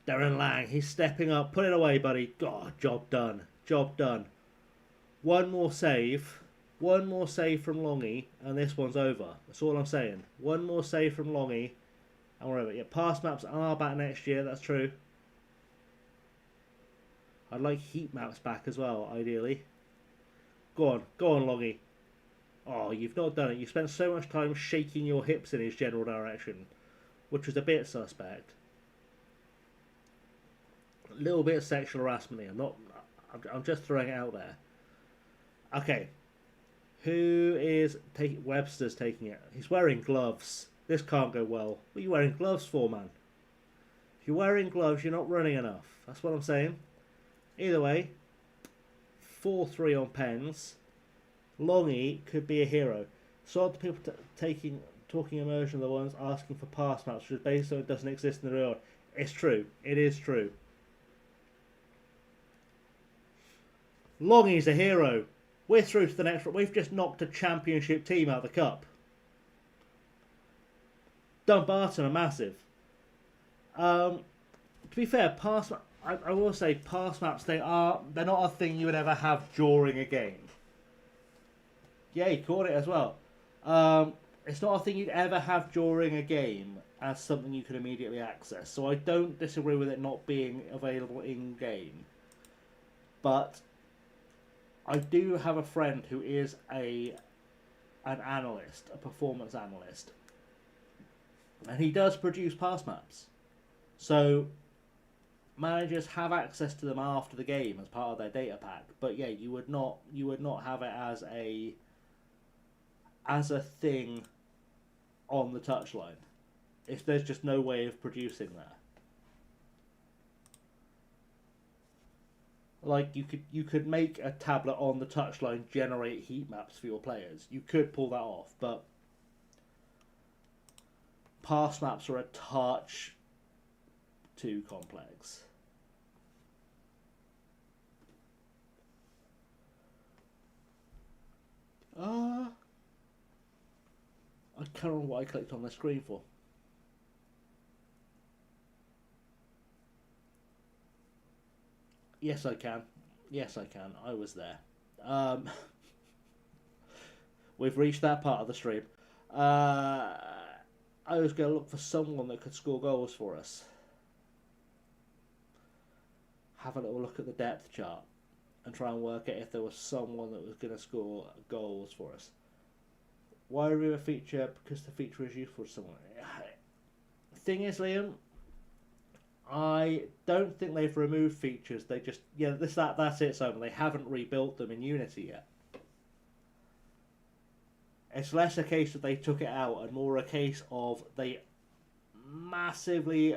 Darren Lang, he's stepping up. Put it away, buddy. God, job done. Job done. One more save. One more save from Longy, and this one's over. That's all I'm saying. One more save from Longy, and we're over. Yeah, pass maps are back next year, that's true. I'd like heat maps back as well, ideally. Go on, Longy. Oh, you've not done it. You spent so much time shaking your hips in his general direction, which was a bit suspect. A little bit of sexual harassment here. I'm just throwing it out there. Okay. Who is taking... Webster's taking it. He's wearing gloves. This can't go well. What are you wearing gloves for, man? If you're wearing gloves, you're not running enough. That's what I'm saying. Either way, 4-3 on pens. Longy could be a hero. So the people talking immersion are the ones asking for pass maps, which is based on it doesn't exist in the real world. It's true. It is true. Longy's a hero. We're through to the next one. We've just knocked a championship team out of the cup. Dumbarton are massive. To be fair, I will say pass maps, they're not a thing you would ever have during a game. Yeah, he caught it as well. It's not a thing you'd ever have during a game as something you can immediately access. So I don't disagree with it not being available in game. But I do have a friend who is an analyst, a performance analyst. And he does produce pass maps. So managers have access to them after the game as part of their data pack. But yeah, you would not have it as a thing on the touchline. If there's just no way of producing that. Like you could make a tablet on the touchline generate heat maps for your players. You could pull that off, but pass maps are a touch too complex. I can't remember what I clicked on the screen for. Yes, I can. Yes, I can. I was there. we've reached that part of the stream. I was going to look for someone that could score goals for us. Have a little look at the depth chart and try and work out if there was someone that was going to score goals for us. Why remove a feature? Because the feature is useful to someone. Thing is, Liam, I don't think they've removed features. They just, that's it, Simon. They haven't rebuilt them in Unity yet. It's less a case that they took it out and more a case of they massively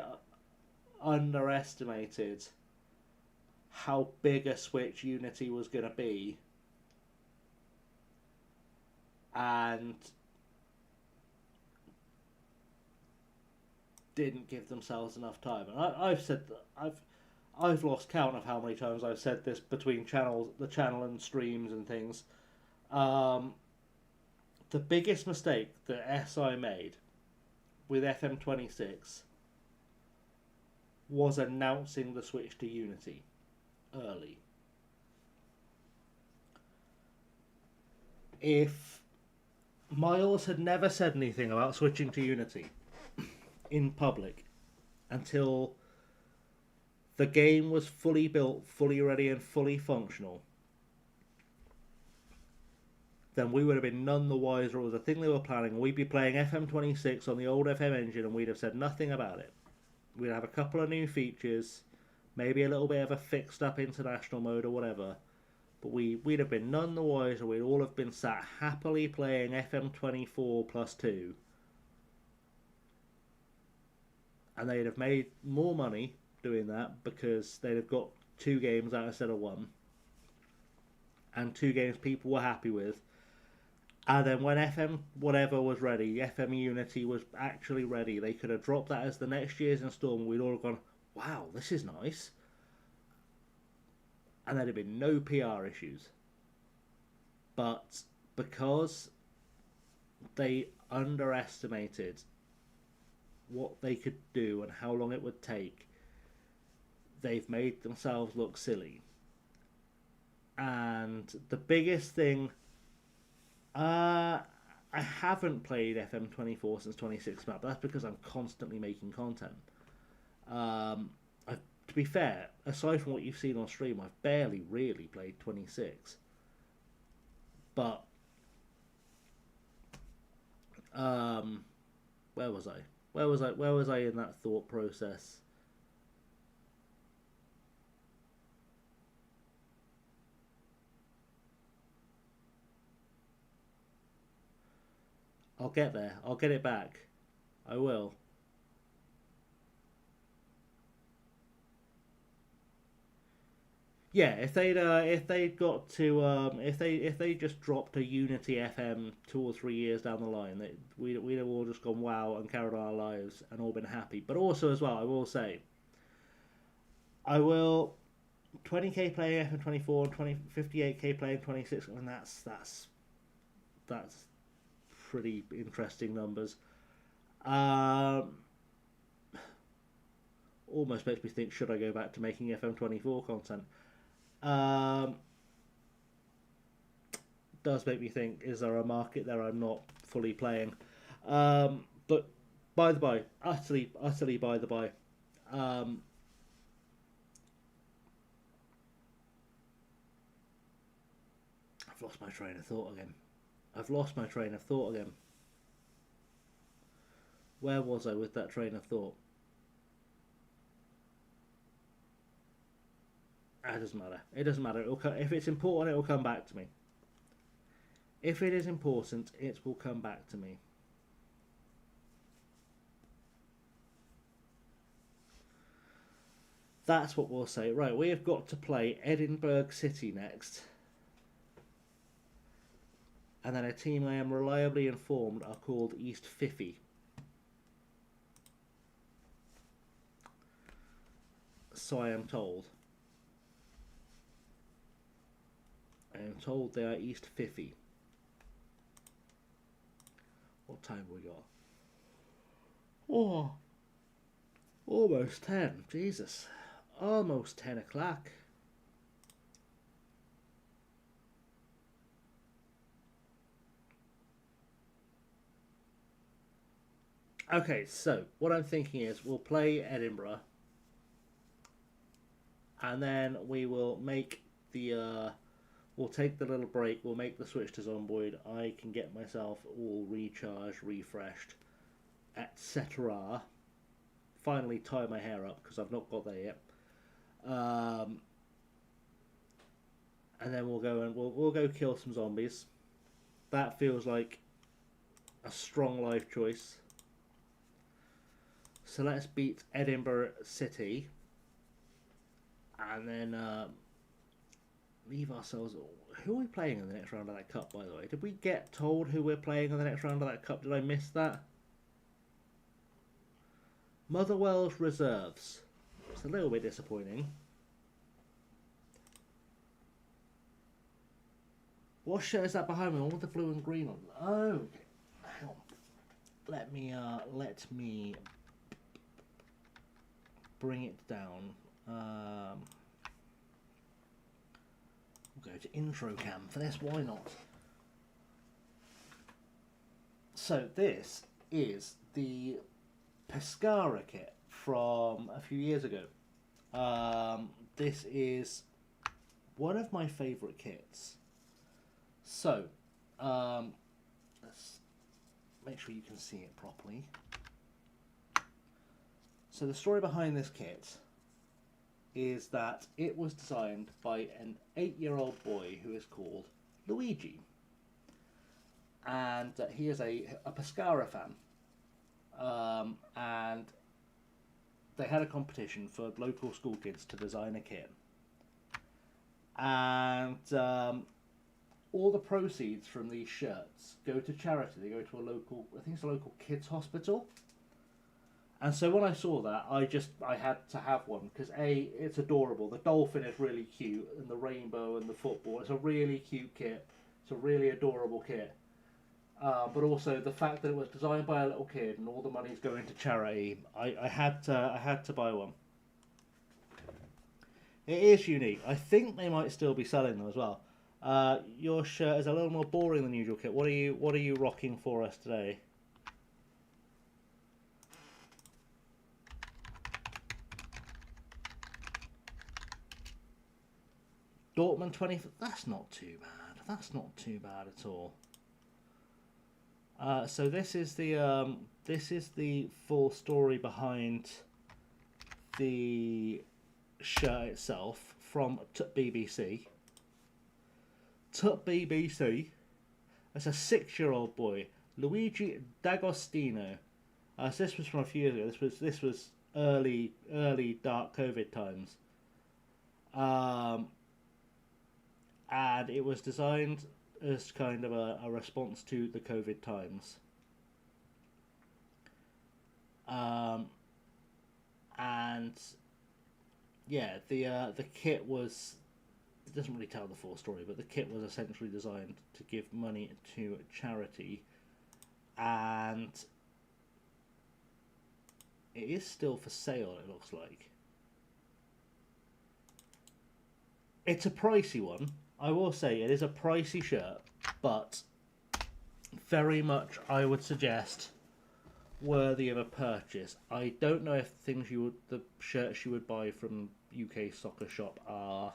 underestimated how big a switch Unity was going to be, and didn't give themselves enough time. And I've said that I've lost count of how many times I've said this between the channel and streams and things. The biggest mistake that SI made with FM26 was announcing the switch to Unity early. If Miles had never said anything about switching to Unity in public until the game was fully built, fully ready and fully functional, then we would have been none the wiser. It was a thing they were planning. We'd be playing FM26 on the old FM engine and we'd have said nothing about it. We'd have a couple of new features, maybe a little bit of a fixed up international mode or whatever, but we'd have been none the wiser. We'd all have been sat happily playing FM24 plus 2, and they'd have made more money doing that because they'd have got 2 games out instead of 1, and 2 games people were happy with. And then when FM whatever was ready, FM Unity was actually ready, they could have dropped that as the next year's installment. We'd all have gone, wow, this is nice. And there'd have been no PR issues. But because they underestimated what they could do and how long it would take, they've made themselves look silly. And the biggest thing, I haven't played FM24 since 26 map. That's because I'm constantly making content. To be fair, aside from what you've seen on stream, I've barely really played 26. But where was I? Where was I in that thought process? I'll get there. I'll get it back. I will. Yeah, if they just dropped a Unity FM 2 or 3 years down the line, we'd have all just gone wow and carried on our lives and all been happy. But also as well, I will say, 20k playing FM24 and 58k playing 26, and that's pretty interesting numbers. Almost makes me think, should I go back to making FM24 content? Does make me think, is there a market there I'm not fully playing? But by the by, utterly by the by. I've lost my train of thought again. Where was I with that train of thought? It doesn't matter. If it's important, it will come back to me. If it is important, it will come back to me. That's what we'll say. Right, we have got to play Edinburgh City next. And then a team I am reliably informed are called East Fiffy. So I am told. I am told they are East Fiffy. What time have we got? Oh, almost 10. Jesus. Almost 10 o'clock. Okay, so what I'm thinking is we'll play Edinburgh, and then we will make the. We'll take the little break. We'll make the switch to Zomboid. I can get myself all recharged, refreshed, etc. Finally, tie my hair up because I've not got there yet. And then we'll go and we'll go kill some zombies. That feels like a strong life choice. So let's beat Edinburgh City, and then leave ourselves. Who are we playing in the next round of that cup? By the way, did we get told who we're playing in the next round of that cup? Did I miss that? Motherwell's reserves. It's a little bit disappointing. What shirt is that behind me? All with the blue and green on. Oh, hang on. Let me bring it down. We'll go to intro cam for this. Why not? So this is the Pescara kit from a few years ago. This is one of my favourite kits. So, let's make sure you can see it properly. So the story behind this kit is that it was designed by an 8-year-old boy who is called Luigi. And he is a Pescara fan. And they had a competition for local school kids to design a kit. And all the proceeds from these shirts go to charity. They go to a local, I think it's a local kids hospital. And so when I saw that, I had to have one because A, it's adorable. The dolphin is really cute, and the rainbow and the football. It's a really cute kit. It's a really adorable kit. But also the fact that it was designed by a little kid and all the money's going to charity, I had to buy one. It is unique. I think they might still be selling them as well. Your shirt is a little more boring than usual, Kit. What are you rocking for us today? Dortmund 20. That's not too bad. That's not too bad at all. So this is the full story behind the shirt itself from BBC. BBC. That's a 6-year-old boy, Luigi D'Agostino. So this was from a few years ago. This was early dark COVID times. And it was designed as kind of a response to the COVID times. And yeah, the kit was, it doesn't really tell the full story, but the kit was essentially designed to give money to charity, and it is still for sale, it looks like. It's a pricey one. I will say it is a pricey shirt, but very much I would suggest worthy of a purchase. I don't know if the shirts you would buy from UK Soccer Shop are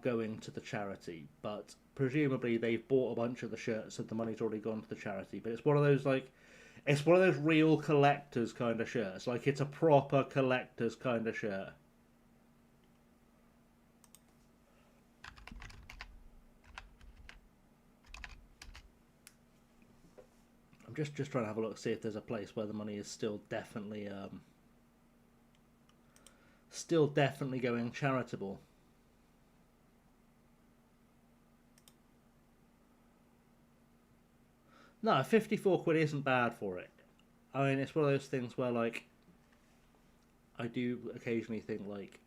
going to the charity, but presumably they've bought a bunch of the shirts and the money's already gone to the charity. But it's one of those real collector's kind of shirts. Like, it's a proper collector's kind of shirt. I'm just trying to have a look, see if there's a place where the money is still definitely going charitable. No, 54 quid isn't bad for it. I mean, it's one of those things where, like, I do occasionally think, like,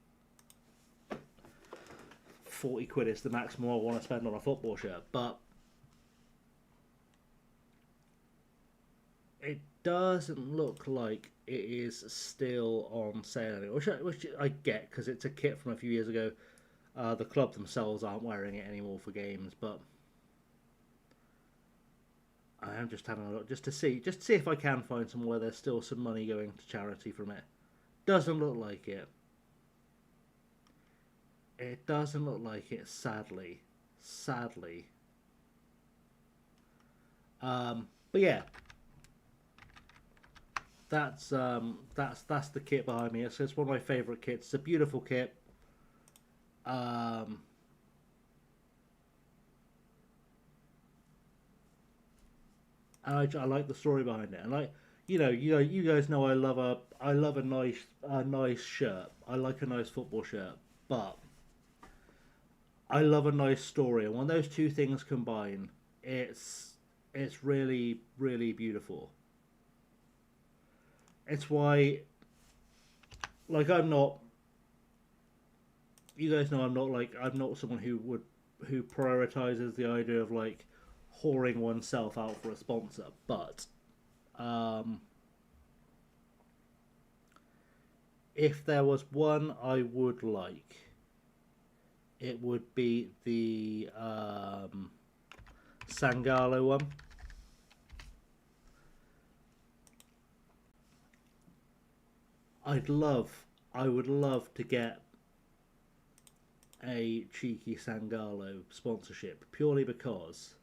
40 quid is the maximum I want to spend on a football shirt, but it doesn't look like it is still on sale anymore, which I get, because it's a kit from a few years ago. The club themselves aren't wearing it anymore for games, but I am just having a look just to see if I can find somewhere there's still some money going to charity from it. Doesn't look like it. It doesn't look like it, sadly. But yeah, that's the kit behind me. It's one of my favourite kits. It's a beautiful kit. And I like the story behind it. And like you guys know I love a nice shirt. I like a nice football shirt, but I love a nice story. And when those two things combine, it's really, really beautiful. It's why, like, you guys know I'm not someone who prioritizes the idea of like whoring oneself out for a sponsor, but if there was one I would like, it would be the Sangalo one. I would love to get a cheeky Sangalo sponsorship, purely because,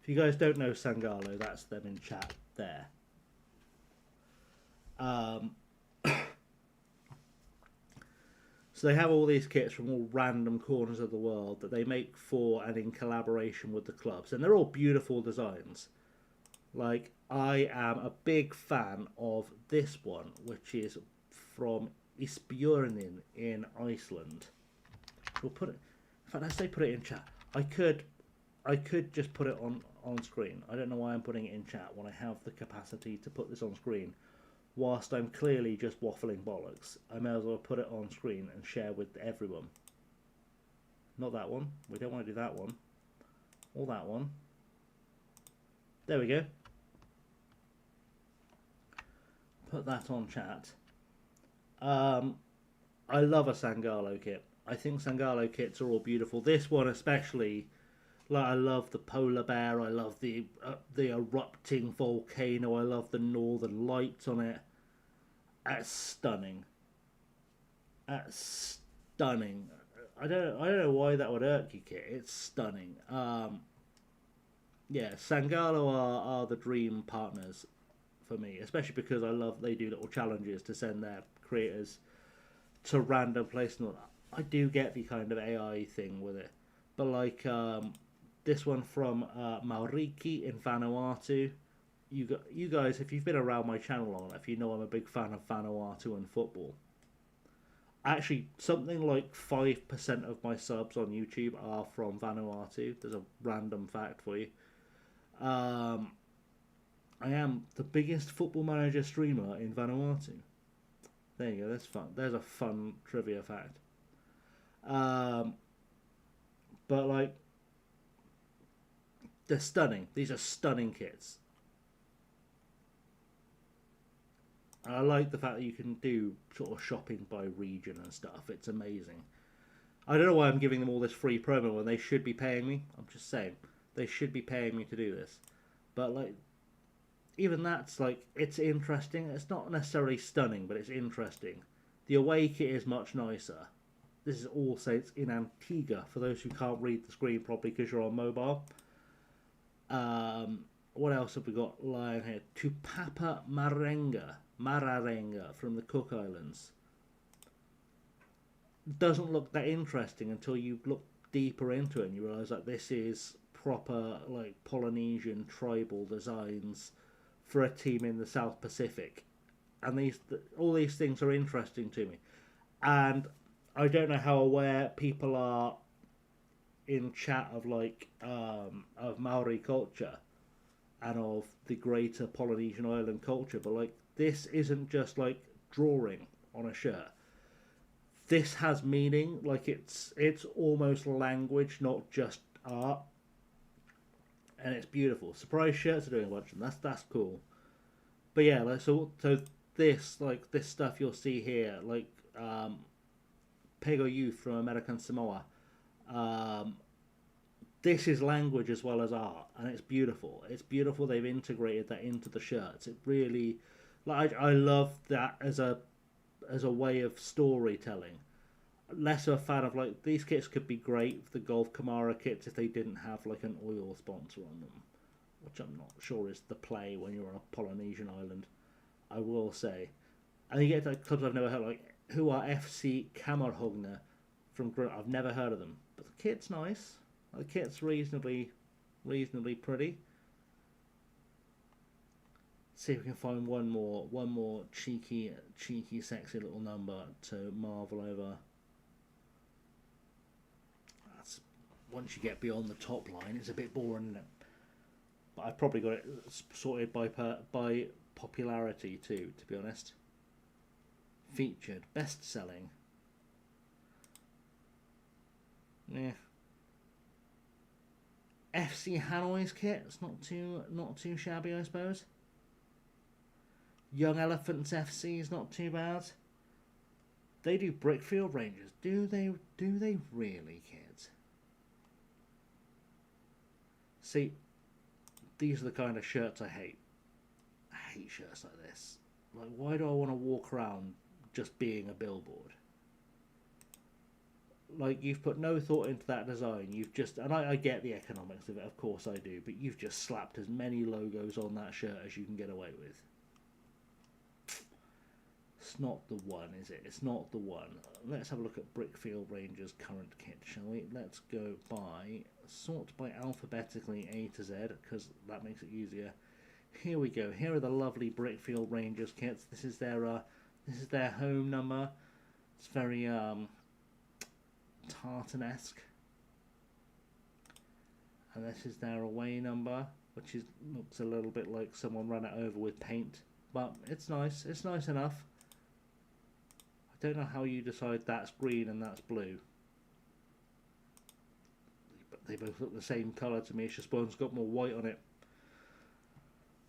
if you guys don't know Sangalo, that's them in chat there. So they have all these kits from all random corners of the world that they make for and in collaboration with the clubs, and they're all beautiful designs. Like, I am a big fan of this one, which is from Isbjörnin in Iceland. We'll put it. In fact, let's say put it in chat. I could just put it on screen. I don't know why I'm putting it in chat when I have the capacity to put this on screen. Whilst I'm clearly just waffling bollocks, I may as well put it on screen and share with everyone. Not that one. We don't want to do that one. Or that one. There we go. Put that on chat. I love a Sangalo kit. I think Sangalo kits are all beautiful. This one especially. Like, I love the polar bear. I love the erupting volcano. I love the northern lights on it. That's stunning. That's stunning. I don't know why that would irk you, kit. It's stunning. Yeah, Sangalo are the dream partners for me, especially because I love they do little challenges to send their creators to random places. I do get the kind of AI thing with it, but like this one from Mauriki in Vanuatu. You guys, if you've been around my channel long enough, you know I'm a big fan of Vanuatu and football. Actually, something like 5% of my subs on YouTube are from Vanuatu. There's a random fact for you. I am the biggest Football Manager streamer in Vanuatu. There you go, that's fun. There's a fun trivia fact. But like, they're stunning. These are stunning kits. And I like the fact that you can do sort of shopping by region and stuff. It's amazing. I don't know why I'm giving them all this free promo when they should be paying me. I'm just saying. They should be paying me to do this. But like, even that's like, it's interesting. It's not necessarily stunning, but it's interesting. The away kit is much nicer. This is All Saints in Antigua, for those who can't read the screen properly because you're on mobile. What else have we got lying here? Tupapa Mararenga from the Cook Islands. Doesn't look that interesting until you look deeper into it and you realise that this is proper like Polynesian tribal designs for a team in the South Pacific, and all these things are interesting to me. And I don't know how aware people are in chat of like of Maori culture and of the greater Polynesian island culture, but like, this isn't just like drawing on a shirt. This has meaning. Like, it's almost language, not just art, and it's beautiful. Surprise shirts are doing a bunch, and that's cool. But yeah, like, so this stuff you'll see here, like Pego Youth from American Samoa. this is language as well as art, and it's beautiful. It's beautiful. They've integrated that into the shirts. It really, like, I love that as a way of storytelling. Less of a fan of, like, these kits could be great, the Golf Kamara kits, if they didn't have like an oil sponsor on them, which I'm not sure is the play when you're on a Polynesian island. I will say, and you get like clubs I've never heard, like who are FC Kamerhogner from I've never heard of them, but the kit's nice. The kit's reasonably pretty. See if we can find one more cheeky, sexy little number to marvel over. That's, once you get beyond the top line, it's a bit boring, isn't it? But I've probably got it sorted by popularity too, to be honest. Featured, best-selling. Yeah. FC Hanoi's kit. It's not too shabby, I suppose. Young Elephants FC is not too bad. They do Brickfield Rangers. Do they really, kids? See, these are the kind of shirts I hate. I hate shirts like this. Like, why do I want to walk around just being a billboard? Like, you've put no thought into that design. You've just, and I get the economics of it, of course I do, but you've just slapped as many logos on that shirt as you can get away with. It's not the one, is it? It's not the one. Let's have a look at Brickfield Rangers' current kit, shall we? Let's go sort by alphabetically A to Z, because that makes it easier. Here we go. Here are the lovely Brickfield Rangers kits. This is their home number. It's very tartan-esque. And this is their away number, which looks a little bit like someone ran it over with paint, but it's nice. It's nice enough. I don't know how you decide that's green and that's blue. But they both look the same colour to me. It's just one's got more white on it.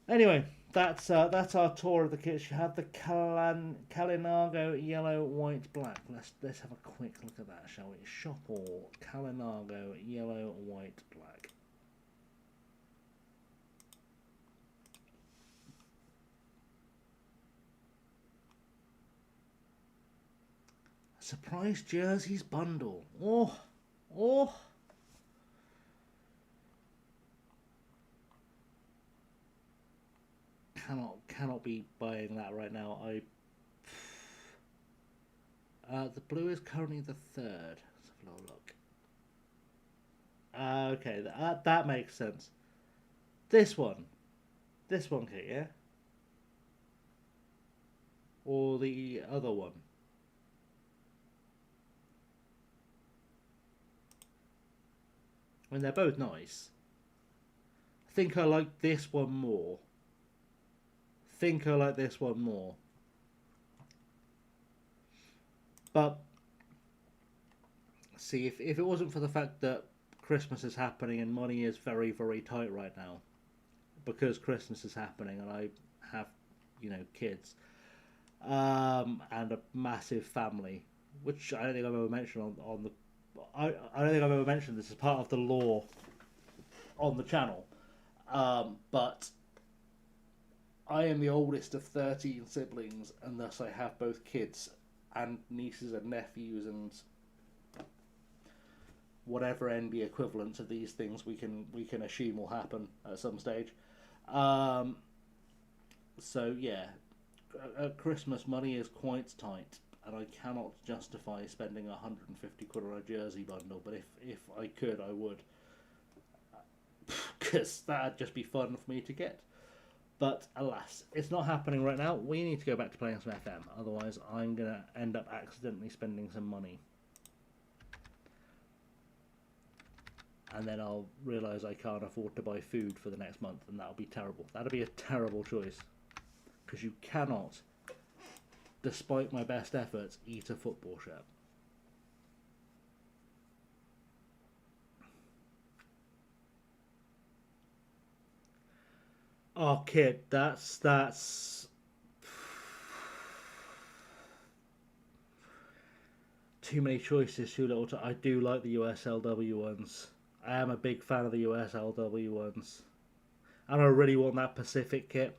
Anyway, that's our tour of the kits. You have the Kalinago yellow, white, black. Let's have a quick look at that, shall we? Shop all Kalinago yellow, white, black. Surprise jerseys bundle. Oh. Cannot be buying that right now. The blue is currently the 3rd. Let's have a little look. Okay, that makes sense. This one, kit, yeah, or the other one. I mean, they're both nice. I think I like this one more. But see, if it wasn't for the fact that Christmas is happening and money is very, very tight right now, because Christmas is happening and I have, kids, and a massive family, which I don't think I've ever mentioned on the. I don't think I've ever mentioned this as part of the lore on the channel, but I am the oldest of 13 siblings, and thus I have both kids and nieces and nephews and whatever NB equivalents of these things we can assume will happen at some stage. So yeah, at Christmas money is quite tight, and I cannot justify spending 150 quid on a jersey bundle. But if I could, I would, because that'd just be fun for me to get. But alas, it's not happening right now. We need to go back to playing some FM, otherwise I'm going to end up accidentally spending some money. And then I'll realise I can't afford to buy food for the next month, and that'll be terrible. That'll be a terrible choice. Because you cannot, despite my best efforts, eat a football shirt. Oh, kid, that's too many choices, too little. I do like the USLW ones. I am a big fan of the USLW ones. And I really want that Pacific kit.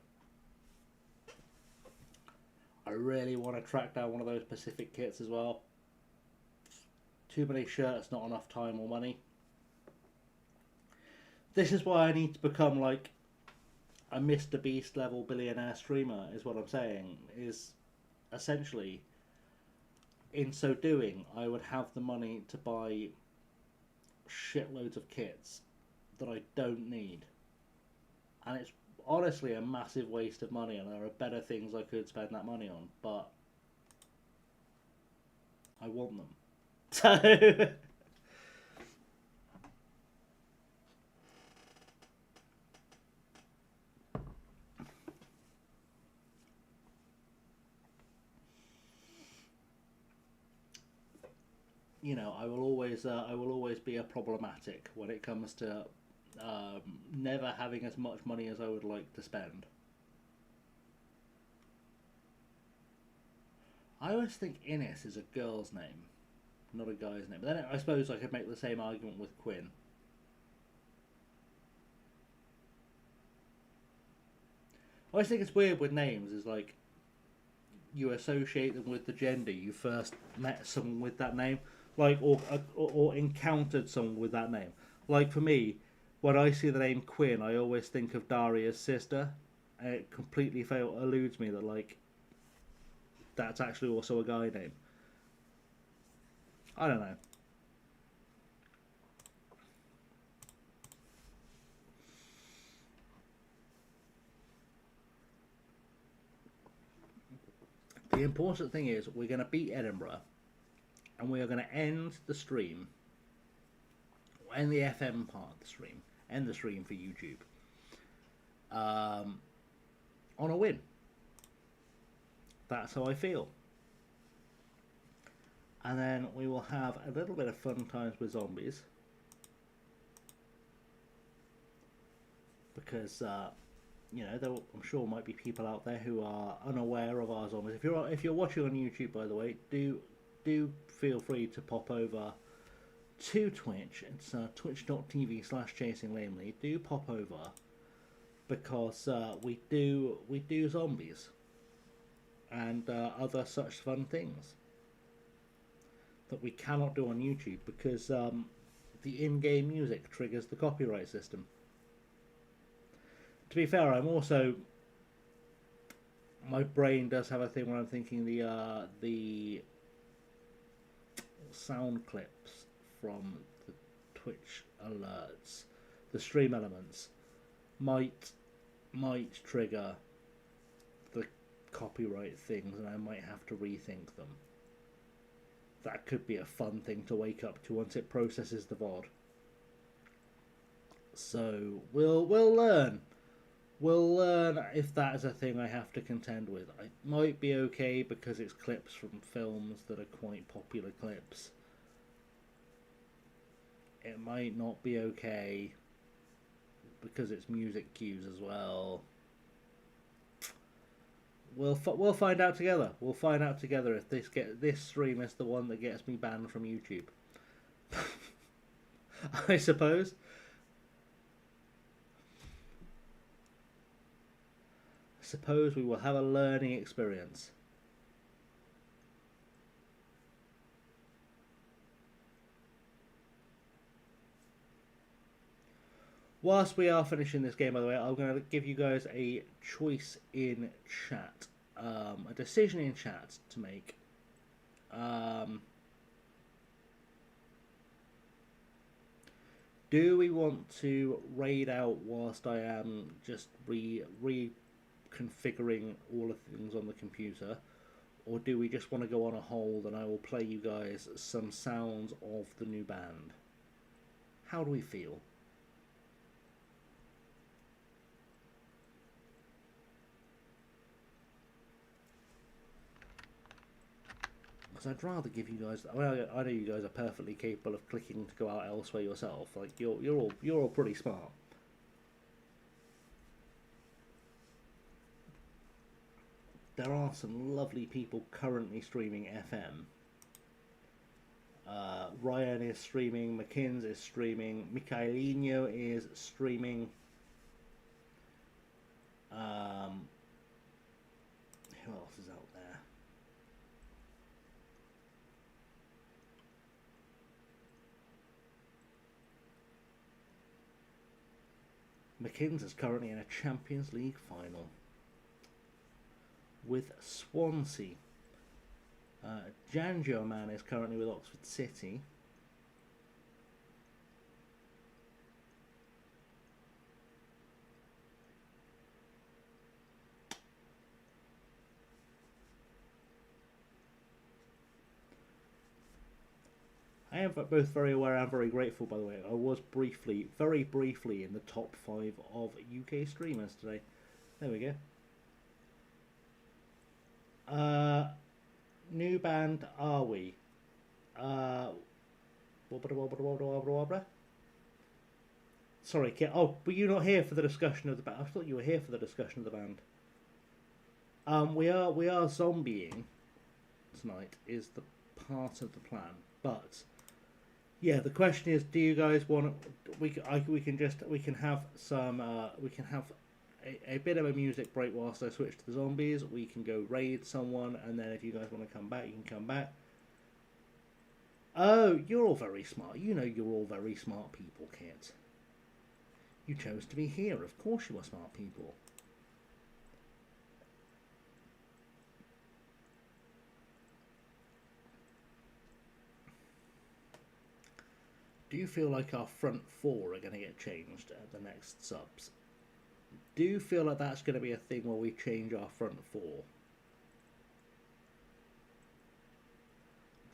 I really want to track down one of those Pacific kits as well. Too many shirts, not enough time or money. This is why I need to become like a Mr. Beast level billionaire streamer, is what I'm saying. Is essentially, in so doing, I would have the money to buy shitloads of kits that I don't need. And it's honestly a massive waste of money, and there are better things I could spend that money on, but I want them. So you know, I will always be a problematic when it comes to never having as much money as I would like to spend. I always think Innes is a girl's name, not a guy's name. But then I suppose I could make the same argument with Quinn. I always think it's weird with names, is like you associate them with the gender you first met someone with that name, like or encountered someone with that name. Like for me, when I see the name Quinn, I always think of Daria's sister, and it completely eludes me that like that's actually also a guy name. I don't know. The important thing is we're going to beat Edinburgh, and we are going to end the stream, end the FM part of the stream, end the stream for YouTube, on a win. That's how I feel. And then we will have a little bit of fun times with zombies, because you know, I'm sure might be people out there who are unaware of our zombies. If you're watching on YouTube, by the way, do feel free to pop over to Twitch. It's twitch.tv/chasinglamely. Do pop over, because we do zombies and other such fun things that we cannot do on YouTube, because the in-game music triggers the copyright system. To be fair, I'm also, my brain does have a thing where I'm thinking the sound clips from the Twitch alerts, the stream elements, might trigger the copyright things, and I might have to rethink them. That could be a fun thing to wake up to once it processes the VOD. So we'll learn. We'll learn if that is a thing I have to contend with. It might be okay because it's clips from films that are quite popular clips. It might not be okay because it's music cues as well. We'll find out together. We'll find out together if this stream is the one that gets me banned from YouTube. I suppose. Suppose we will have a learning experience. Whilst we are finishing this game, by the way, I'm going to give you guys a choice in chat, a decision in chat to make. Do we want to raid out whilst I am just reconfiguring all the things on the computer, or do we just want to go on a hold and I will play you guys some sounds of the new band? How do we feel? Because I'd rather give you guys. Well, I know you guys are perfectly capable of clicking to go out elsewhere yourself. Like you're all pretty smart. There are some lovely people currently streaming FM. Ryan is streaming. McKins is streaming. Michaelinho is streaming. Who else is out there? McKins is currently in a Champions League final with Swansea. Journeyman is currently with Oxford City. I am both very aware and very grateful, by the way. I was very briefly, in the top 5 of UK streamers today. There we go. New band are we? Sorry, Kit. Oh, were you not here for the discussion of the band? I thought you were here for the discussion of the band. We are zombieing tonight. Is the part of the plan, but yeah, the question is, do you guys want? We can have some. We can have a bit of a music break whilst I switch to the zombies. We can go raid someone, and then if you guys want to come back, you can come back. Oh, you're all very smart. You know you're all very smart people, Kit. You chose to be here. Of course you are smart people. Do you feel like our front 4 are going to get changed at the next subs? Do you feel like that's going to be a thing where we change our front 4?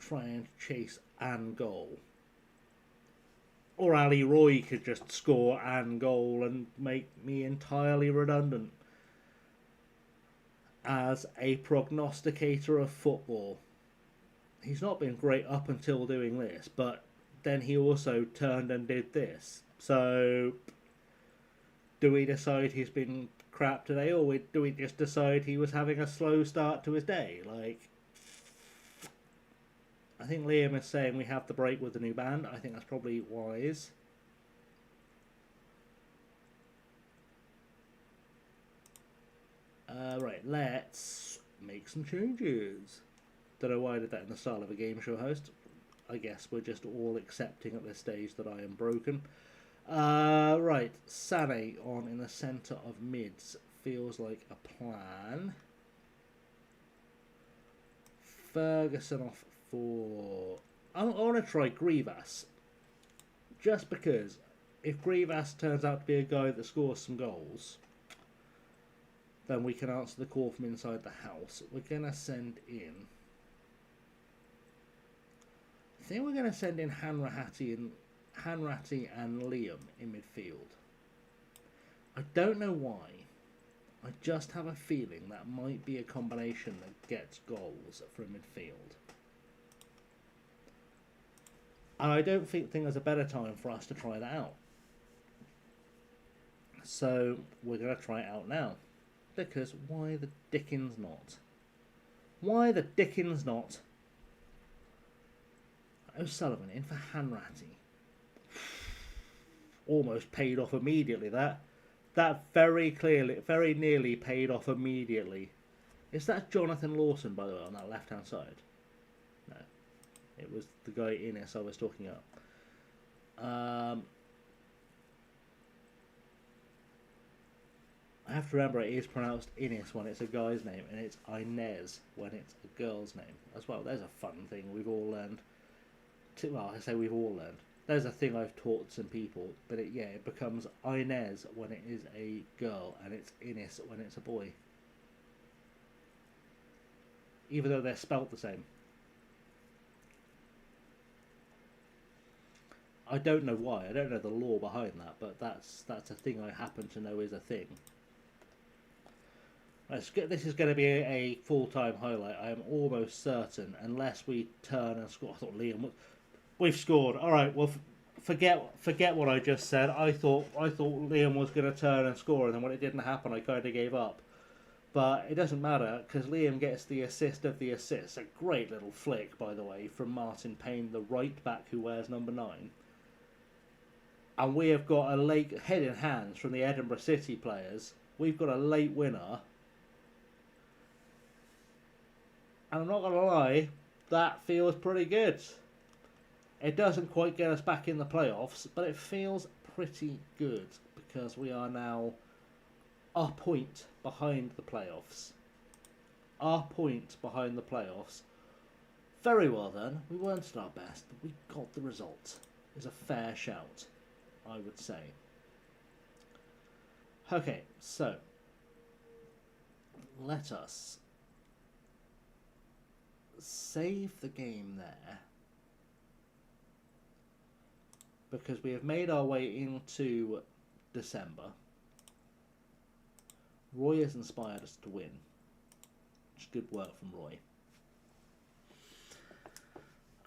Try and chase and goal. Or Ali Roy could just score and goal and make me entirely redundant as a prognosticator of football. He's not been great up until doing this, but then he also turned and did this. So, do we decide he's been crap today, or do we just decide he was having a slow start to his day? Like, I think Liam is saying we have the break with the new band. I think that's probably wise. Right, let's make some changes. Don't know why I did that in the style of a game show host. I guess we're just all accepting at this stage that I am broken. Right, Sané on in the centre of mids feels like a plan. Ferguson off for... I want to try Grievous. Just because if Grievous turns out to be a guy that scores some goals, then we can answer the call from inside the house. We're going to send in... I think we're going to send in Hanratty and Liam in midfield. I don't know why. I just have a feeling that might be a combination that gets goals from midfield. And I don't think there's a better time for us to try that out. So we're going to try it out now. Because why the dickens not? Why the dickens not? O'Sullivan in for Hanratty. Almost paid off immediately. That very nearly paid off immediately. Is that Jonathan Lawson, by the way, on that left-hand side? No. It was the guy Innes I was talking about. I have to remember it is pronounced Innes when it's a guy's name, and it's Inez when it's a girl's name as well. There's a fun thing we've all learned. Well, I say we've all learned. There's a thing I've taught some people, but it becomes Inez when it is a girl, and it's Innes when it's a boy. Even though they're spelt the same. I don't know why. I don't know the law behind that, but that's a thing I happen to know is a thing. This is going to be a full-time highlight. I am almost certain, unless we turn and score. I thought Liam... We've scored. All right. Well, forget what I just said. I thought Liam was going to turn and score, and then when it didn't happen, I kind of gave up. But it doesn't matter because Liam gets the assist of the assist. A great little flick, by the way, from Martin Payne, the right back who wears number 9. And we have got a late head in hands from the Edinburgh City players. We've got a late winner. And I'm not going to lie, that feels pretty good. It doesn't quite get us back in the playoffs, but it feels pretty good because we are now a point behind the playoffs. A point behind the playoffs. Very well then. We weren't at our best, but we got the result. It's a fair shout, I would say. Okay, so let us save the game there because we have made our way into December. Roy has inspired us to win. It's good work from Roy.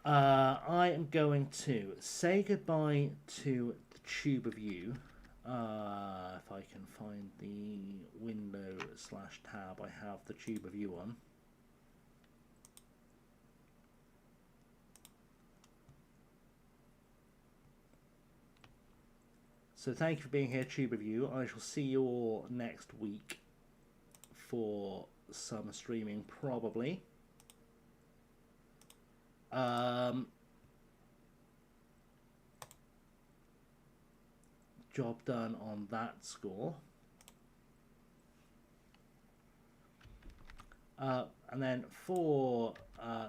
I am going to say goodbye to the Tube of You. If I can find the window/tab I have the Tube of You on. So thank you for being here, Tube of You. I shall see you all next week for some streaming, probably. Job done on that score. And then for